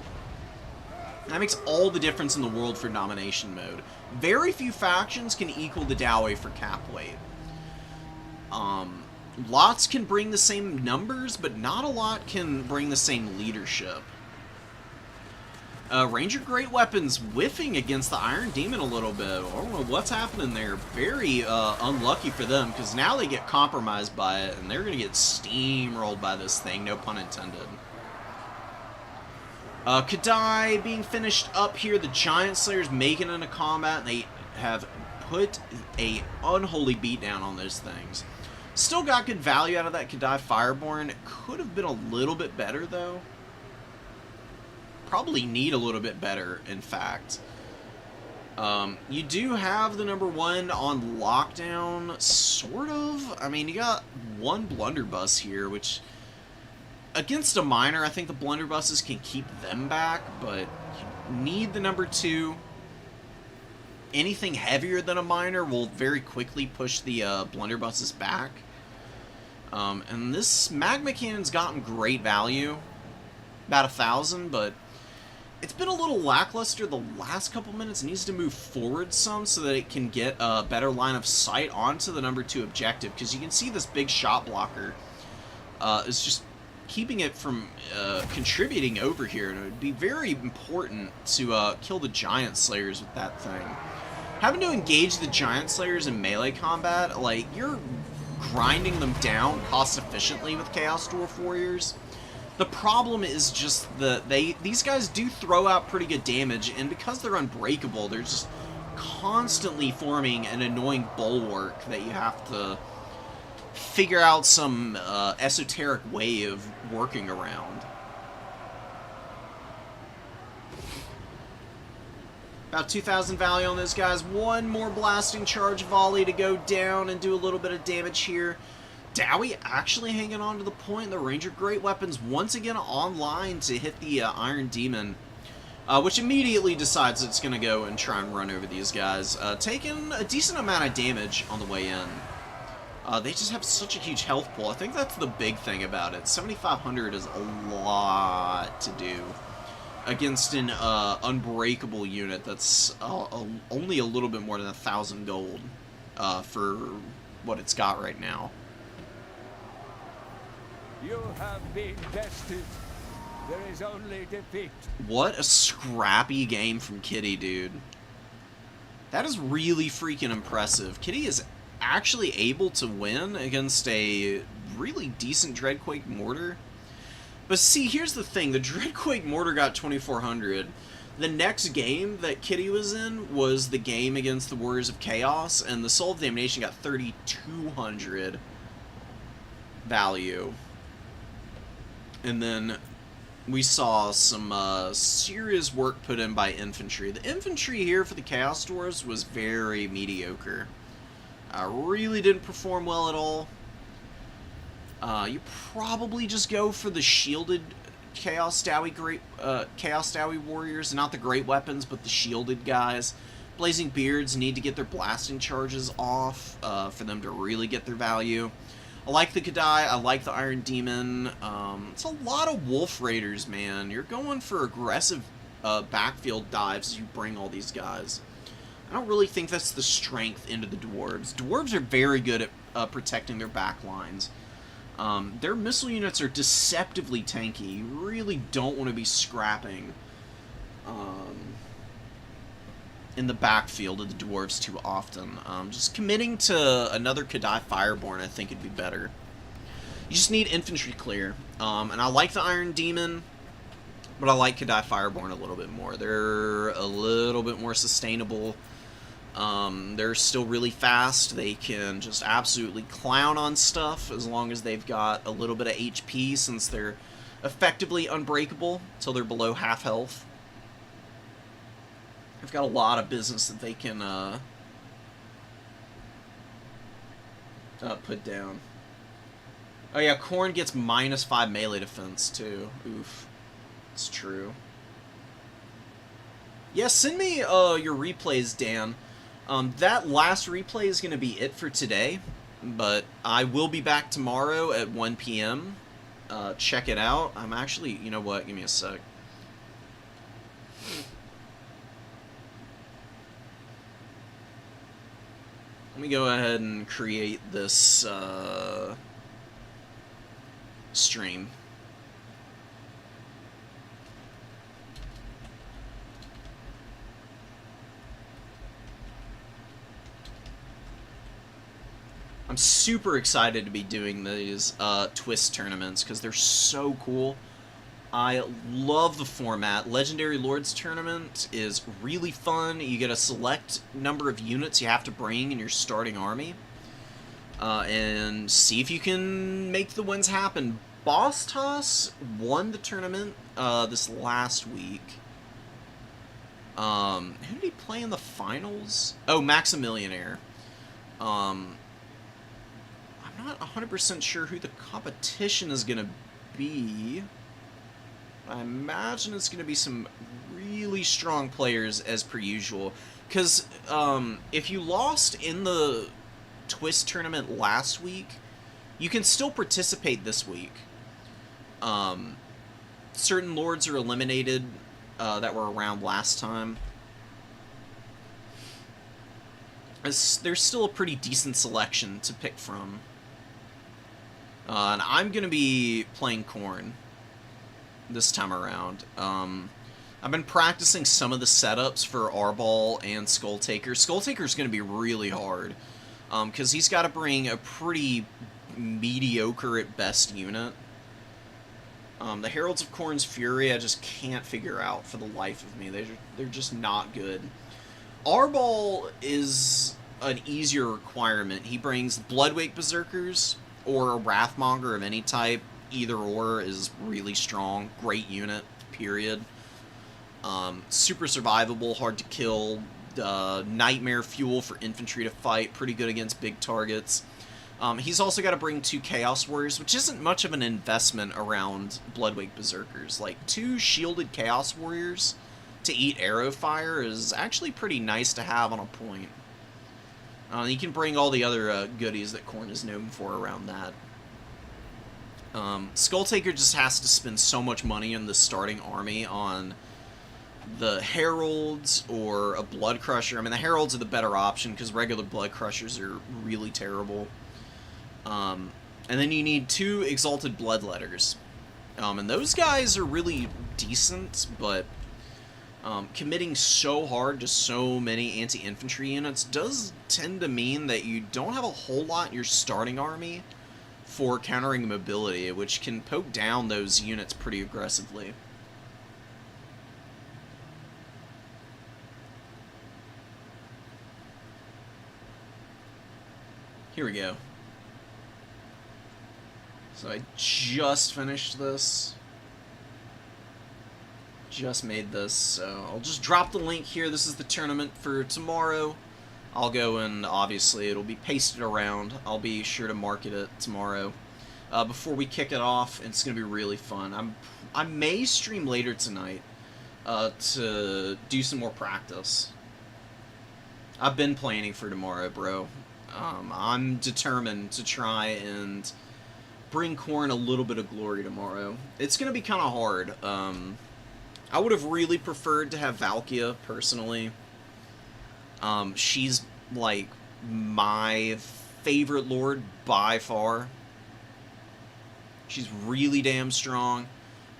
That makes all the difference in the world for domination mode. Very few factions can equal the Dowie for cap weight. Lots can bring the same numbers, but not a lot can bring the same leadership. Ranger Great Weapons whiffing against the Iron Demon a little bit. I don't know what's happening there. Very unlucky for them, because now they get compromised by it, and they're going to get steamrolled by this thing, no pun intended. Kadai being finished up here. The Giant Slayers making it into combat, and they have put a unholy beatdown on those things. Still got good value out of that Kadai Fireborn. Could have been a little bit better, though. Probably need a little bit better, in fact. You do have the number 1 on lockdown, sort of. I mean, you got 1 blunderbuss here, which, against a miner, I think the blunderbusses can keep them back, but you need the number 2. Anything heavier than a miner will very quickly push the blunderbusses back. And this magma cannon's gotten great value, about 1,000, but it's been a little lackluster the last couple minutes. It needs to move forward some so that it can get a better line of sight onto the number 2 objective, because you can see this big shot blocker is just keeping it from contributing over here, and it would be very important to kill the Giant Slayers with that thing. Having to engage the Giant Slayers in melee combat, like, you're grinding them down cost efficiently with Chaos Dwarf Warriors. The problem is just that these guys do throw out pretty good damage, and because they're unbreakable, they're just constantly forming an annoying bulwark that you have to figure out some esoteric way of working around. About 2,000 value on those guys. 1 more blasting charge volley to go down and do a little bit of damage here. Dowie actually hanging on to the point. The Ranger Great Weapons once again online to hit the Iron Demon, which immediately decides it's going to go and try and run over these guys. Taking a decent amount of damage on the way in. They just have such a huge health pool. I think that's the big thing about it. 7,500 is a lot to do against an unbreakable unit that's only a little bit more than 1,000 gold for what it's got right now. You have been bested. There is only defeat. What a scrappy game from Kitty, dude. That is really freaking impressive. Kitty is actually able to win against a really decent Dreadquake Mortar. But see, here's the thing. The Dreadquake Mortar got 2,400. The next game that Kitty was in was the game against the Warriors of Chaos, and the Soul of Damnation got 3,200 value. And then we saw some serious work put in by infantry. The infantry here for the Chaos Dwarves was very mediocre. Really didn't perform well at all. You probably just go for the shielded Chaos Dowie warriors, not the great weapons, but the shielded guys. Blazing Beards need to get their blasting charges off for them to really get their value. I like the Kadai, I like the Iron Demon. It's a lot of Wolf Raiders, man. You're going for aggressive backfield dives as you bring all these guys. I don't really think that's the strength into the Dwarves. Dwarves are very good at protecting their back lines. Their missile units are deceptively tanky. You really don't want to be scrapping in the backfield of the Dwarves too often. Just committing to another Kadai Fireborn, I think, would be better. You just need infantry clear. And I like the Iron Demon, but I like Kadai Fireborn a little bit more. They're a little bit more sustainable. They're still really fast. They can just absolutely clown on stuff as long as they've got a little bit of HP, since they're effectively unbreakable until they're below half health. They've got a lot of business that they can put down. Oh yeah, Khorne gets -5 melee defense too. Oof. It's true. Yeah, send me your replays, Dan. That last replay is going to be it for today, but I will be back tomorrow at 1 p.m. Check it out. I'm actually, you know what, give me a sec. Let me go ahead and create this stream. I'm super excited to be doing these Twist tournaments because they're so cool. I love the format. Legendary Lords Tournament is really fun. You get a select number of units you have to bring in your starting army. And see if you can make the wins happen. Boss Toss won the tournament this last week. Who did he play in the finals? Oh, Maximillionaire. I'm not 100% sure who the competition is going to be. I imagine it's going to be some really strong players as per usual. Because if you lost in the Twist tournament last week, you can still participate this week. Certain lords are eliminated that were around last time. There's still a pretty decent selection to pick from. And I'm going to be playing Khorne this time around. I've been practicing some of the setups for Arbol and Skulltaker. Skulltaker's going to be really hard, because he's got to bring a pretty mediocre at best unit. The Heralds of Khorne's Fury I just can't figure out for the life of me. They're just not good. Arbol is an easier requirement. He brings Bloodwake Berserkers or a Wrathmonger of any type. Either or is really strong. Great unit, period. Super survivable, hard to kill. Nightmare fuel for infantry to fight. Pretty good against big targets. He's also got to bring 2 Chaos Warriors, which isn't much of an investment around Bloodwake Berserkers. Like, 2 shielded Chaos Warriors to eat arrow fire is actually pretty nice to have on a point. You can bring all the other goodies that Khorne is known for around that. Skulltaker just has to spend so much money in the starting army on the Heralds or a Blood Crusher. I mean, the Heralds are the better option because regular Blood Crushers are really terrible. And then you need 2 Exalted Bloodletters. And those guys are really decent, but committing so hard to so many anti-infantry units does tend to mean that you don't have a whole lot in your starting army for countering mobility, which can poke down those units pretty aggressively. Here we go. So I just finished this. just made this, so I'll just drop the link here. This is the tournament for tomorrow. I'll go and, obviously, it'll be pasted around. I'll be sure to market it tomorrow. Before we kick it off, it's going to be really fun. I may stream later tonight to do some more practice. I've been planning for tomorrow, bro. I'm determined to try and bring Corrin a little bit of glory tomorrow. It's going to be kind of hard. I would have really preferred to have Valkia, personally. She's, like, my favorite lord by far. She's really damn strong.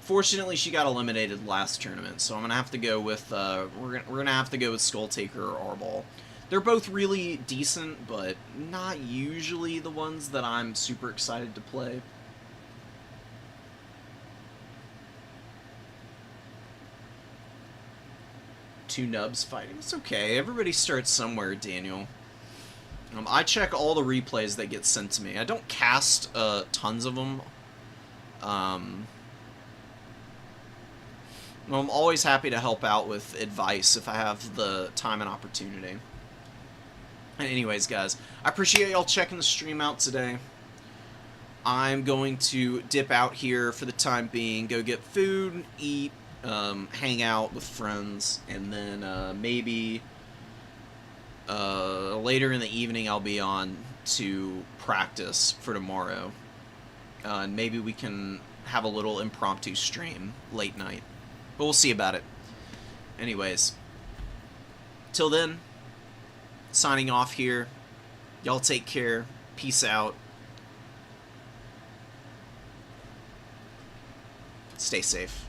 Fortunately, she got eliminated last tournament, so I'm gonna have to go with we're gonna have to go with Skulltaker or Arbol. They're both really decent, but not usually the ones that I'm super excited to play. Two nubs fighting. It's okay. Everybody starts somewhere, Daniel. I check all the replays that get sent to me. I don't cast tons of them. I'm always happy to help out with advice if I have the time and opportunity. And anyways, guys, I appreciate y'all checking the stream out today. I'm going to dip out here for the time being, go get food, eat, hang out with friends, and then maybe later in the evening I'll be on to practice for tomorrow. And maybe we can have a little impromptu stream late night. But we'll see about it. Anyways, till then, signing off here. Y'all take care. Peace out. Stay safe.